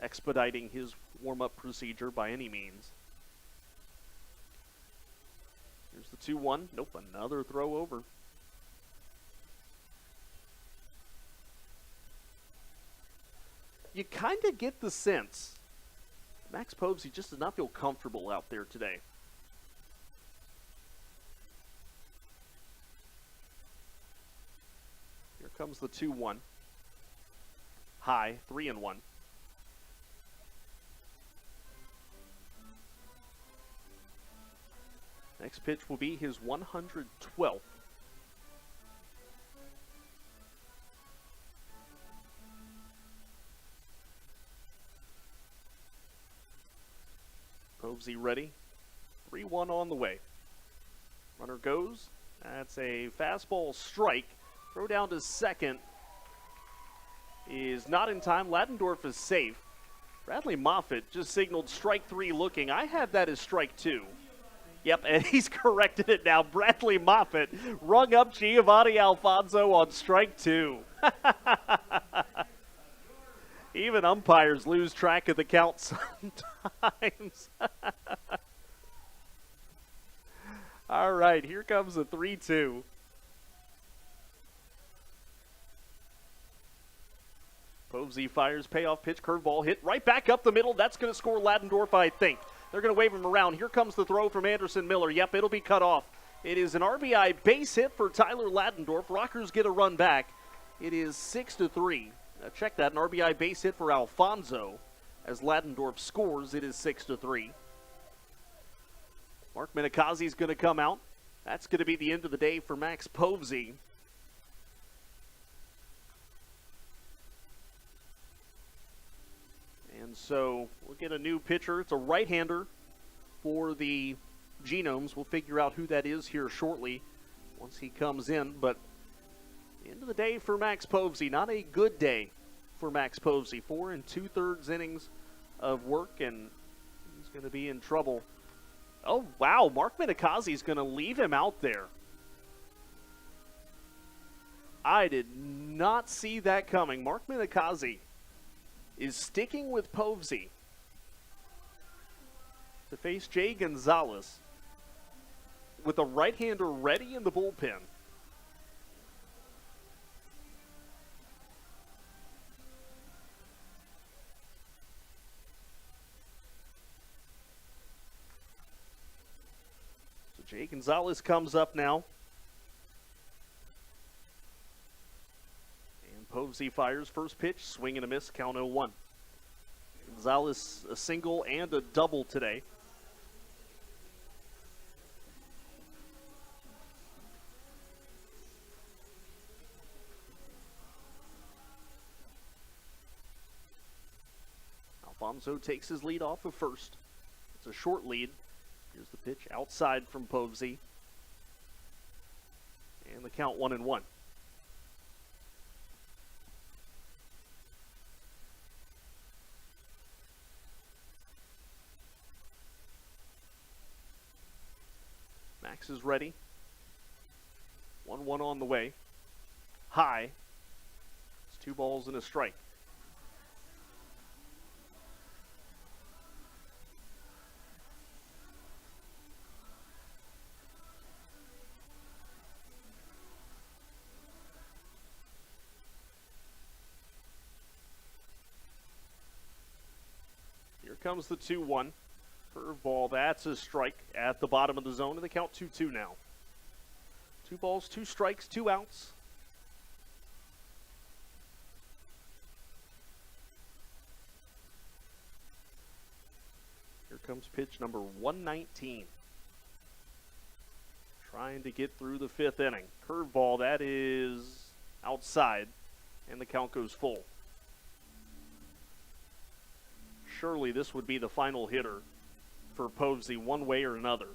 Speaker 6: expediting his warm-up procedure by any means. Here's the 2-1. Nope, another throw over. You kind of get the sense Max Povsey just does not feel comfortable out there today. Here comes the 2-1. High, 3-1. Next pitch will be his 112th. Povsey ready. 3-1 on the way. Runner goes. That's a fastball strike. Throw down to second is not in time. Ladendorf is safe. Bradley Moffitt just signaled strike 3 looking. I had that as strike 2. Yep, and he's corrected it now. Bradley Moffitt rung up Giovanni Alfonso on strike 2. Even umpires lose track of the count sometimes. All right, here comes the 3-2. Povsey fires, payoff pitch, curveball hit right back up the middle. That's going to score Ladendorf, I think. They're going to wave him around. Here comes the throw from Anderson Miller. Yep, it'll be cut off. It is an RBI base hit for Tyler Ladendorf. Rockers get a run back. It is 6-3. Check that, an RBI base hit for Alfonso. As Ladendorf scores, it is 6-3. Mark Minikazi is going to come out. That's going to be the end of the day for Max Povsey. And so we'll get a new pitcher. It's a right-hander for the Genomes. We'll figure out who that is here shortly once he comes in. But the end of the day for Max Povsey, not a good day for Max Povsey. 4 2/3 innings of work, and he's going to be in trouble. Oh, wow, Mark Minikazi is going to leave him out there. I did not see that coming. Mark Minikazi is sticking with Povsey to face Jay Gonzalez with a right-hander ready in the bullpen. So Jay Gonzalez comes up now. Povsey fires first pitch, swing and a miss, count 0-1. Gonzalez a single and a double today. Alfonso takes his lead off of first. It's a short lead. Here's the pitch outside from Povsey. And the count 1-1. Max is ready. 1-1 on the way. High. It's 2 balls and a strike. Here comes the 2-1. Curveball, that's a strike at the bottom of the zone, and the count 2-2 now. 2 balls, 2 strikes, 2 outs. Here comes pitch number 119. Trying to get through the 5th inning. Curveball, that is outside, and the count goes full. Surely this would be the final hitter for Povsey one way or another.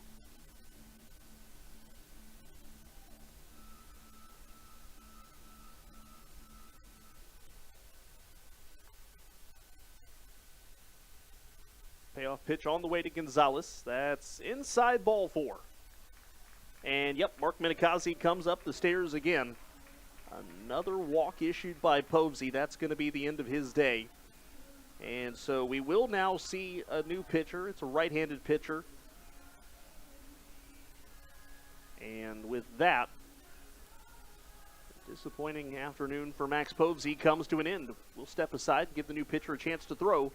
Speaker 6: Payoff pitch on the way to Gonzalez. That's inside ball 4. And yep, Mark Minikazi comes up the stairs again. Another walk issued by Povsey. That's going to be the end of his day. And so we will now see a new pitcher. It's a right-handed pitcher. And with that, disappointing afternoon for Max Povsey comes to an end. We'll step aside, give the new pitcher a chance to throw,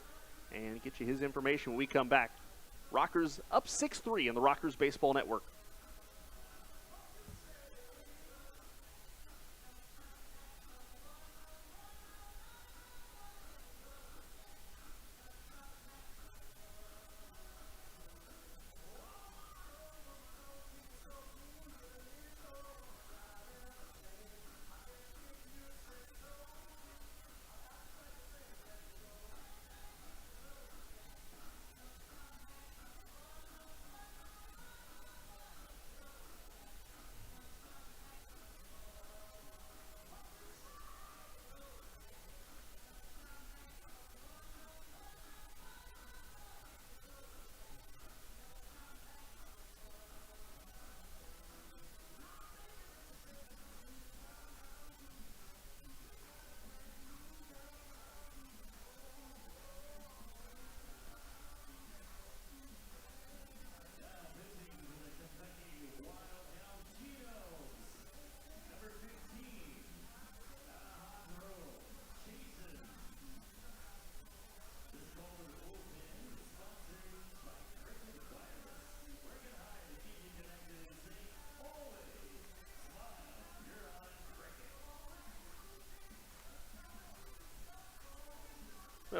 Speaker 6: and get you his information when we come back. Rockers up 6-3 in the Rockers Baseball Network.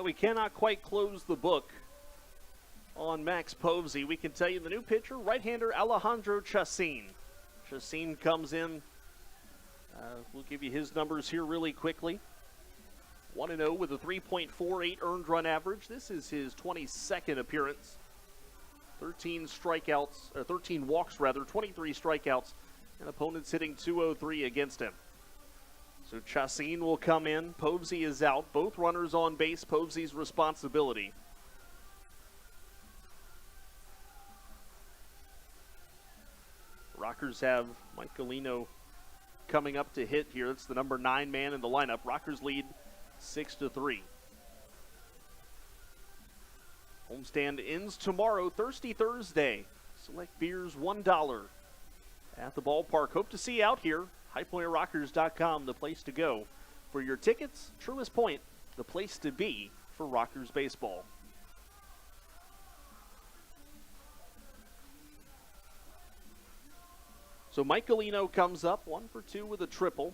Speaker 6: we cannot quite close the book on Max Povsey. We can tell you the new pitcher, right-hander Alejandro Chacin. Chacin comes in. We'll give you his numbers here really quickly. 1-0 with a 3.48 earned run average. This is his 22nd appearance. 13 walks, 23 strikeouts, and opponents hitting .203 against him. So Chacin will come in. Povsey is out. Both runners on base. Povsey's responsibility. Rockers have Mike Galino coming up to hit here. That's the number 9 man in the lineup. Rockers lead 6-3. Homestand ends tomorrow, Thirsty Thursday. Select beers $1 at the ballpark. Hope to see you out here. HighPointRockers.com, the place to go for your tickets. Truist Point, the place to be for Rockers baseball. So Mike Galino comes up, 1 for 2 with a triple.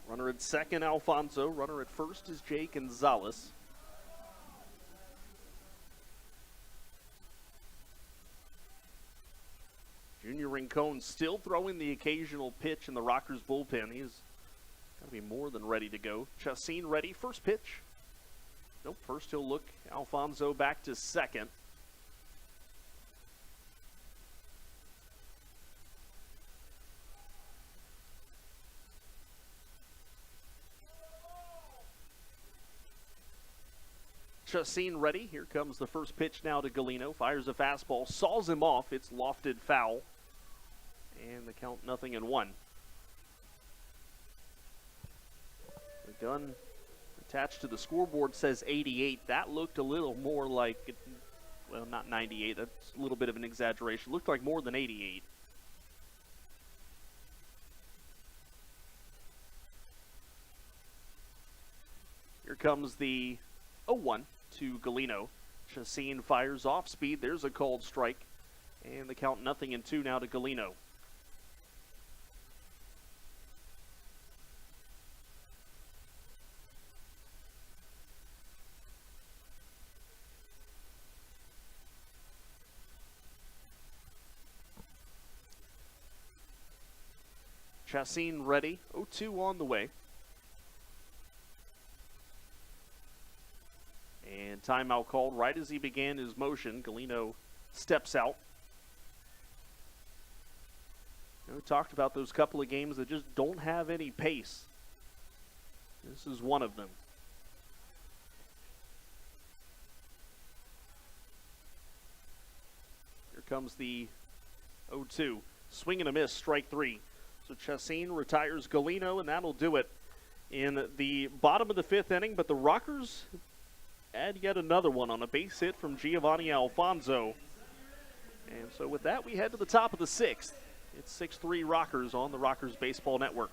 Speaker 6: Runner at second, Alfonso. Runner at first is Jay Gonzalez. Junior Rincon still throwing the occasional pitch in the Rockers bullpen. He's got to be more than ready to go. Chacin ready. First pitch. Nope, first he'll look Alfonso back to second. Chacin ready. Here comes the first pitch now to Galino. Fires a fastball. Saws him off. It's lofted foul. And the count 0-1. The gun attached to the scoreboard says 88. That looked a little more like, well, not 98. That's a little bit of an exaggeration. Looked like more than 88. Here comes the 0-1 to Galino. Chacin fires off speed. There's a called strike. And the count 0-2 now to Galino. Chacin ready. 0-2 on the way. And timeout called right as he began his motion. Galino steps out. We talked about those couple of games that just don't have any pace. This is one of them. Here comes the 0-2. Swing and a miss, strike 3. So Chacin retires Galino, and that'll do it in the bottom of the 5th inning. But the Rockers add yet another one on a base hit from Giovanni Alfonso. And so with that, we head to the top of the 6th. It's 6-3 Rockers on the Rockers Baseball Network.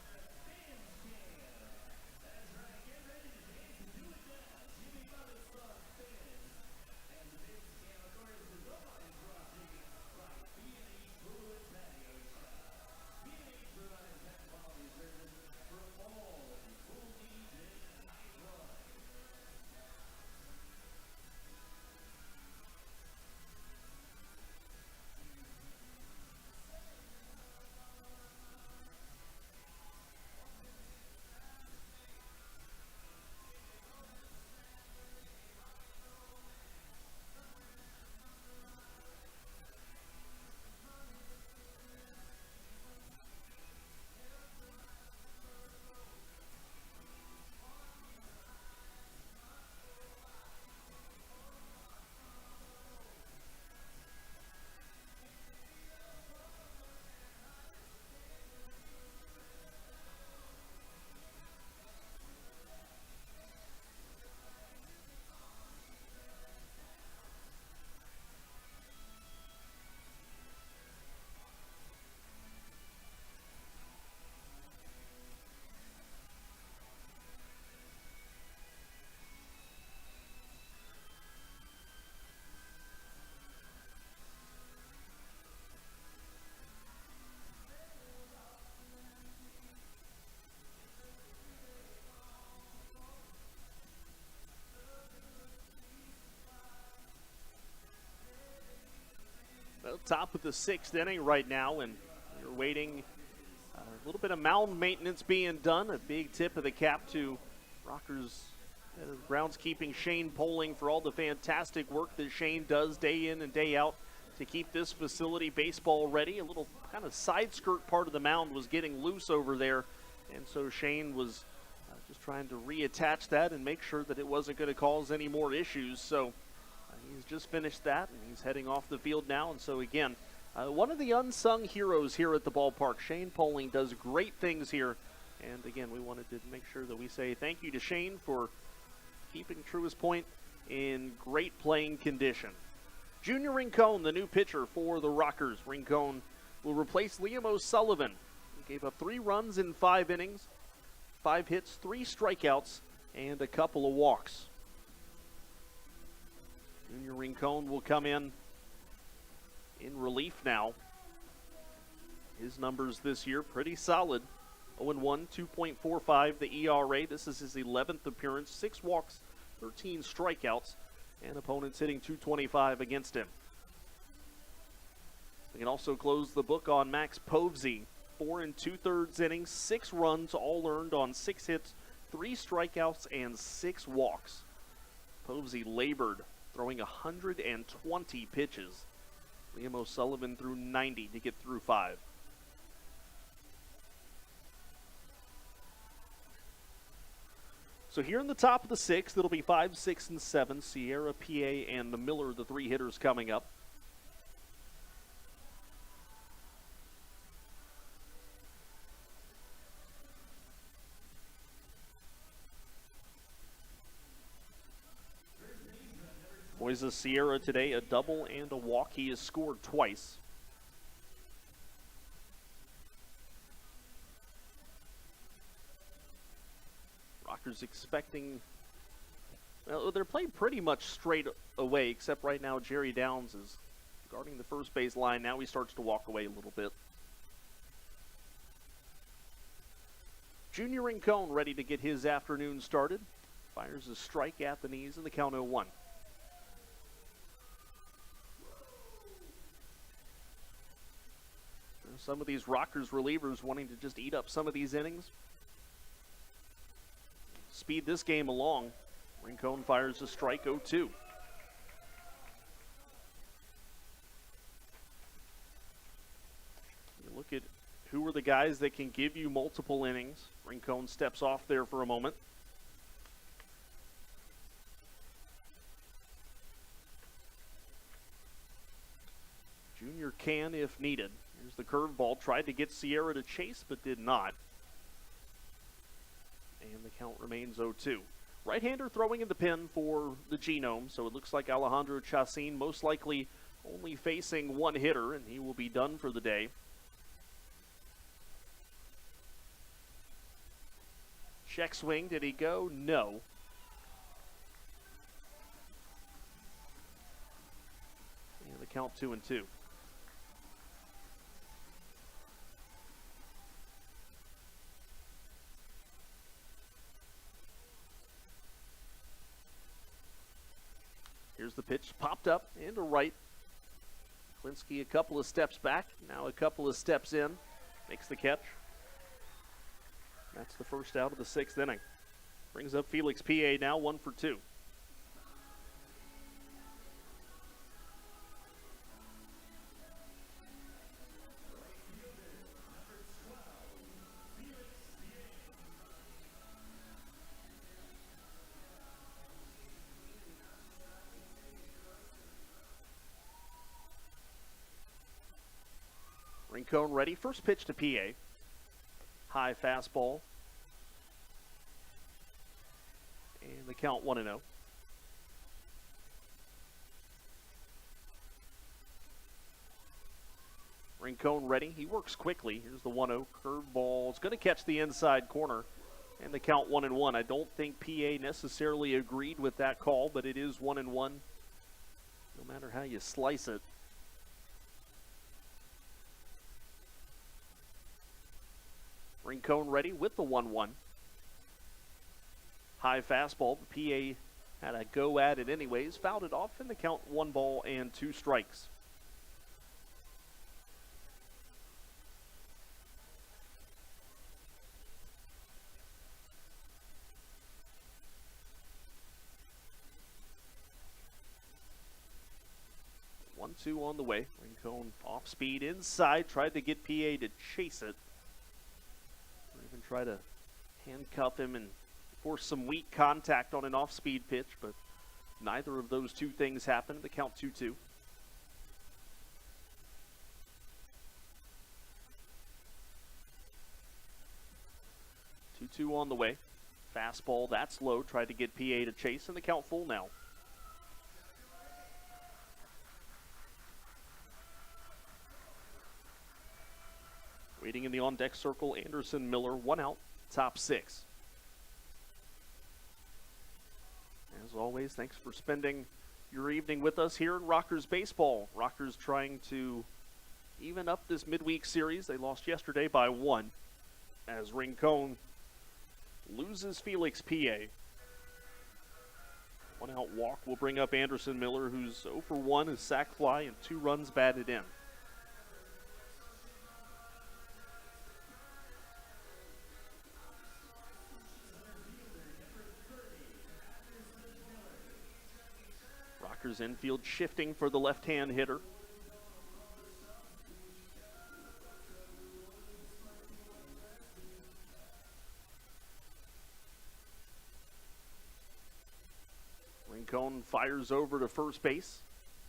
Speaker 6: top of the 6th inning right now, and you're waiting a little bit of mound maintenance being done. A big tip of the cap to Rockers groundskeeping Shane Poling for all the fantastic work that Shane does day in and day out to keep this facility baseball ready. A little kind of side skirt part of the mound was getting loose over there, and so Shane was just trying to reattach that and make sure that it wasn't going to cause any more issues. So he's just finished that, and he's heading off the field now. And so again, one of the unsung heroes here at the ballpark. Shane Poling does great things here. And again, we wanted to make sure that we say thank you to Shane for keeping Truist Point in great playing condition. Junior Rincon, the new pitcher for the Rockers. Rincon will replace Liam O'Sullivan. He gave up 3 runs in 5 innings, 5 hits, 3 strikeouts, and a couple of walks. Junior Rincon will come in relief now. His numbers this year pretty solid. 0-1, 2.45 the ERA. This is his 11th appearance. 6 walks, 13 strikeouts, and opponents hitting .225 against him. We can also close the book on Max Povsey. 4 2/3 innings, 6 runs, all earned on 6 hits, 3 strikeouts, and 6 walks. Povsey labored, throwing 120 pitches. Liam O'Sullivan threw 90 to get through 5. So here in the top of the 6th, it'll be 5, 6, and 7. Sierra, PA, and the Miller, the 3 hitters coming up. Moises Sierra today, a double and a walk. He has scored twice. Rockers expecting, well, they're playing pretty much straight away, except right now Jerry Downs is guarding the first base line. Now he starts to walk away a little bit. Junior Rincon ready to get his afternoon started. Fires a strike at the knees in the count 0-1. Some of these Rockers relievers wanting to just eat up some of these innings. Speed this game along. Rincon fires a strike 0-2. You look at who are the guys that can give you multiple innings. Rincon steps off there for a moment. Junior can if needed. Here's the curveball. Tried to get Sierra to chase, but did not. And the count remains 0-2. Right-hander throwing in the pen for the Genomes, so it looks like Alejandro Chacin most likely only facing one hitter, and he will be done for the day. Check swing. Did he go? No. And the count 2-2. Here's the pitch, popped up into right. Klinsky a couple of steps back, now a couple of steps in, makes the catch. That's the first out of the 6th inning. Brings up Felix PA now, 1 for 2. Rincon ready. First pitch to PA. High fastball. And the count 1-0. Rincon ready. He works quickly. Here's the 1-0 curveball. It's going to catch the inside corner. And the count 1-1. I don't think PA necessarily agreed with that call, but it is 1-1. No matter how you slice it. Rincon ready with the 1-1. High fastball. PA had a go at it anyways. Fouled it off in the count 1 ball and 2 strikes. 2-2 on the way. Rincon off speed inside, tried to get PA to chase it. Or even try to handcuff him and force some weak contact on an off-speed pitch, but neither of those two things happened. The count 2-2. Two on the way. Fastball, that's low. Tried to get PA to chase, and the count full now. Waiting in the on-deck circle, Anderson Miller, 1 out, top 6. As always, thanks for spending your evening with us here in Rockers Baseball. Rockers trying to even up this midweek series. They lost yesterday by 1 as Rincon loses Felix PA. 1 out walk will bring up Anderson Miller, who's 0 for 1, is sac fly, and 2 runs batted in. Rockers infield shifting for the left-hand hitter. Rincon fires over to first base.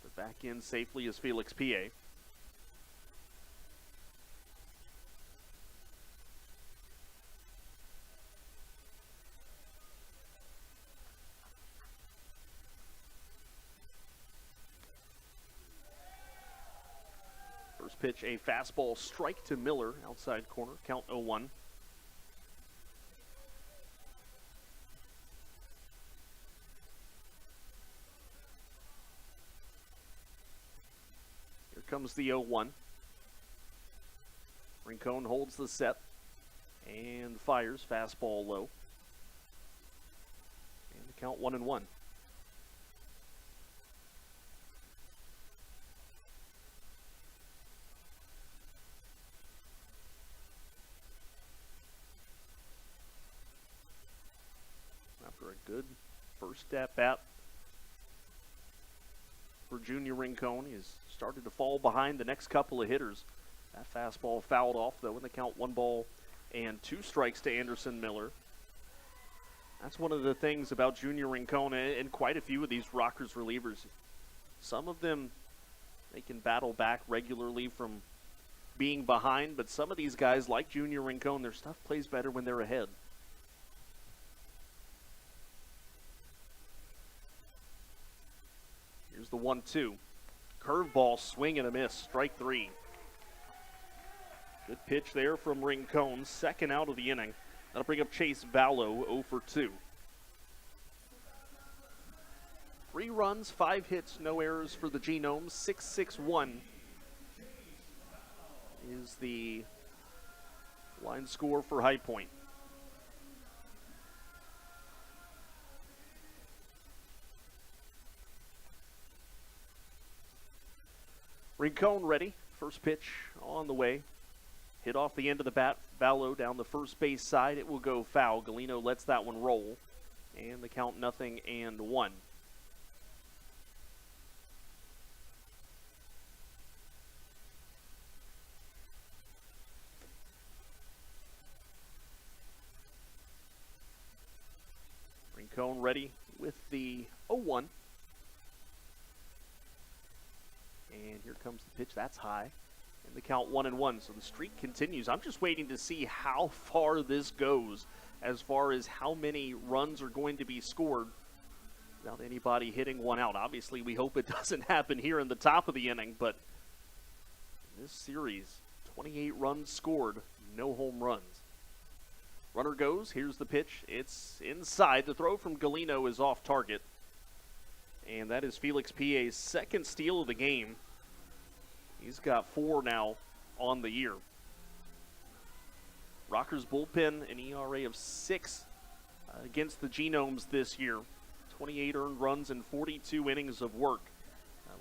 Speaker 6: But back in safely is Felix PA. Here First pitch, a fastball strike to Miller, outside corner, count 0-1. Here comes the 0-1. Rincon holds the set and fires, fastball low. And the count 1-1. After a good first at bat for Junior Rincon, he's started to fall behind the next couple of hitters. That fastball fouled off, though, in the count 1 and 2 strikes to Anderson Miller. That's one of the things about Junior Rincon and quite a few of these Rockers relievers. Some of them, they can battle back regularly from being behind, but some of these guys, like Junior Rincon, their stuff plays better when they're ahead. Here's the 1-2. Curveball, swing and a miss, strike 3. Good pitch there from Rincon, second out of the inning. That'll bring up Chase Vallow, 0 for 2. 3 runs, 5 hits, no errors for the Genomes. 6-6-1 is the line score for High Point. Rincon ready. First pitch on the way. Hit off the end of the bat. Vallow down the first base side. It will go foul. Galino lets that one roll. And the count 0-1. Rincon ready with the 0-1. And here comes the pitch. That's high. And the count 1-1. So the streak continues. I'm just waiting to see how far this goes as far as how many runs are going to be scored without anybody hitting 1 out. Obviously, we hope it doesn't happen here in the top of the inning, but in this series, 28 runs scored, no home runs. Runner goes. Here's the pitch. It's inside. The throw from Galino is off target. And that is Felix PA's second steal of the game. He's got 4 now on the year. Rockers bullpen, an ERA of 6 against the Genomes this year. 28 earned runs and 42 innings of work.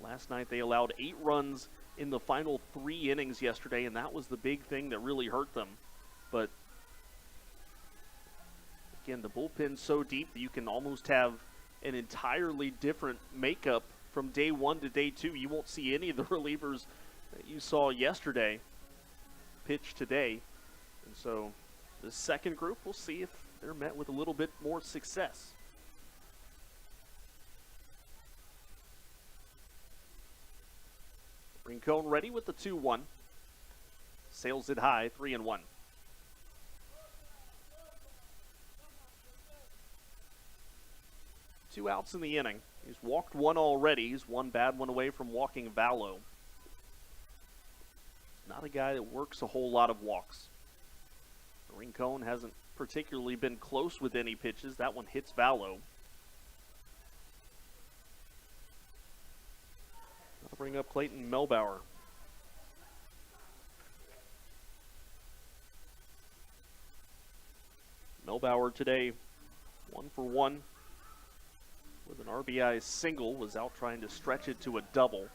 Speaker 6: Last night they allowed 8 runs in the final 3 innings yesterday, and that was the big thing that really hurt them. But again, the bullpen's so deep that you can almost have an entirely different makeup from day one to day two. You won't see any of the relievers that you saw yesterday pitch today. And so the second group, we'll see if they're met with a little bit more success. Rincon ready with the 2-1. Sails it high, 3-1. Two outs in the inning. He's walked one already. He's one bad one away from walking Vallow. Not a guy that works a whole lot of walks. Rincon hasn't particularly been close with any pitches. That one hits Vallow. I'll bring up Clayton Melbauer. Melbauer today, 1 for 1 with an RBI single, was out trying to stretch it to a double.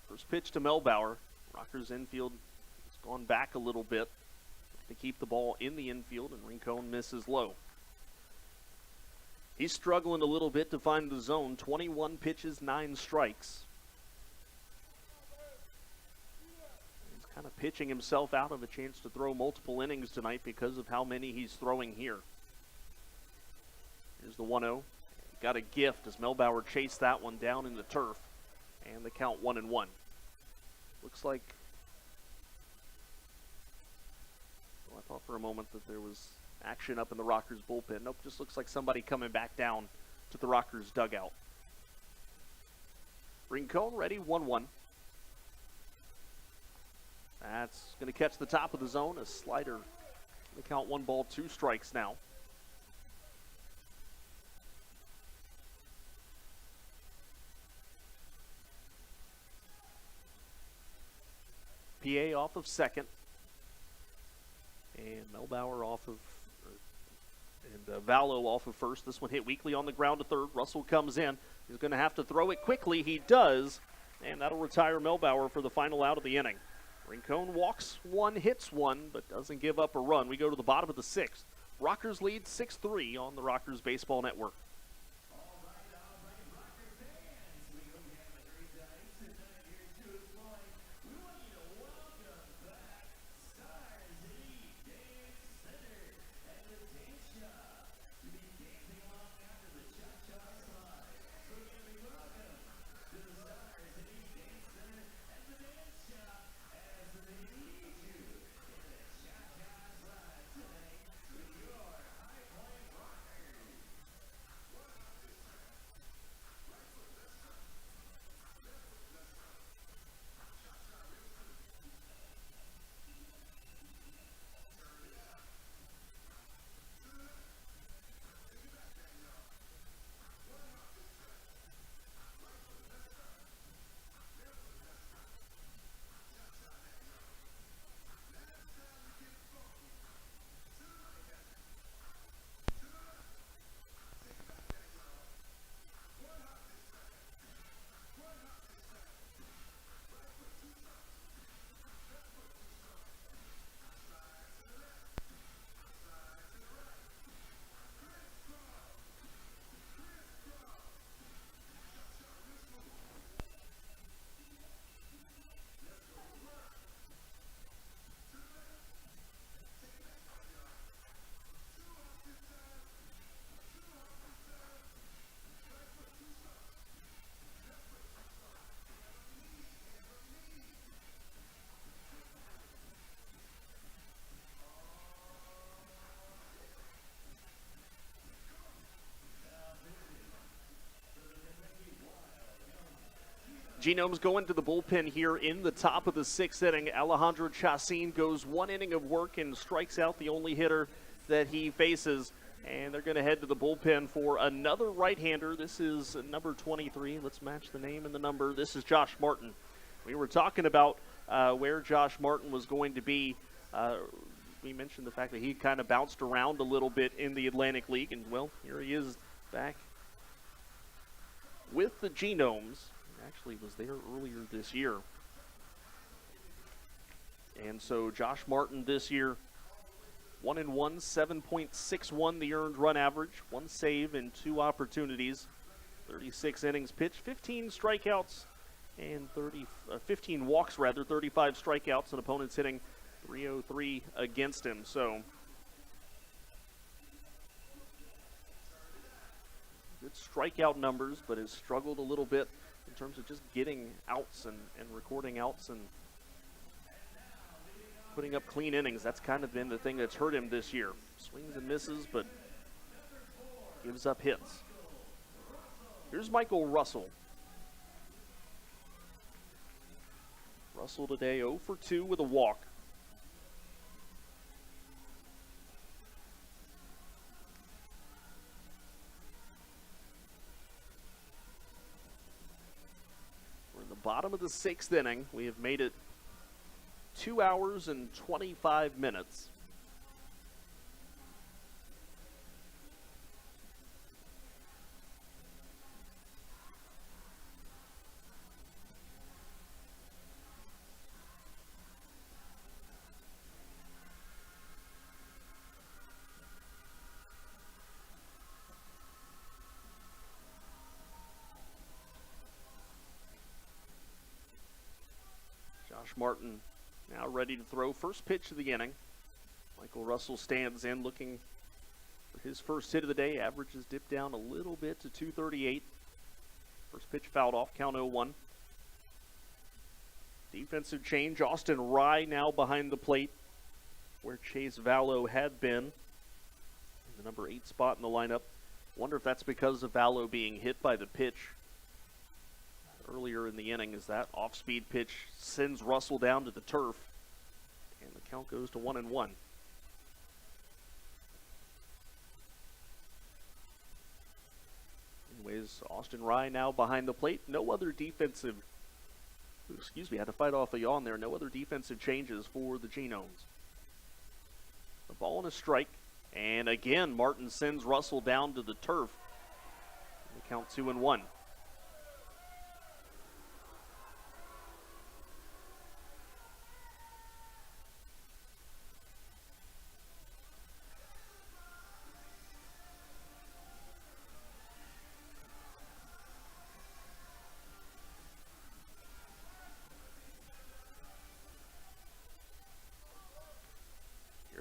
Speaker 6: First pitch to Melbauer. Rockers infield has gone back a little bit to keep the ball in the infield, and Rincon misses low. He's struggling a little bit to find the zone. 21 pitches, 9 strikes. He's kind of pitching himself out of a chance to throw multiple innings tonight because of how many he's throwing here. Here's the 1-0. Got a gift as Melbauer chased that one down in the turf. And the count 1-1. Looks like, well, I thought for a moment that there was action up in the Rockers bullpen. Nope, just looks like somebody coming back down to the Rockers dugout. Rincon ready, 1-1. That's going to catch the top of the zone. A slider. The count 1 ball, 2 strikes now. PA off of second. And Melbauer off of, and Vallow off of first. This one hit weakly on the ground to third. Russell comes in. He's going to have to throw it quickly. He does. And that'll retire Melbauer for the final out of the inning. Rincon walks one, hits one, but doesn't give up a run. We go to the bottom of the 6th. Rockers lead 6-3 on the Rockers Baseball Network. Genomes go into the bullpen here in the top of the 6th inning. Alejandro Chacin goes 1 inning of work and strikes out the only hitter that he faces. And they're going to head to the bullpen for another right-hander. This is number 23. Let's match the name and the number. This is Josh Martin. We were talking about where Josh Martin was going to be. We mentioned the fact that he kind of bounced around a little bit in the Atlantic League. And, well, here he is back with the Genomes. He actually was there earlier this year. And so Josh Martin this year, 1-1, 7.61 the earned run average, 1 save and 2 opportunities, 36 innings pitched, 15 strikeouts, and 15 walks rather, 35 strikeouts, and opponents hitting .303 against him. So good strikeout numbers, but has struggled a little bit in terms of just getting outs and recording outs and putting up clean innings. That's kind of been the thing that's hurt him this year. Swings and misses, but gives up hits. Here's Michael Russell. Russell today 0 for 2 with a walk. We're in the bottom of the 6th inning. We have made it 2 hours and 25 minutes. Josh Martin now ready to throw. First pitch of the inning. Michael Russell stands in looking for his first hit of the day. Averages dipped down a little bit to 238. First pitch fouled off, count 0-1. Defensive change. Austin Rye now behind the plate where Chase Vallow had been. In the number 8 spot in the lineup. Wonder if that's because of Vallow being hit by the pitch earlier in the inning, as that off-speed pitch sends Russell down to the turf, and the count goes to 1-1. Anyways, Austin Rye now behind the plate. No other defensive, had to fight off a yawn there. No other defensive changes for the Genomes. The ball and a strike, and again, Martin sends Russell down to the turf. The count 2-1.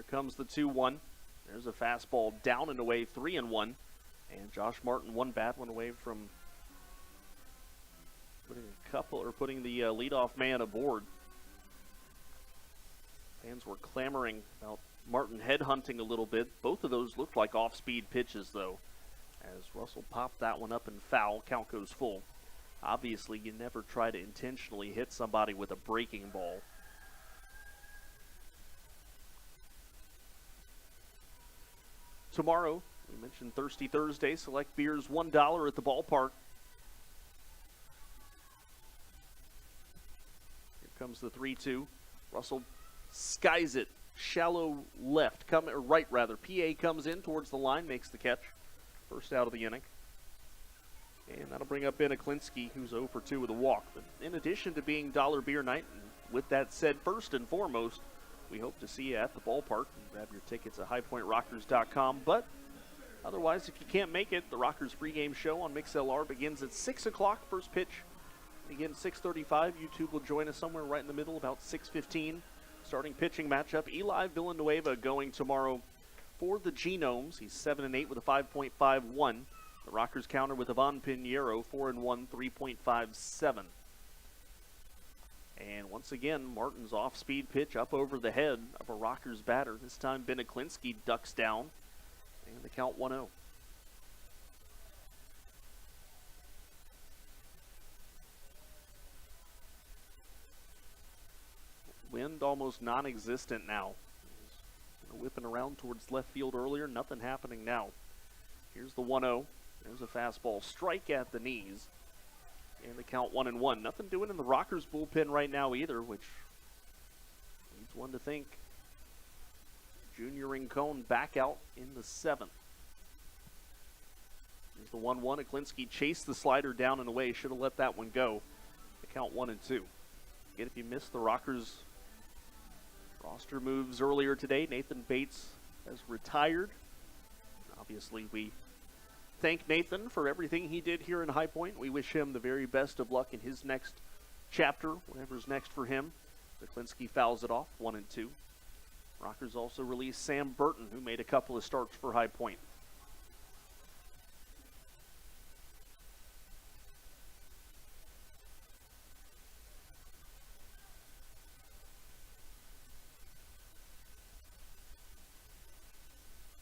Speaker 6: Comes the 2-1. There's a fastball down and away, 3-1. And Josh Martin one bad one away from putting the leadoff man aboard. Fans were clamoring about Martin headhunting a little bit. Both of those looked like off-speed pitches, though, as Russell popped that one up and foul. Count goes full. Obviously, you never try to intentionally hit somebody with a breaking ball. Tomorrow, we mentioned Thirsty Thursday. Select beers $1 at the ballpark. Here comes the 3-2. Russell skies it. Shallow left. Right rather. PA comes in towards the line, makes the catch. First out of the inning. And that'll bring up Ben Aklinski, who's 0 for 2 with a walk. But in addition to being Dollar Beer Night, and with that said, first and foremost, we hope to see you at the ballpark. Grab your tickets at highpointrockers.com. But otherwise, if you can't make it, the Rockers pregame show on MixLR begins at 6 o'clock. First pitch again 6:35. YouTube will join us somewhere right in the middle, about 6:15. Starting pitching matchup, Eli Villanueva going tomorrow for the Genomes. He's 7-8 with a 5.51. The Rockers counter with Ivan Pinheiro, 4-1, 3.57. And once again, Martin's off-speed pitch up over the head of a Rockers batter. This time, Ben Aklinski ducks down, and the count 1-0. Wind almost non-existent now. Whipping around towards left field earlier, nothing happening now. Here's the 1-0. There's a fastball strike at the knees. And the count 1-1. Nothing doing in the Rockers bullpen right now either, which leads one to think Junior Rincon back out in the 7th. Here's the 1-1. Aklinski chased the slider down and away. Should have let that one go. The count 1-2. Again, if you missed the Rockers roster moves earlier today, Nathan Bates has retired. Obviously, we thank Nathan for everything he did here in High Point. We wish him the very best of luck in his next chapter, whatever's next for him. Aklinski fouls it off, 1-2. Rockers also released Sam Burton, who made a couple of starts for High Point.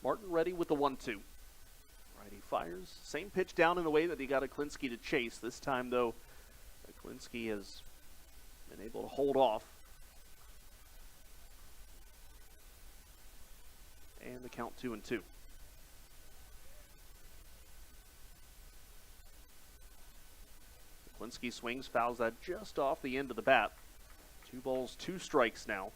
Speaker 6: Martin ready with the 1-2. Righty fires. Same pitch down in the way that he got Aklinski to chase. This time, though, Aklinski has been able to hold off. And the count 2-2. Aklinski swings, fouls that just off the end of the bat. 2 balls, 2 strikes now.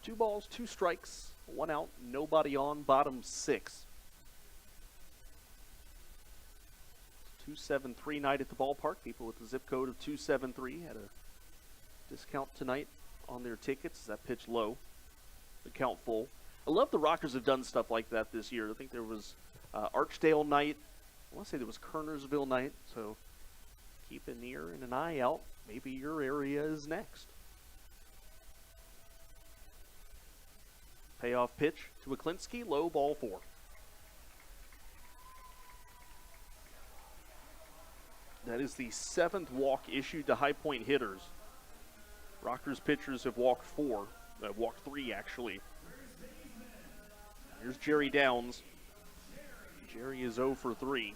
Speaker 6: Two balls, 2 strikes, 1 out, nobody on, bottom 6. 273 night at the ballpark. People with the zip code of 273 had a discount tonight on their tickets. That pitch low, the count full. I love the Rockers have done stuff like that this year. I think there was Archdale night. I want to say there was Kernersville night. So keep an ear and an eye out. Maybe your area is next. Payoff pitch to Aklinski, low, ball 4. That is the 7th walk issued to High Point hitters. Rockers pitchers have walked 3 actually. Here's Jerry Downs. Jerry is 0 for 3.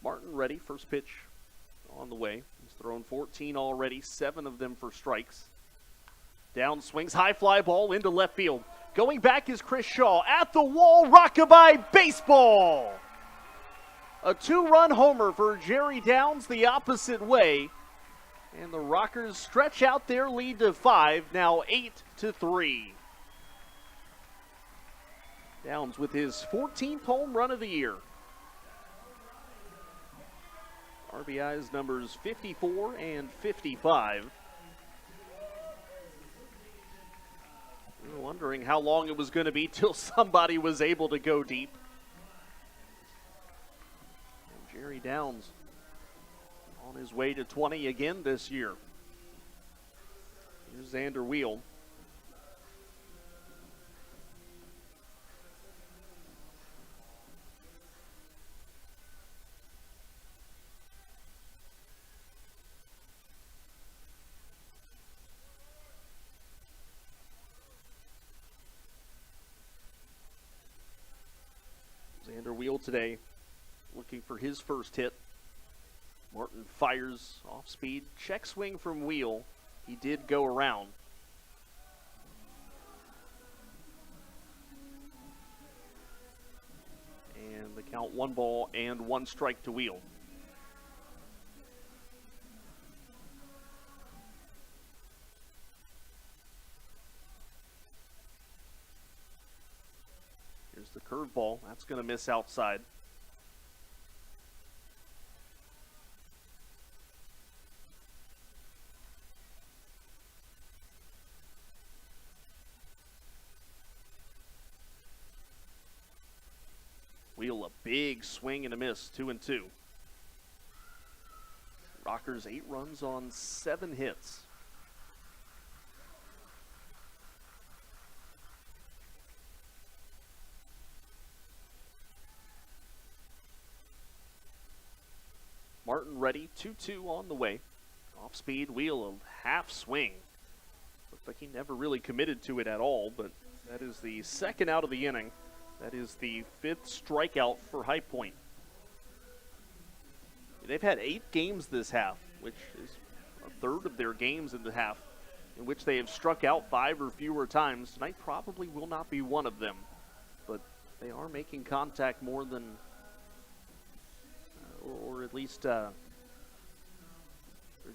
Speaker 6: Martin ready, first pitch on the way. He's thrown 14 already, 7 of them for strikes. Down swings, high fly ball into left field. Going back is Chris Shaw at the wall, rockabye baseball. A 2-run homer for Jerry Downs the opposite way. And the Rockers stretch out their lead to 5, now 8-3. Downs with his 14th home run of the year. RBIs numbers 54 and 55. We were wondering how long it was going to be till somebody was able to go deep. And Jerry Downs on his way to 20 again this year. Here's Xander Wheel. Xander Wheel today looking for his first hit. Martin fires off speed. Check swing from Wheel. He did go around. And the count 1 ball and 1 strike to Wheel. Here's the curveball. That's going to miss outside. Wheel a big swing and a miss, 2-2. Rockers 8 runs on 7 hits. Martin ready, 2-2 on the way. Off speed, Wheel a half swing. Looked like he never really committed to it at all, but that is the second out of the inning. That is the 5th strikeout for High Point. They've had 8 games this half, which is a third of their games in the half, in which they have struck out 5 or fewer times. Tonight probably will not be one of them, but they are making contact more than, or at least they're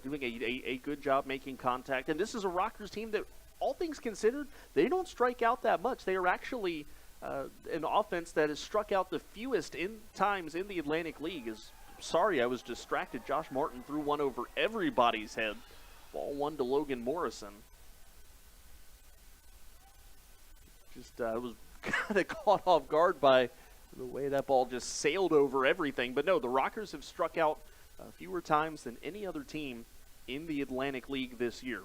Speaker 6: doing a good job making contact. And this is a Rockers team that, all things considered, they don't strike out that much. They are actually an offense that has struck out the fewest times in the Atlantic League. Sorry, I was distracted. Josh Martin threw one over everybody's head. Ball 1 to Logan Morrison. Just was kind of caught off guard by the way that ball just sailed over everything. But no, the Rockers have struck out fewer times than any other team in the Atlantic League this year.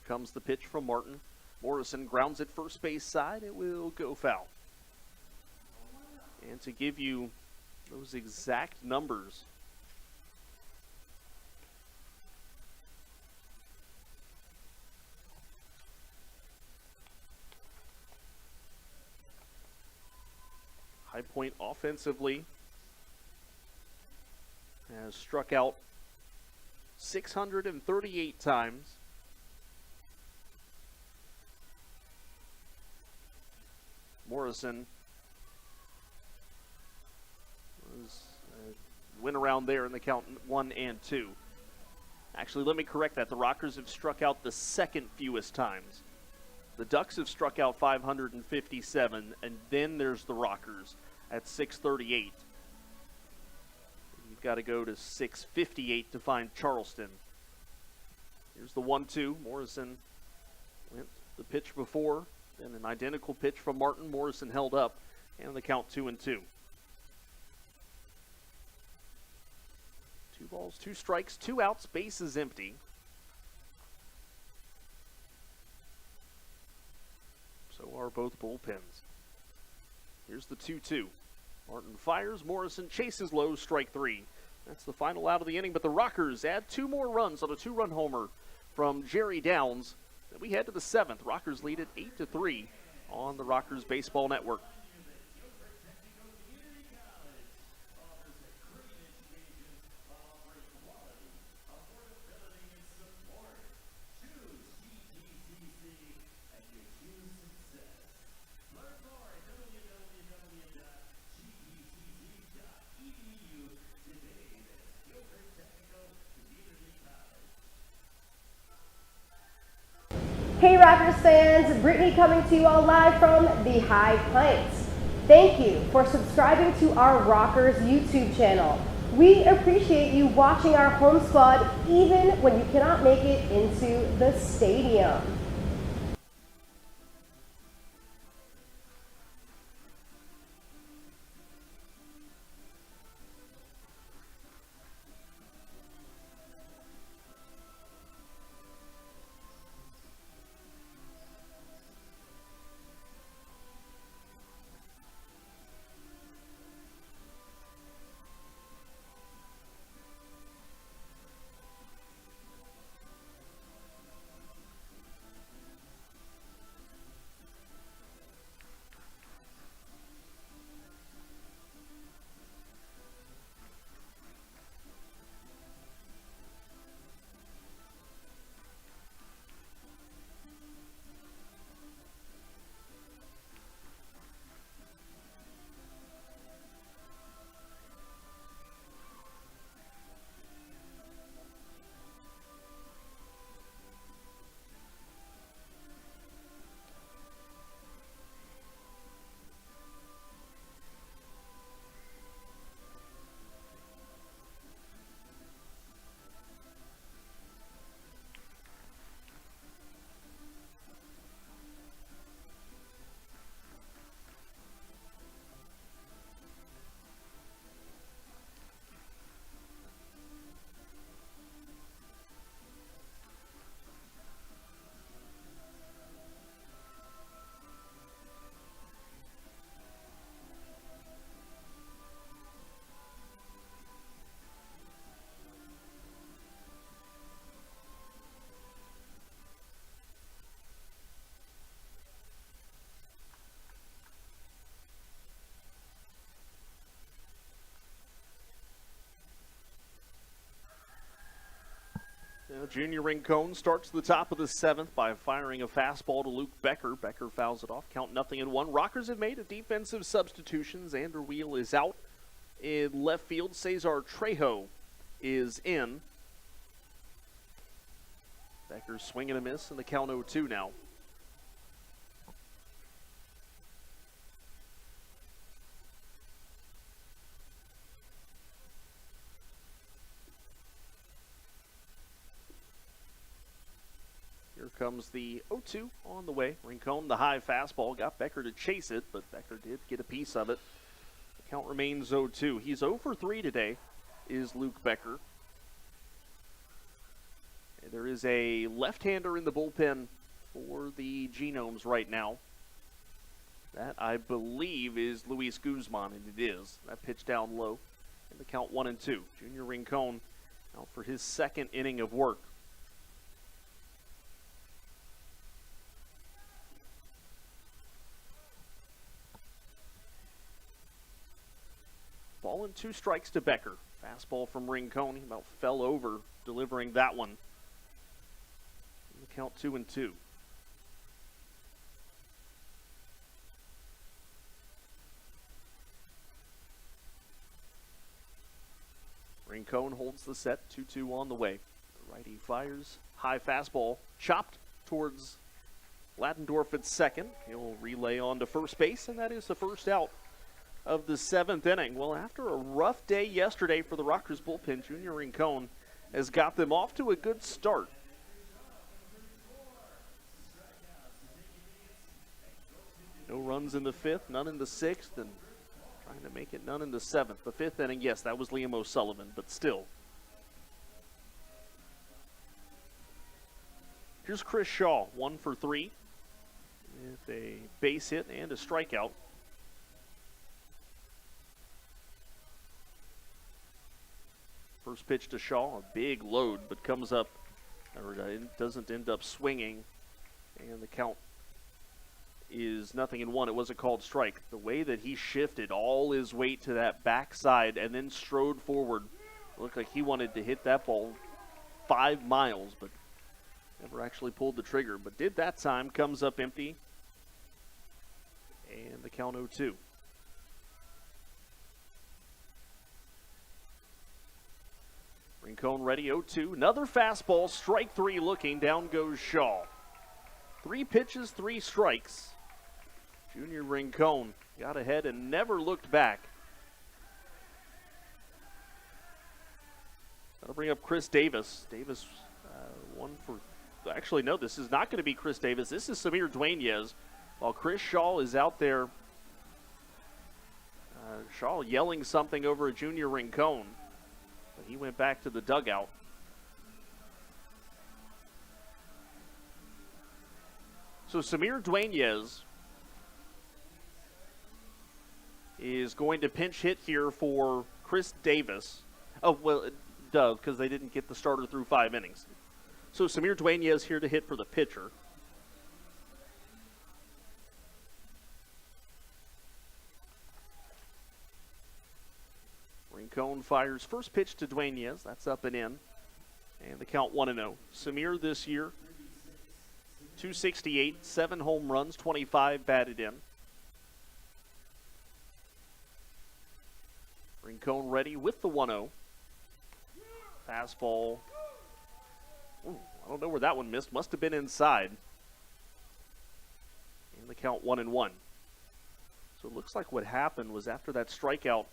Speaker 6: Comes the pitch from Martin. Morrison grounds it first base side. It will go foul. And to give you those exact numbers, High Point offensively has struck out 638 times. Morrison went around there in the count 1 and 2. Actually, let me correct that. The Rockers have struck out the second fewest times. The Ducks have struck out 557, and then there's the Rockers at 638. You've got to go to 658 to find Charleston. Here's the 1-2. Morrison went the pitch before. And an identical pitch from Martin. Morrison held up, and the count 2-2. 2 balls, 2 strikes, 2 outs, bases empty. So are both bullpens. Here's the 2-2. Martin fires, Morrison chases low, strike 3. That's the final out of the inning, but the Rockers add 2 more runs on a 2-run homer from Jerry Downs. Then we head to the 7th. Rockers lead it 8-3 on the Rockers Baseball Network.
Speaker 2: Hey Rockers fans, Brittany coming to you all live from the High Pints. Thank you for subscribing to our Rockers YouTube channel. We appreciate you watching our home squad even when you cannot make it into the stadium.
Speaker 6: Junior Rincon starts the top of the 7th by firing a fastball to Luke Becker. Becker fouls it off. Count 0-1. Rockers have made a defensive substitution. Xander Wheel is out. In left field, Cesar Trejo is in. Becker's swing and a miss, and the count 0-2 now. Here comes the 0-2 on the way. Rincon, the high fastball, got Becker to chase it, but Becker did get a piece of it. The count remains 0-2. He's 0 for 3 today, is Luke Becker. And there is a left-hander in the bullpen for the Genomes right now. That, I believe, is Luis Guzman, and it is. That pitch down low, and the count 1-2. Junior Rincon out for his second inning of work. Ball and 2 strikes to Becker. Fastball from Rincon. He about fell over delivering that one. And the count 2-2. Rincon holds the set. 2-2 on the way. The righty fires. High fastball chopped towards Ladendorf at second. He'll relay on to first base, and that is the first out of the 7th inning. Well, after a rough day yesterday for the Rockers bullpen, Junior Rincon has got them off to a good start. No runs in the 5th, none in the 6th, and trying to make it none in the 7th. The 5th inning, yes, that was Liam O'Sullivan, but still. Here's Chris Shaw, 1 for 3 with a base hit and a strikeout. First pitch to Shaw, a big load, but comes up, or it doesn't end up swinging, and the count is 0-1. It was a called strike. The way that he shifted all his weight to that backside and then strode forward, it looked like he wanted to hit that ball 5 miles, but never actually pulled the trigger. But did that time, comes up empty, and the count 0-2. Rincon ready, 0-2. Another fastball, strike 3 looking. Down goes Shaw. 3 pitches, 3 strikes. Junior Rincon got ahead and never looked back. That'll bring up Chris Davis. Davis, 1 for... Actually, no, this is not going to be Chris Davis. This is Samir Dueñez. While Chris Shaw is out there, Shaw yelling something over at Junior Rincon. But he went back to the dugout. So Samir Dueñez is going to pinch hit here for Chris Davis. Oh, well, duh, because they didn't get the starter through 5 innings. So Samir Dueñez here to hit for the pitcher. Rincon fires first pitch to Dueñez. That's up and in. And the count 1-0. Samir this year, 268, 7 home runs, 25 batted in. Rincon ready with the 1-0. Fastball. Ooh, I don't know where that one missed. Must have been inside. And the count 1-1. So it looks like what happened was after that strikeout,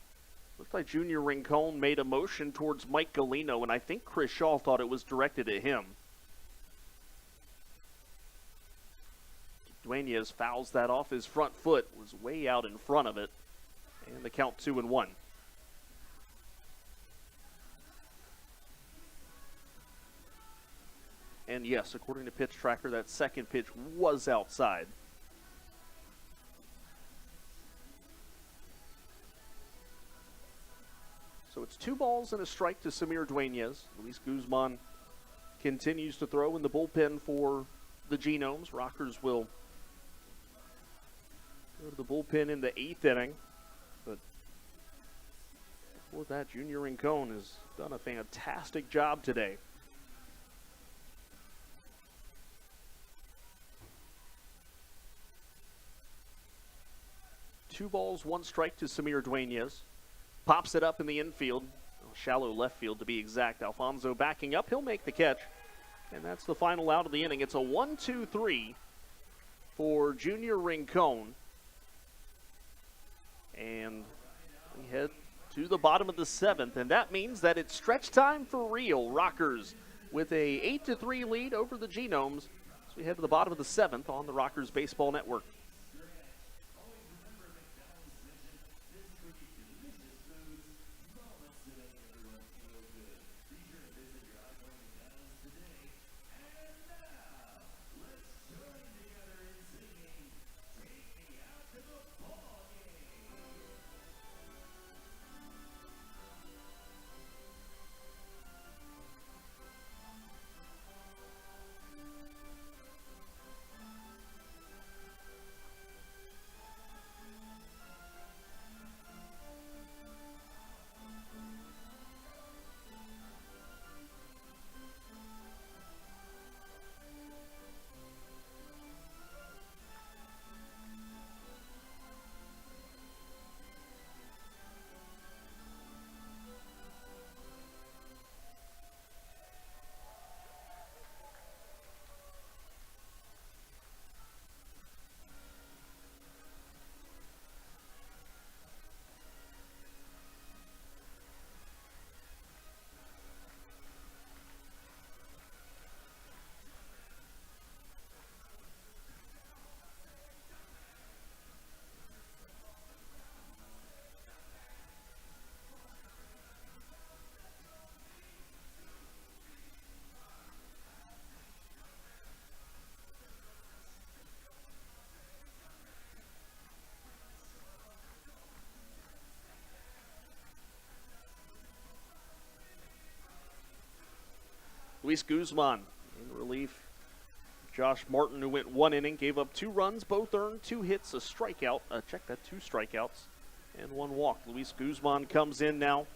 Speaker 6: looked like Junior Rincon made a motion towards Mike Galino, and I think Chris Shaw thought it was directed at him. Dueñez fouls that off his front foot, was way out in front of it, and the count 2-1. And yes, according to Pitch Tracker, that second pitch was outside. So it's 2 balls and a strike to Samir Dueñez. Luis Guzman continues to throw in the bullpen for the Genomes. Rockers will go to the bullpen in the 8th inning. But before that, Junior Rincon has done a fantastic job today. 2 balls, 1 strike to Samir Dueñas. Pops it up in the infield, shallow left field to be exact. Alfonso backing up, he'll make the catch. And that's the final out of the inning. It's a 1-2-3 for Junior Rincon. And we head to the bottom of the 7th, and that means that it's stretch time for real. Rockers with a 8-3 lead over the Genomes as we head to the bottom of the 7th on the Rockers Baseball Network. Luis Guzman in relief. Josh Martin, who went 1 inning, gave up 2 runs, both earned 2 hits, a strikeout. Check that, 2 strikeouts and 1 walk. Luis Guzman comes in now.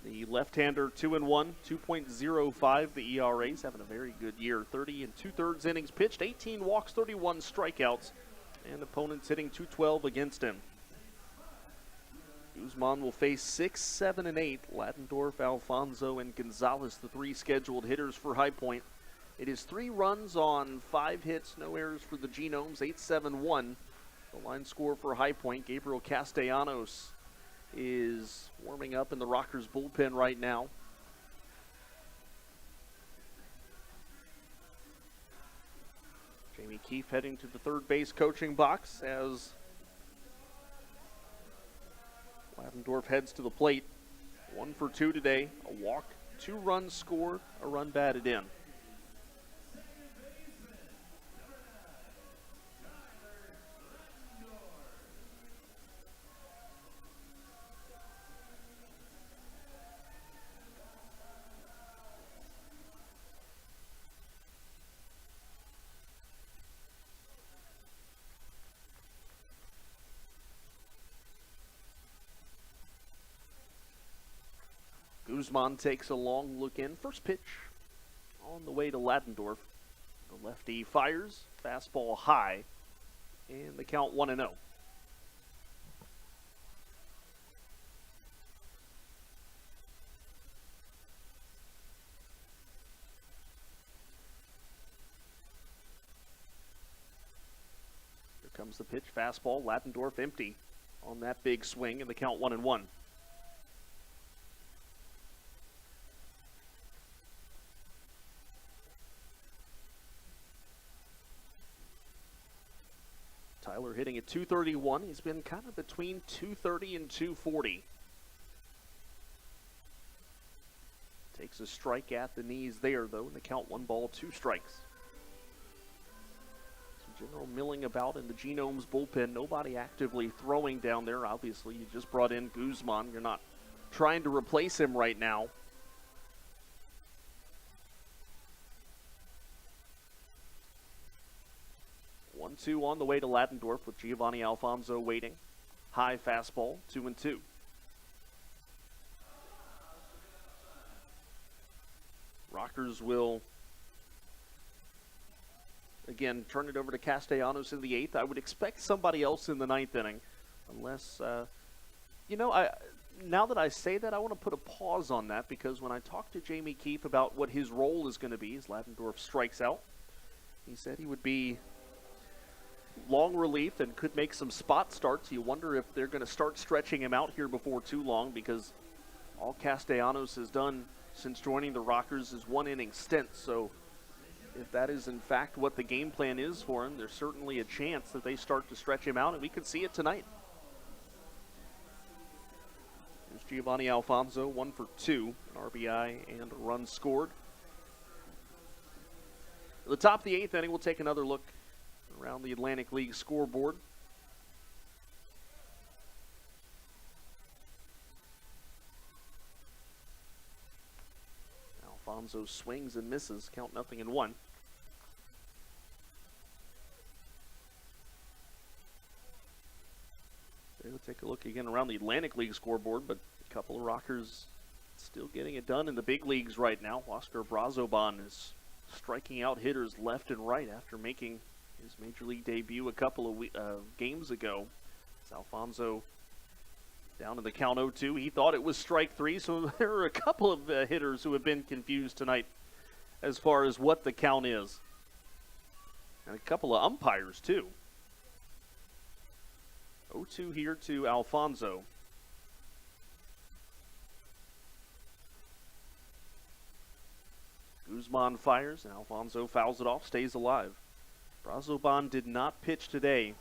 Speaker 6: The left-hander 2-1, 2.05 the ERA. He's having a very good year. 30 2/3 innings pitched, 18 walks, 31 strikeouts, and opponents hitting .212 against him. Guzman will face 6, 7, and 8. Ladendorf, Alfonso, and Gonzalez, the 3 scheduled hitters for High Point. It is 3 runs on 5 hits, no errors for the Genomes, 8-7-1. The line score for High Point. Gabriel Castellanos is warming up in the Rockers bullpen right now. Jamie Keefe heading to the third base coaching box as Ladendorf heads to the plate. 1 for 2 today, a walk, 2 runs scored, a run batted in. Guzman takes a long look in. First pitch on the way to Ladendorf. The lefty fires, fastball high, and the count 1-0. Here comes the pitch, fastball, Ladendorf empty on that big swing, and the count 1-1. Tyler hitting at .231. He's been kind of between .230 and .240. Takes a strike at the knees there, though, and the count 1 ball, 2 strikes. Some general milling about in the Genomes bullpen. Nobody actively throwing down there. Obviously, you just brought in Guzman. You're not trying to replace him right now. One-two on the way to Ladendorf with Giovanni Alfonso waiting. High fastball, 2-2. Rockers will again turn it over to Castellanos in the 8th. I would expect somebody else in the 9th inning. unless, now that I say that, I want to put a pause on that because when I talked to Jamie Keefe about what his role is going to be as Ladendorf strikes out, he said he would be long relief and could make some spot starts. You wonder if they're going to start stretching him out here before too long because all Castellanos has done since joining the Rockers is one inning stint. So if that is in fact what the game plan is for him, there's certainly a chance that they start to stretch him out, and we could see it tonight. There's Giovanni Alfonso, 1 for 2, an RBI and a run scored. At the top of the 8th inning, we'll take another look around the Atlantic League scoreboard. Alfonso swings and misses, count 0-1. We'll take a look again around the Atlantic League scoreboard, but a couple of Rockers still getting it done in the big leagues right now. Oscar Brazoban is striking out hitters left and right after making his major league debut a couple of games ago. It's Alfonso down in the count 0-2. He thought it was strike 3, so there are a couple of hitters who have been confused tonight as far as what the count is. And a couple of umpires, too. 0-2 here to Alfonso. Guzman fires, and Alfonso fouls it off, stays alive. Brazoban did not pitch today.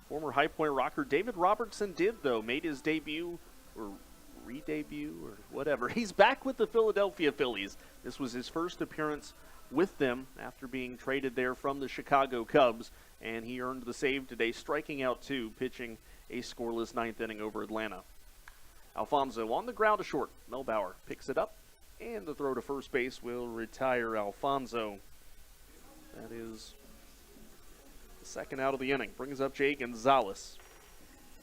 Speaker 6: Former High Point Rocker David Robertson did, though. Made his debut, or re-debut, or whatever. He's back with the Philadelphia Phillies. This was his first appearance with them after being traded there from the Chicago Cubs, and he earned the save today, striking out 2, pitching a scoreless 9th inning over Atlanta. Alfonso on the ground to short. Melbauer picks it up, and the throw to first base will retire Alfonso. That is the second out of the inning. Brings up Jay Gonzalez.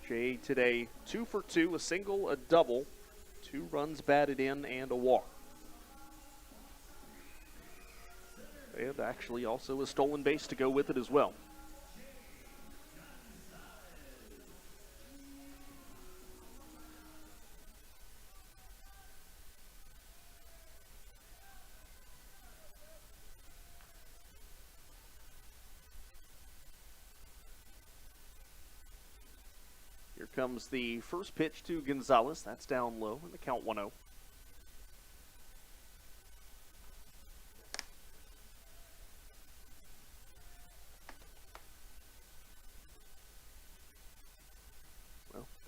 Speaker 6: Jay today 2 for 2, a single, a double, 2 runs batted in, and a walk. And actually also a stolen base to go with it as well. Here comes the first pitch to Gonzalez. That's down low in the count 1-0.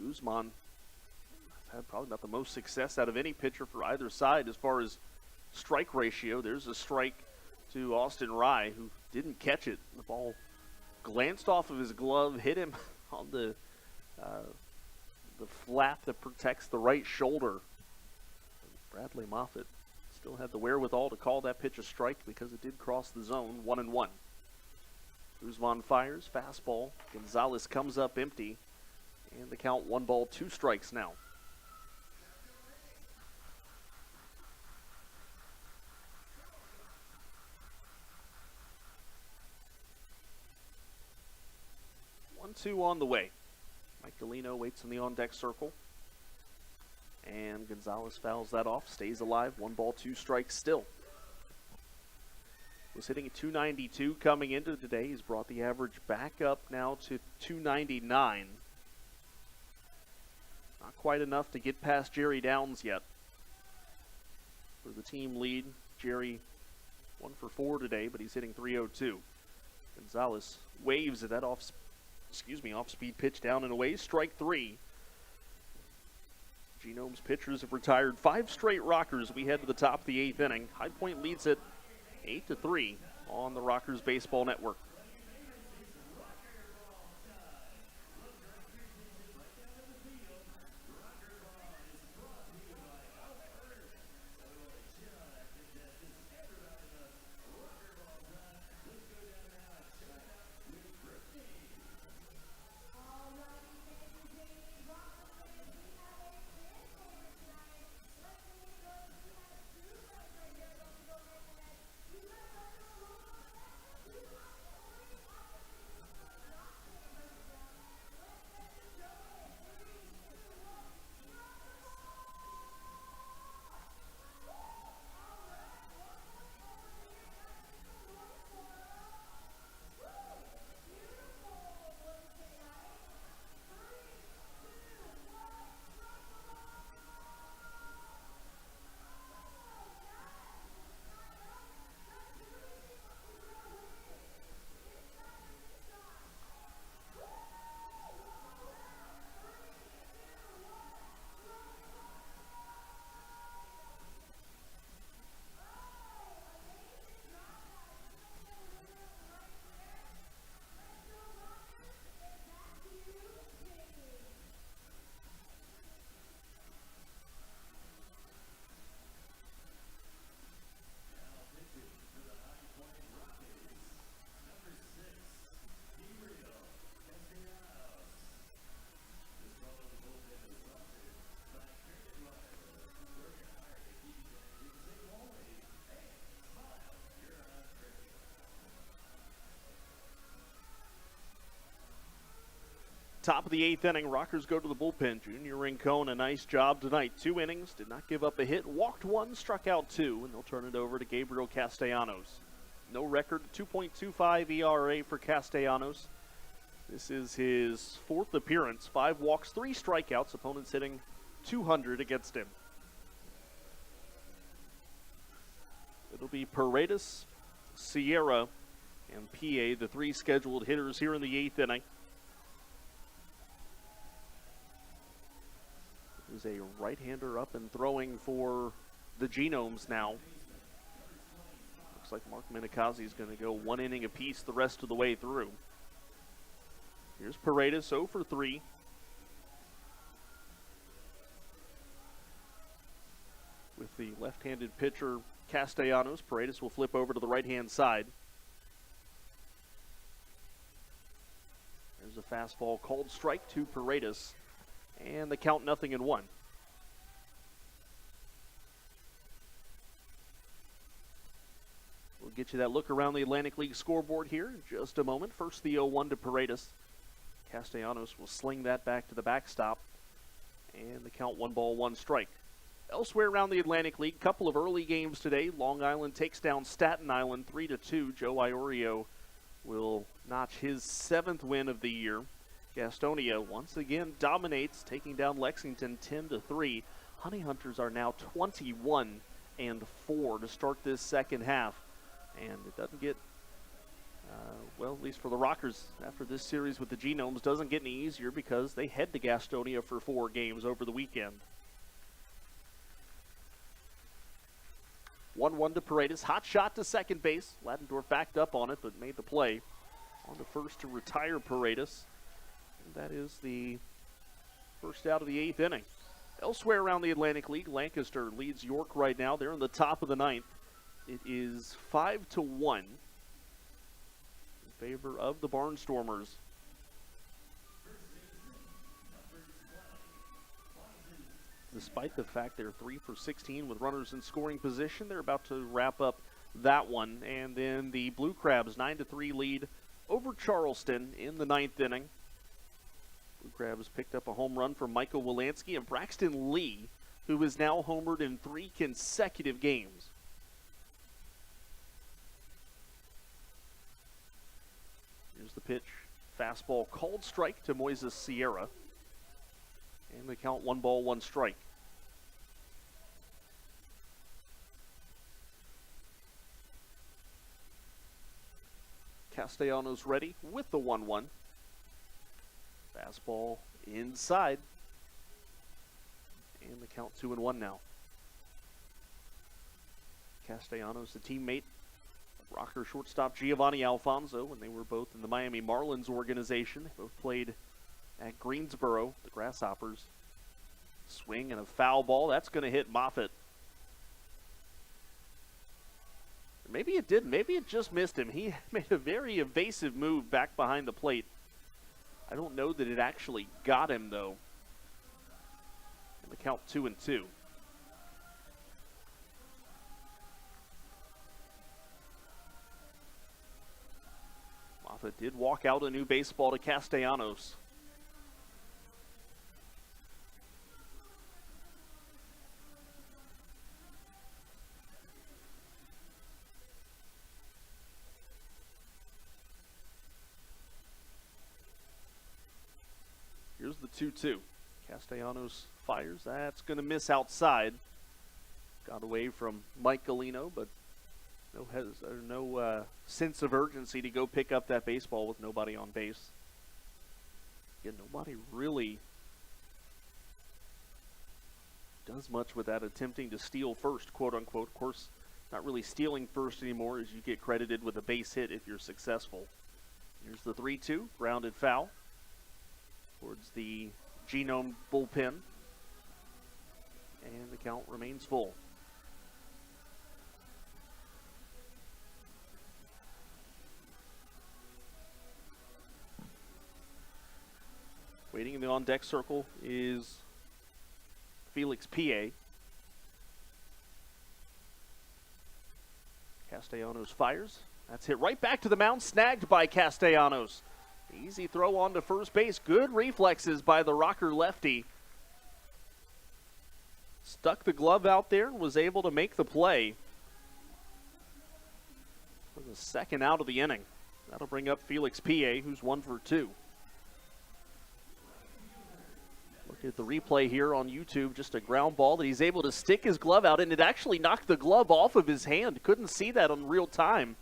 Speaker 6: Guzman has had probably not the most success out of any pitcher for either side as far as strike ratio. There's a strike to Austin Rye, who didn't catch it. The ball glanced off of his glove, hit him on the flap that protects the right shoulder. Bradley Moffitt still had the wherewithal to call that pitch a strike because it did cross the zone. 1-1. Guzman fires, fastball. Gonzalez comes up empty. And the count 1 ball, 2 strikes now. One, 2 on the way. Mike Delino waits in the on-deck circle. And Gonzalez fouls that off, stays alive. 1 ball, 2 strikes still. Was hitting a 292 coming into today. He's brought the average back up now to 299. Not quite enough to get past Jerry Downs yet. For the team lead, Jerry 1 for 4 today, but he's hitting 302. Gonzalez waves at that off-speed pitch down and away. Strike 3. Genomes pitchers have retired 5 straight Rockers. We head to the top of the 8th inning. High Point leads it 8-3 on the Rockers Baseball Network. Top of the 8th inning, Rockers go to the bullpen. Junior Rincon, a nice job tonight. 2 innings, did not give up a hit, walked 1, struck out 2, and they'll turn it over to Gabriel Castellanos. No record, 2.25 ERA for Castellanos. This is his 4th appearance, 5 walks, 3 strikeouts, opponents hitting .200 against him. It'll be Paredes, Sierra, and PA, the 3 scheduled hitters here in the 8th inning. There's a right-hander up and throwing for the Genomes now. Looks like Mark Minicozzi is going to go 1 inning apiece the rest of the way through. Here's Paredes, 0 for 3. With the left-handed pitcher Castellanos, Paredes will flip over to the right-hand side. There's a fastball called strike to Paredes, and the count 0-1. We'll get you that look around the Atlantic League scoreboard here in just a moment. First the 0-1 to Paredes. Castellanos will sling that back to the backstop, and the count 1-1 strike. Elsewhere around the Atlantic League, couple of early games today. Long Island takes down Staten Island 3-2. Joe Iorio will notch his 7th win of the year. Gastonia once again dominates, taking down Lexington 10-3. Honey Hunters are now 21-4 to start this second half. And it doesn't get, well, at least for the Rockers, after this series with the Genomes, doesn't get any easier because they head to Gastonia for 4 games over the weekend. 1-1 to Paredes. Hot shot to second base. Ladendorf backed up on it, but made the play. On to first to retire Paredes. And that is the first out of the 8th inning. Elsewhere around the Atlantic League, Lancaster leads York right now. They're in the top of the 9th. It is 5-1 in favor of the Barnstormers. Despite the fact they're 3 for 16 with runners in scoring position, they're about to wrap up that one. And then the Blue Crabs 9-3 lead over Charleston in the 9th inning. Blue Crabs picked up a home run from Michael Wilansky and Braxton Lee, who is now homered in 3 consecutive games. Here's the pitch. Fastball called strike to Moises Sierra. And the count 1-1 strike. Castellanos ready with the 1-1. Fastball inside. And the count 2-1 now. Castellanos, the teammate of Rocker shortstop Giovanni Alfonso, when they were both in the Miami Marlins organization. They both played at Greensboro, the Grasshoppers. Swing and a foul ball. That's going to hit Moffitt. Maybe it didn't. Maybe it just missed him. He made a very evasive move back behind the plate. I don't know that it actually got him, though. And the count 2-2. Moffitt did walk out a new baseball to Castellanos. Here's the 2-2. Castellanos fires. That's going to miss outside. Got away from Mike Galino, but no sense of urgency to go pick up that baseball with nobody on base. Again, nobody really does much with that, attempting to steal first, quote unquote. Of course, not really stealing first anymore, as you get credited with a base hit if you're successful. Here's the 3-2, grounded foul towards the Genome bullpen. And the count remains full. Waiting in the on-deck circle is Felix P.A. Castellanos fires. That's hit right back to the mound, snagged by Castellanos. Easy throw on to first base. Good reflexes by the Rocker lefty. Stuck the glove out there and was able to make the play for the second out of the inning. That'll bring up Felix P.A., who's 1 for 2. Look at the replay here on YouTube, just a ground ball that he's able to stick his glove out, and it actually knocked the glove off of his hand. Couldn't see that on real time,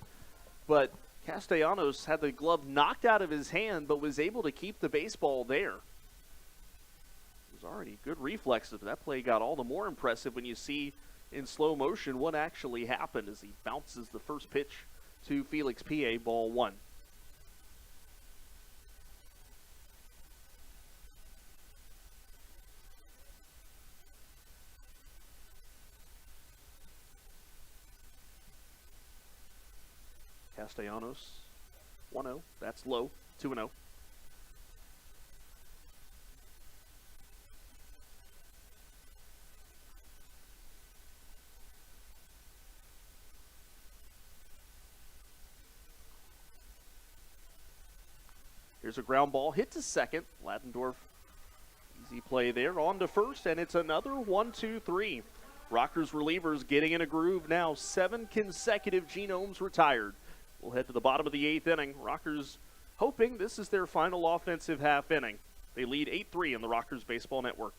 Speaker 6: but Castellanos had the glove knocked out of his hand, but was able to keep the baseball there. It was already good reflexes, but that play got all the more impressive when you see in slow motion what actually happened as he bounces the first pitch to Felix P.A., ball 1. Castellanos, 1-0. That's low, 2-0. Here's a ground ball, hit to second. Ladendorf, easy play there. On to first, and it's another 1-2-3. Rockers relievers getting in a groove now. 7 consecutive Genomes retired. We'll head to the bottom of the 8th inning. Rockers hoping this is their final offensive half inning. They lead 8-3 in the Rockers Baseball Network.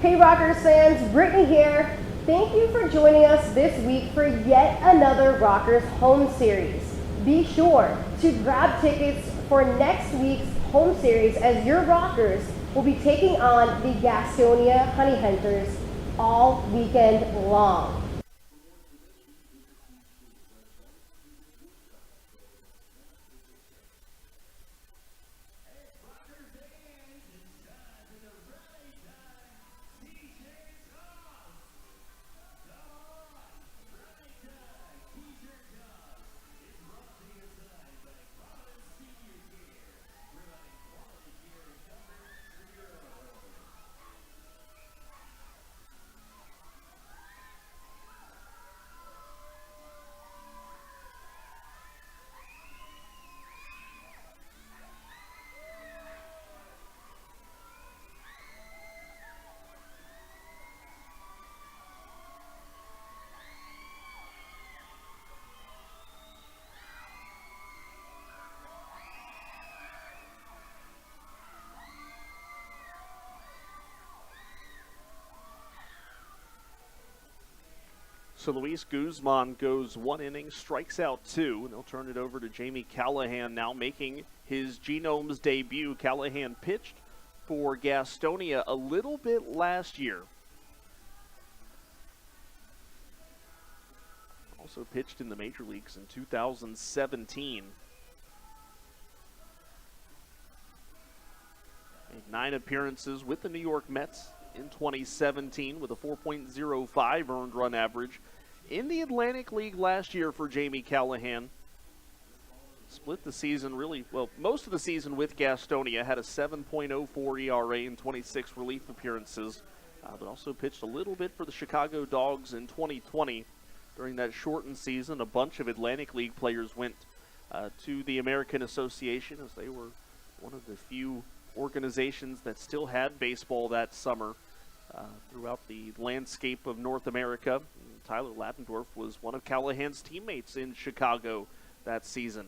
Speaker 2: Hey Rockers fans, Brittany here. Thank you for joining us this week for yet another Rockers home series. Be sure to grab tickets for next week's home series as your Rockers will be taking on the Gastonia Honey Hunters all weekend long.
Speaker 6: So Luis Guzman goes 1 inning, strikes out 2, and they'll turn it over to Jamie Callahan now making his Genomes debut. Callahan pitched for Gastonia a little bit last year. Also pitched in the major leagues in 2017. Made 9 appearances with the New York Mets in 2017 with a 4.05 earned run average. In the Atlantic League last year for Jamie Callahan, split the season most of the season with Gastonia, had a 7.04 ERA in 26 relief appearances, but also pitched a little bit for the Chicago Dogs in 2020. During that shortened season, a bunch of Atlantic League players went to the American Association as they were one of the few organizations that still had baseball that summer throughout the landscape of North America. Tyler Ladendorf was one of Callahan's teammates in Chicago that season.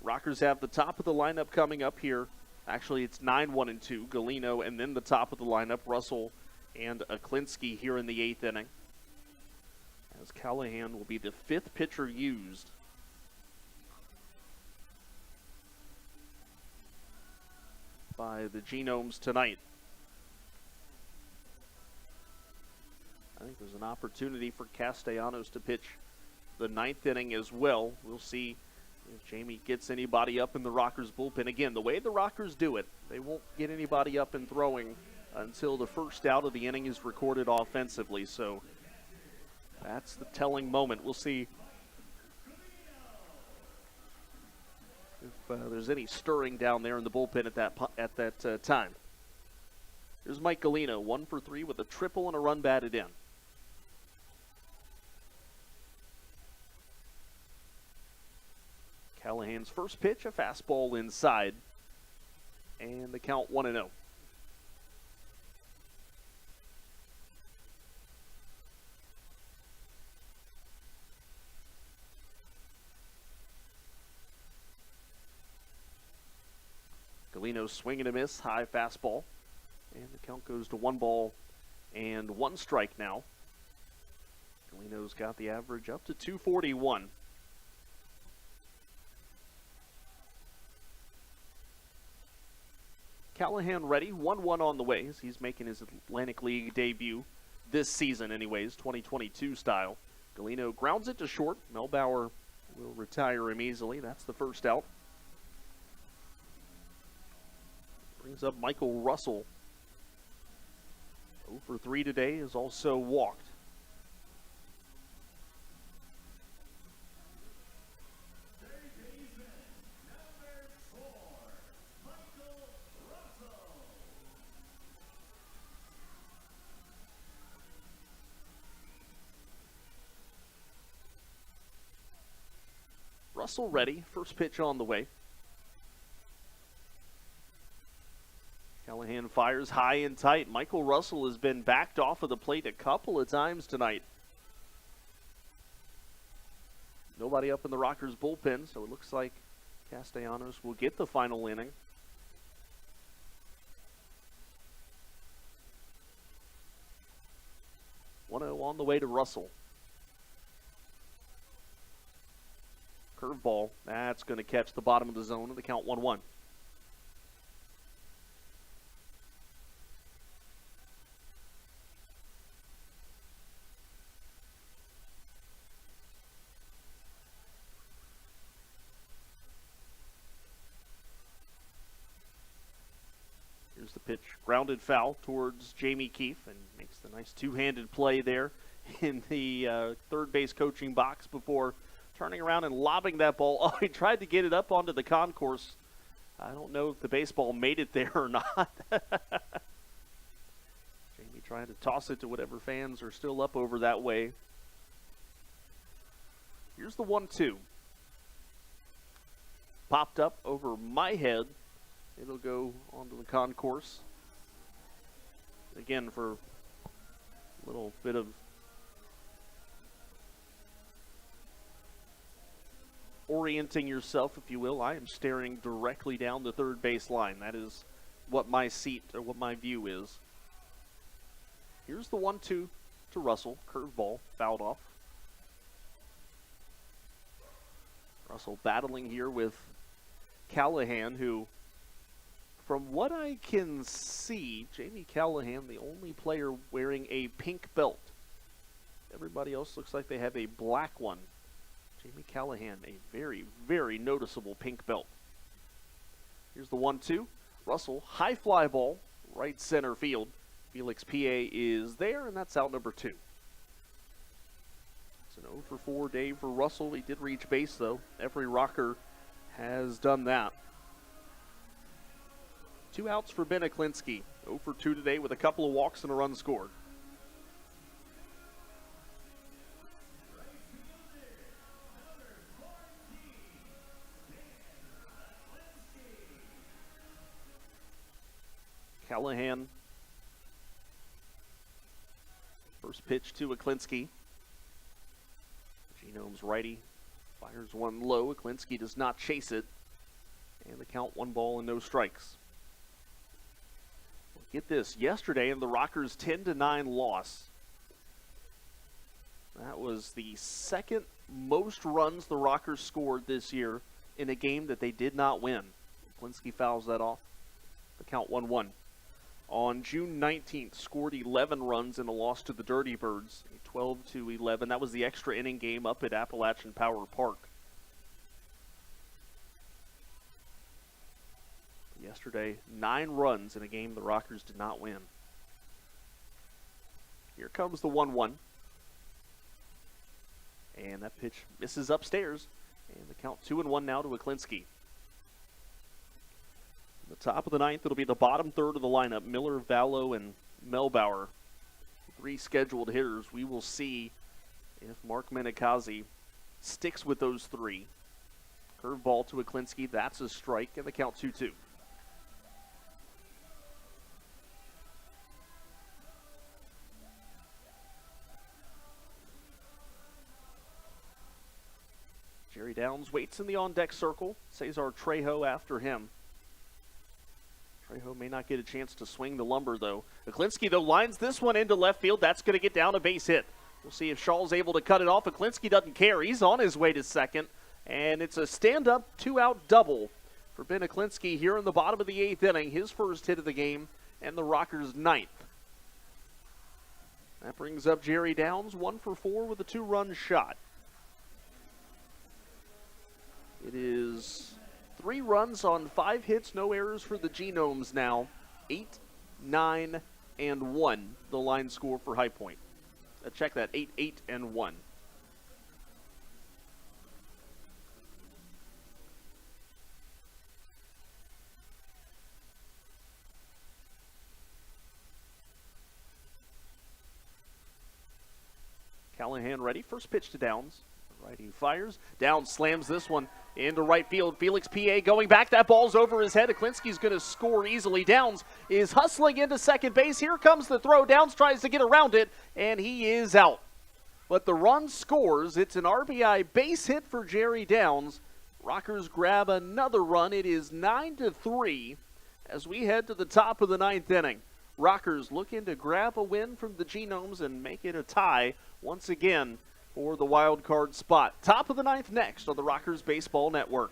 Speaker 6: Rockers have the top of the lineup coming up here. Actually, it's 9-1-2, Galino, and then the top of the lineup, Russell and Aklinski here in the 8th inning. As Callahan will be the 5th pitcher used. By the Genomes tonight. I think there's an opportunity for Castellanos to pitch the 9th inning as well. We'll see if Jamie gets anybody up in the Rockers bullpen. Again, the way the Rockers do it, they won't get anybody up and throwing until the first out of the inning is recorded offensively. So that's the telling moment. We'll see if there's any stirring down there in the bullpen at that time. Here's Mike Galino, 1 for 3 with a triple and a run batted in. Callahan's first pitch, a fastball inside. And the count 1-0. Galino swing and a miss, high fastball. And the count goes to 1 ball and 1 strike now. Galino's got the average up to 241. Callahan ready, 1-1 on the way as he's making his Atlantic League debut this season anyways, 2022 style. Galino grounds it to short. Melbauer will retire him easily. That's the first out. Brings up Michael Russell. 0 for 3 today, is also walked. Russell ready, first pitch on the way. Callahan fires high and tight. Michael Russell has been backed off of the plate a couple of times tonight. Nobody up in the Rockers bullpen, so it looks like Castellanos will get the final inning. On the way to Russell. Curveball, that's going to catch the bottom of the zone and the count 1-1. Here's the pitch, grounded foul towards Jamie Keefe, and makes the nice two-handed play there in the third base coaching box before turning around and lobbing that ball. Oh, he tried to get it up onto the concourse. I don't know if the baseball made it there or not. Jamie trying to toss it to whatever fans are still up over that way. Here's the 1-2. Popped up over my head. It'll go onto the concourse. Again, for a little bit of orienting yourself, if you will, I am staring directly down the third base line. That is what my seat, or what my view is. Here's the 1-2 to Russell. Curveball, fouled off. Russell battling here with Callahan, who, from what I can see, Jamie Callahan, the only player wearing a pink belt. Everybody else looks like they have a black one. Jamie Callahan, a very, very noticeable pink belt. Here's the 1-2. Russell, high fly ball, right center field. Felix P.A. is there, and that's out number 2. It's an 0 for 4 day for Russell. He did reach base, though. Every Rocker has done that. 2 outs for Ben Aklinski. 0 for 2 today with a couple of walks and a run scored. Callahan. First pitch to Aklinski. Genomes righty. Fires one low. Aklinski does not chase it. And the count 1 ball and no strikes. Get this, yesterday in the Rockers' 10-9 loss, that was the second most runs the Rockers scored this year in a game that they did not win. Aklinski fouls that off. The count 1-1. On June 19th, scored 11 runs in a loss to the Dirty Birds, a 12-11. That was the extra inning game up at Appalachian Power Park. Yesterday, 9 runs in a game the Rockers did not win. Here comes the 1-1. And that pitch misses upstairs. And the count 2-1 now to Aklinski. The top of the ninth, it'll be the bottom third of the lineup. Miller, Vallow, and Melbauer. 3 scheduled hitters. We will see if Mark Menikazi sticks with those 3. Curveball to Aklinski. That's a strike, and the count 2-2. Jerry Downs waits in the on-deck circle. Cesar Trejo after him. Trejo may not get a chance to swing the lumber, though. Aklinski, though, lines this one into left field. That's going to get down a base hit. We'll see if Shaw's able to cut it off. Aklinski doesn't care. He's on his way to second. And it's a stand-up, 2-out double for Ben Aklinski here in the bottom of the 8th inning. His first hit of the game and the Rockers' 9th. That brings up Jerry Downs, 1 for 4 with a 2-run shot. It is 3 runs on 5 hits, no errors for the Genomes now. 8, 9, and 1, the line score for High Point. Check that, 8, 8, and 1. Callahan ready. First pitch to Downs. Righty fires. Downs slams this one into right field. Felix P.A. going back. That ball's over his head. Aklinski's going to score easily. Downs is hustling into second base. Here comes the throw. Downs tries to get around it, and he is out. But the run scores. It's an RBI base hit for Jerry Downs. Rockers grab another run. It is 9-3 as we head to the top of the 9th inning. Rockers looking to grab a win from the Genomes and make it a tie once again for the wild card spot. Top of the 9th next on the Rockers Baseball Network.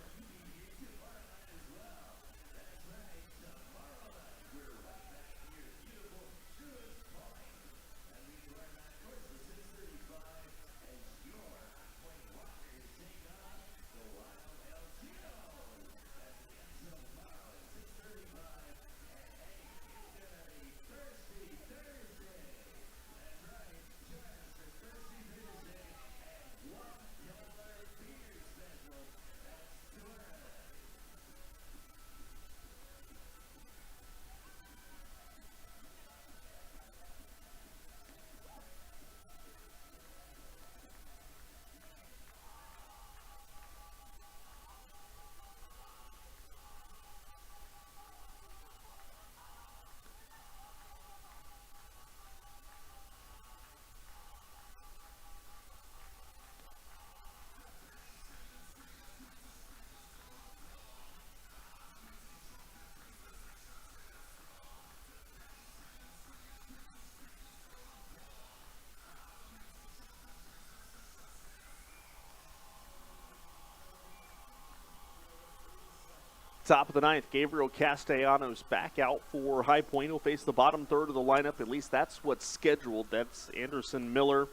Speaker 6: Top of the 9th, Gabriel Castellanos back out for High Point. He'll face the bottom third of the lineup. At least that's what's scheduled. That's Anderson Miller,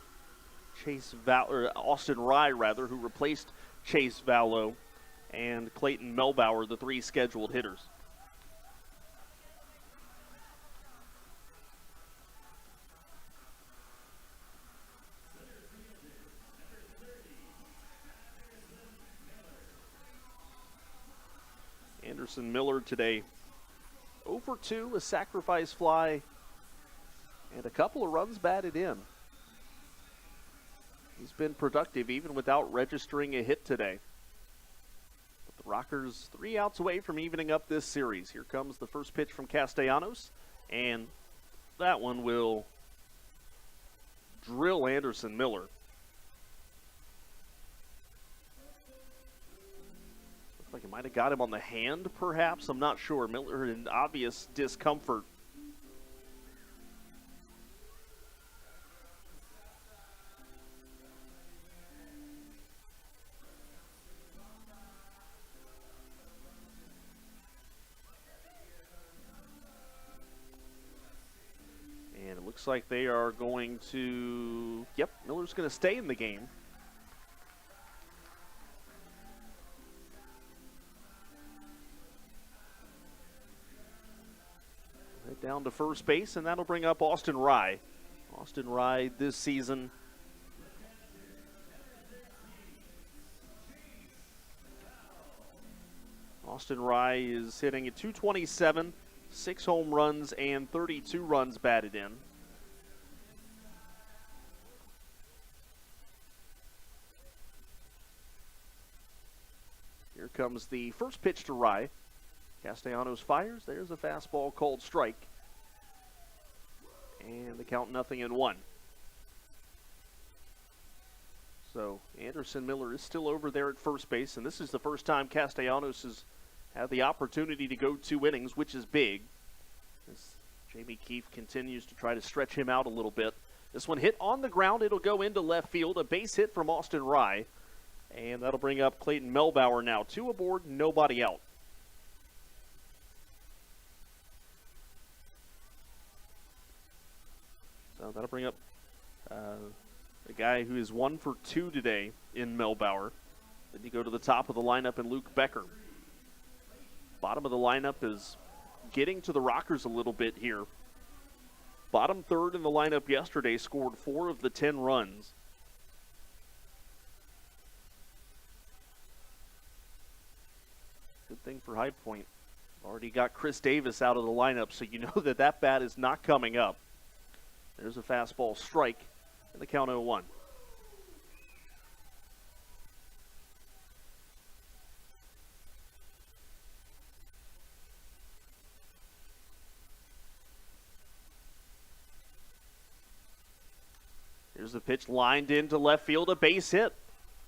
Speaker 6: Austin Rye, who replaced Chase Vallow, and Clayton Melbauer, the 3 scheduled hitters. Anderson Miller today 0 for 2, a sacrifice fly, and a couple of runs batted in. He's been productive even without registering a hit today. But the Rockers 3 outs away from evening up this series. Here comes the first pitch from Castellanos, and that one will drill Anderson Miller. Like it might have got him on the hand, perhaps. I'm not sure. Miller in obvious discomfort. And it looks like they are going to... Yep, Miller's going to stay in the game. Down to first base, and that'll bring up Austin Rye. Austin Rye this season Austin Rye is hitting at 227, 6 home runs and 32 runs batted in. Here comes the first pitch to Rye. Castellanos fires. There's a fastball called strike. And the count 0-1. So Anderson Miller is still over there at first base, and this is the first time Castellanos has had the opportunity to go 2 innings, which is big. As Jamie Keefe continues to try to stretch him out a little bit. This one hit on the ground. It'll go into left field. A base hit from Austin Rye. And that'll bring up Clayton Melbauer now. 2 aboard, nobody out. So that'll bring up the guy who is 1 for 2 today in Melbauer. Then you go to the top of the lineup and Luke Becker. Bottom of the lineup is getting to the Rockers a little bit here. Bottom third in the lineup yesterday scored 4 of the 10 runs. Good thing for High Point. Already got Chris Davis out of the lineup, so you know that bat is not coming up. There's a fastball strike, and the count 0-1. Here's the pitch lined into left field, a base hit.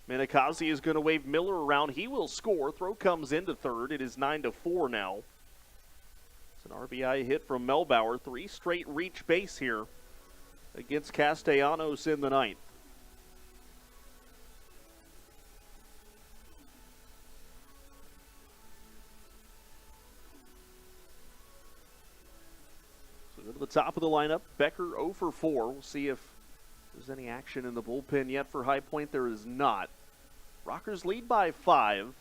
Speaker 6: Minikazi is going to wave Miller around. He will score. Throw comes into third. It is 9-4 now. It's an RBI hit from Melbauer. 3 straight reach base here against Castellanos in the ninth. So go to the top of the lineup. Becker 0 for 4. We'll see if there's any action in the bullpen yet for High Point. There is not. Rockers lead by 5.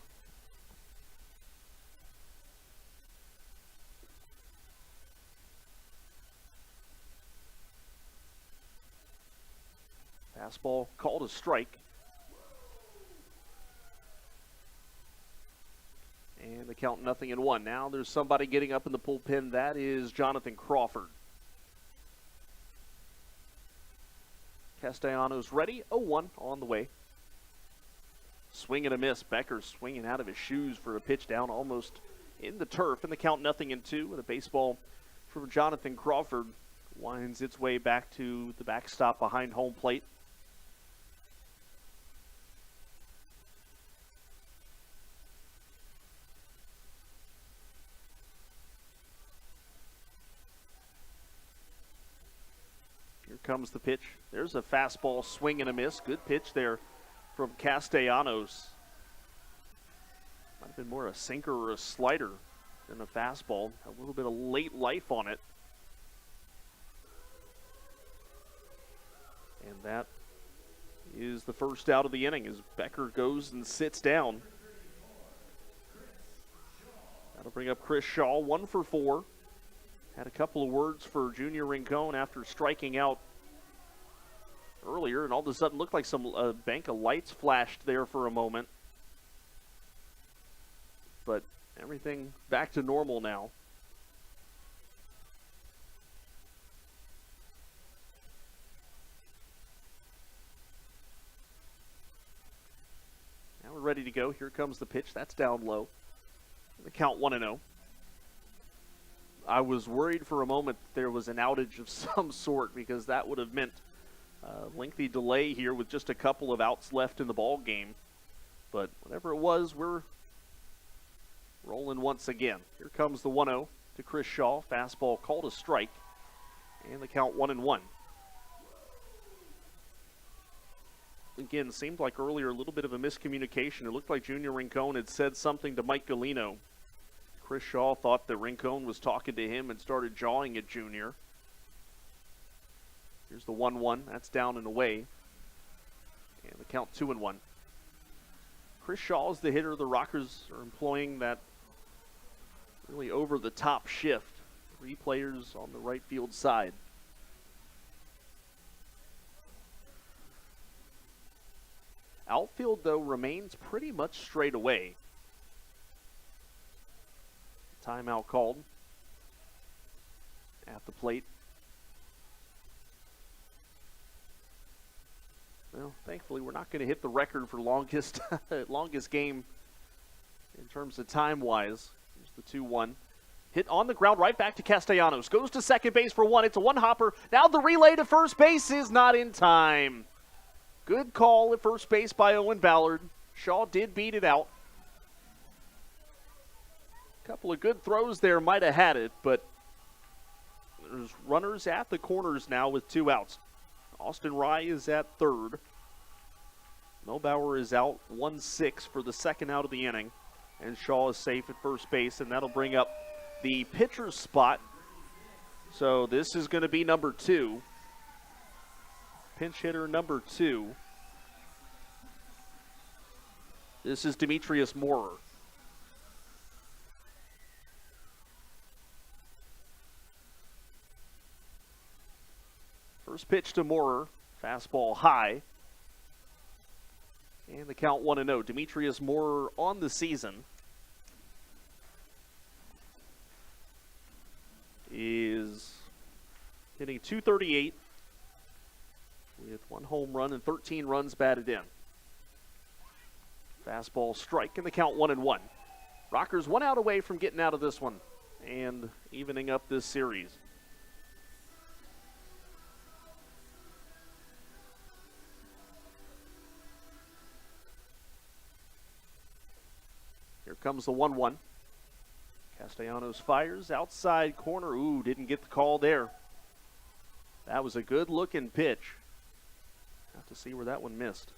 Speaker 6: Fastball called a strike. And the count 0-1. Now there's somebody getting up in the bullpen. That is Jonathan Crawford. Castellanos ready. 0-1 on the way. Swing and a miss. Becker swinging out of his shoes for a pitch down almost in the turf. And the count 0-2. And a baseball from Jonathan Crawford winds its way back to the backstop behind home plate. Here comes the pitch. There's a fastball swing and a miss. Good pitch there from Castellanos. Might have been more a sinker or a slider than a fastball. A little bit of late life on it. And that is the first out of the inning as Becker goes and sits down. That'll bring up Chris Shaw, 1 for 4. Had a couple of words for Junior Rincon after striking out earlier, and all of a sudden looked like some bank of lights flashed there for a moment. But everything back to normal now. Now we're ready to go. Here comes the pitch. That's down low. The count 1-0. I was worried for a moment that there was an outage of some sort because that would have meant a lengthy delay here with just a couple of outs left in the ball game. But whatever it was, we're rolling once again. Here comes the 1-0 to Chris Shaw. Fastball called a strike. And the count 1-1. Again, seemed like earlier a little bit of a miscommunication. It looked like Junior Rincon had said something to Mike Galino. Chris Shaw thought that Rincon was talking to him and started jawing at Junior. Here's the 1-1. That's down and away. And the count 2-1. Chris Shaw is the hitter. The Rockers are employing that really over-the-top shift. 3 players on the right field side. Outfield, though, remains pretty much straight away. Timeout called at the plate. Well, thankfully, we're not going to hit the record for longest longest game in terms of time-wise. Here's the 2-1. Hit on the ground, right back to Castellanos. Goes to second base for one. It's a one-hopper. Now the relay to first base is not in time. Good call at first base by Owen Ballard. Shaw did beat it out. A couple of good throws there might have had it, but there's runners at the corners now with 2 outs. Austin Rye is at third. Melbauer is out 1-6 for the second out of the inning. And Shaw is safe at first base, and that'll bring up the pitcher's spot. So this is going to be number 2. Pinch hitter number 2. This is Demetrius Moorer. First pitch to Moorer, fastball high. And the count 1-0. Demetrius Moorer on the season is hitting .238 with 1 home run and 13 runs batted in. Fastball strike, and the count 1-1. Rockers 1 out away from getting out of this one and evening up this series. Here comes the 1-1. Castellanos fires, outside corner. Ooh, didn't get the call there. That was a good looking pitch. Have to see where that one missed.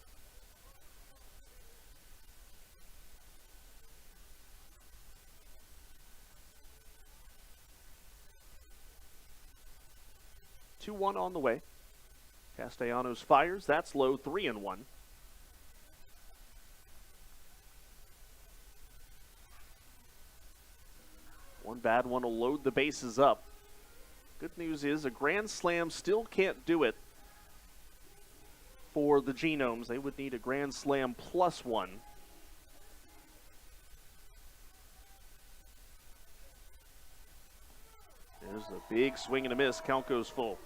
Speaker 6: Two-one on the way. Castellanos fires. That's low, 3-1. One bad one will load the bases up. Good news is a grand slam still can't do it for the Genomes. They would need a grand slam +1. There's a big swing and a miss. Count goes full.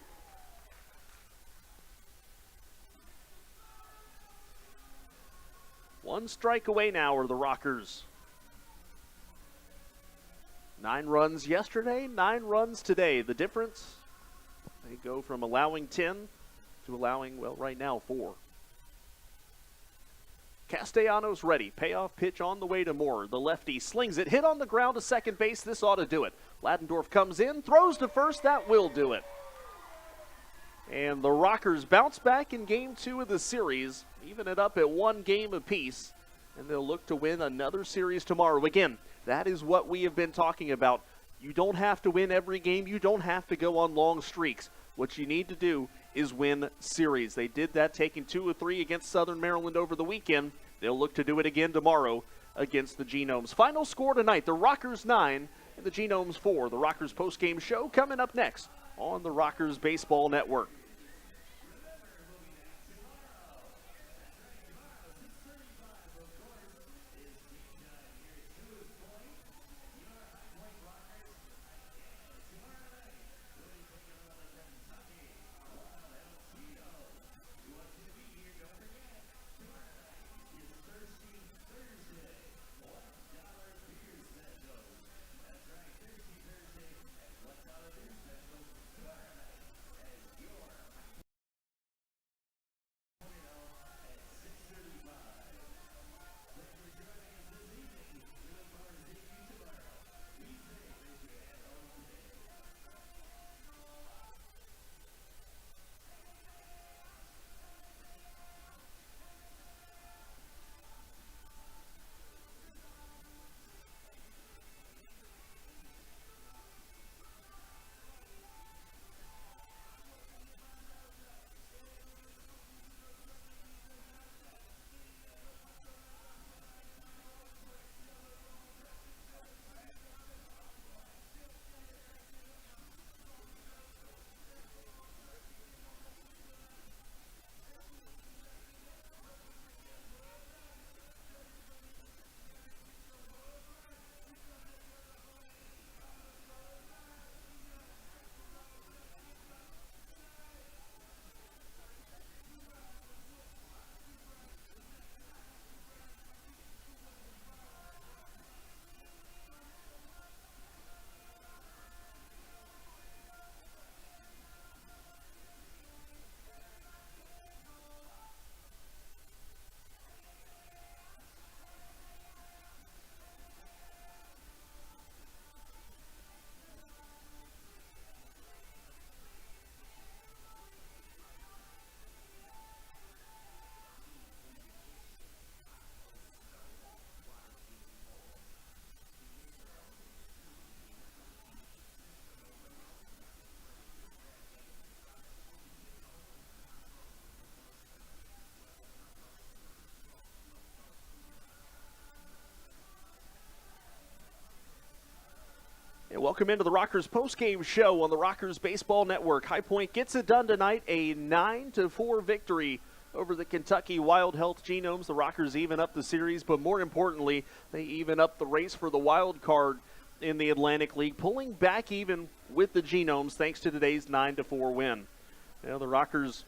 Speaker 6: One strike away now are the Rockers. 9 runs yesterday, 9 runs today. The difference, they go from allowing 10 to allowing, well, right now 4. Castellanos ready. Payoff pitch on the way to Moore. The lefty slings it. Hit on the ground to second base. This ought to do it. Ladendorf comes in, throws to first. That will do it. And the Rockers bounce back in game 2 of the series, even it up at 1 game apiece, and they'll look to win another series tomorrow. Again, that is what we have been talking about. You don't have to win every game. You don't have to go on long streaks. What you need to do is win series. They did that, taking 2 of 3 against Southern Maryland over the weekend. They'll look to do it again tomorrow against the Genomes. Final score tonight, the Rockers 9 and the Genomes 4. The Rockers postgame show coming up next on the Rockers Baseball Network. Welcome into the Rockers postgame show on the Rockers Baseball Network. High Point gets it done tonight, a 9-4 victory over the Kentucky Wild Health Genomes. The Rockers even up the series, but more importantly, they even up the race for the wild card in the Atlantic League, pulling back even with the Genomes thanks to today's 9-4 win. Now, the Rockers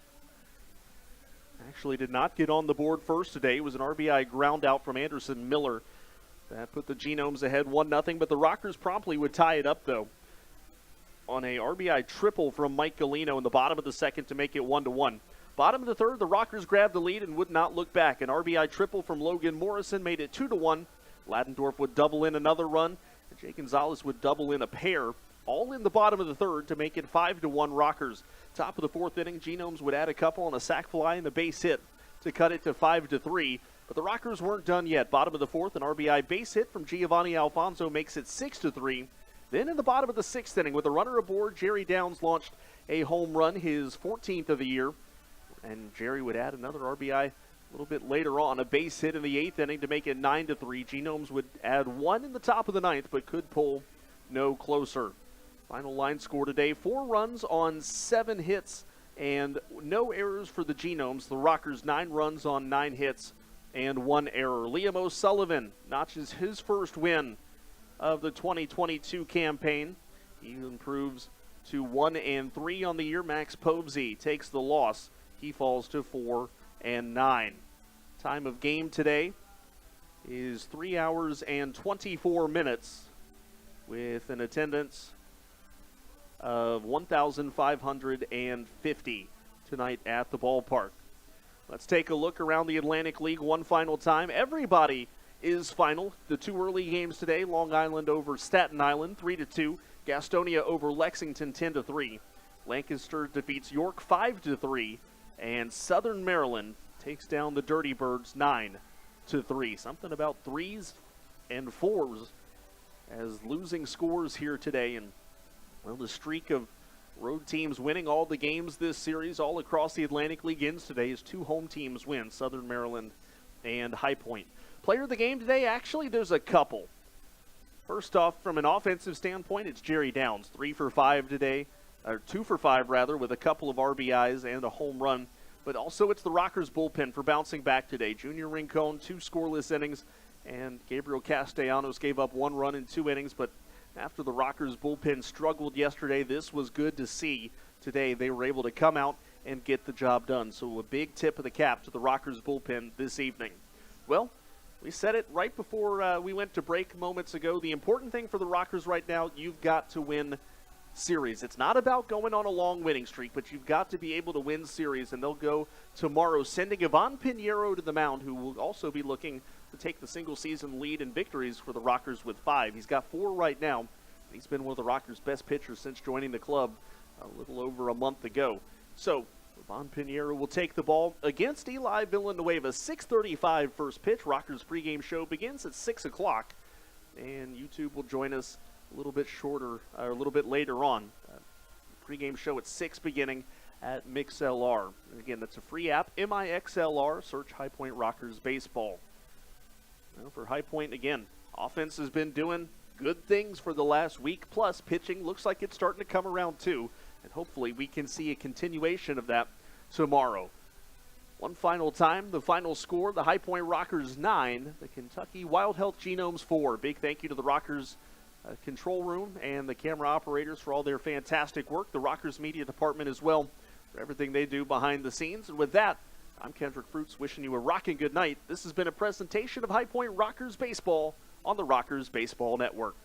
Speaker 6: actually did not get on the board first today. It was an RBI ground out from Anderson Miller. That put the Genomes ahead 1-0, but the Rockers promptly would tie it up, though, on a RBI triple from Mike Galino in the bottom of the second to make it 1-1. Bottom of the third, the Rockers grabbed the lead and would not look back. An RBI triple from Logan Morrison made it 2-1. Ladendorf would double in another run, and Jay Gonzalez would double in a pair, all in the bottom of the third to make it 5-1 Rockers. Top of the fourth inning, Genomes would add a couple on a sac fly and a base hit to cut it to 5-3. But the Rockers weren't done yet. Bottom of the fourth, an RBI base hit from Giovanni Alfonso makes it 6-3. Then in the bottom of the sixth inning, with a runner aboard, Jerry Downs launched a home run, his 14th of the year. And Jerry would add another RBI a little bit later on, a base hit in the eighth inning to make it 9-3. Genomes would add one in the top of the ninth, but could pull no closer. Final line score today, 4 runs on 7 hits and no errors for the Genomes. The Rockers 9 runs on 9 hits and 1 error. Liam O'Sullivan notches his first win of the 2022 campaign. He improves to 1-3 on the year. Max Povsey takes the loss. He falls to 4-9. Time of game today is 3 hours and 24 minutes with an attendance of 1,550 tonight at the ballpark. Let's take a look around the Atlantic League one final time. Everybody is final. The 2 early games today, Long Island over Staten Island, 3-2. Gastonia over Lexington, 10-3. Lancaster defeats York, 5-3. And Southern Maryland takes down the Dirty Birds, 9-3. Something about 3s and 4s as losing scores here today. And, well, the streak of road teams winning all the games this series all across the Atlantic League ends today as 2 home teams win, Southern Maryland and High Point. Player of the game today, actually, there's a couple. First off, from an offensive standpoint, it's Jerry Downs, 3 for 5 today, or 2 for 5 rather, with a couple of RBIs and a home run. But also it's the Rockers bullpen for bouncing back today. Junior Rincon, 2 scoreless innings, and Gabriel Castellanos gave up 1 run in 2 innings, but after the Rockers bullpen struggled yesterday, this was good to see. Today they were able to come out and get the job done. So a big tip of the cap to the Rockers bullpen this evening. Well, we said it right before we went to break moments ago. The important thing for the Rockers right now, you've got to win series. It's not about going on a long winning streak, but you've got to be able to win series, and they'll go tomorrow sending Ivan Pinheiro to the mound, who will also be looking to take the single-season lead in victories for the Rockers with 5. He's got 4 right now. He's been one of the Rockers' best pitchers since joining the club a little over a month ago. So, Ivan Pinheiro will take the ball against Eli Villanueva. 6:35 first pitch. Rockers pregame show begins at 6 o'clock, and YouTube will join us a little bit shorter, or a little bit later on. Pregame show at 6 beginning at MixLR. And again, that's a free app, MixLR. Search High Point Rockers Baseball. Well, for High Point, again, offense has been doing good things for the last week, plus pitching looks like it's starting to come around too, and hopefully we can see a continuation of that tomorrow. One final time, the final score, the High Point Rockers 9, the Kentucky Wild Health Genomes 4. Big thank you to the Rockers control room and the camera operators for all their fantastic work, the Rockers media department as well for everything they do behind the scenes. And with that, I'm Kendrick Fruits wishing you a rocking good night. This has been a presentation of High Point Rockers Baseball on the Rockers Baseball Network.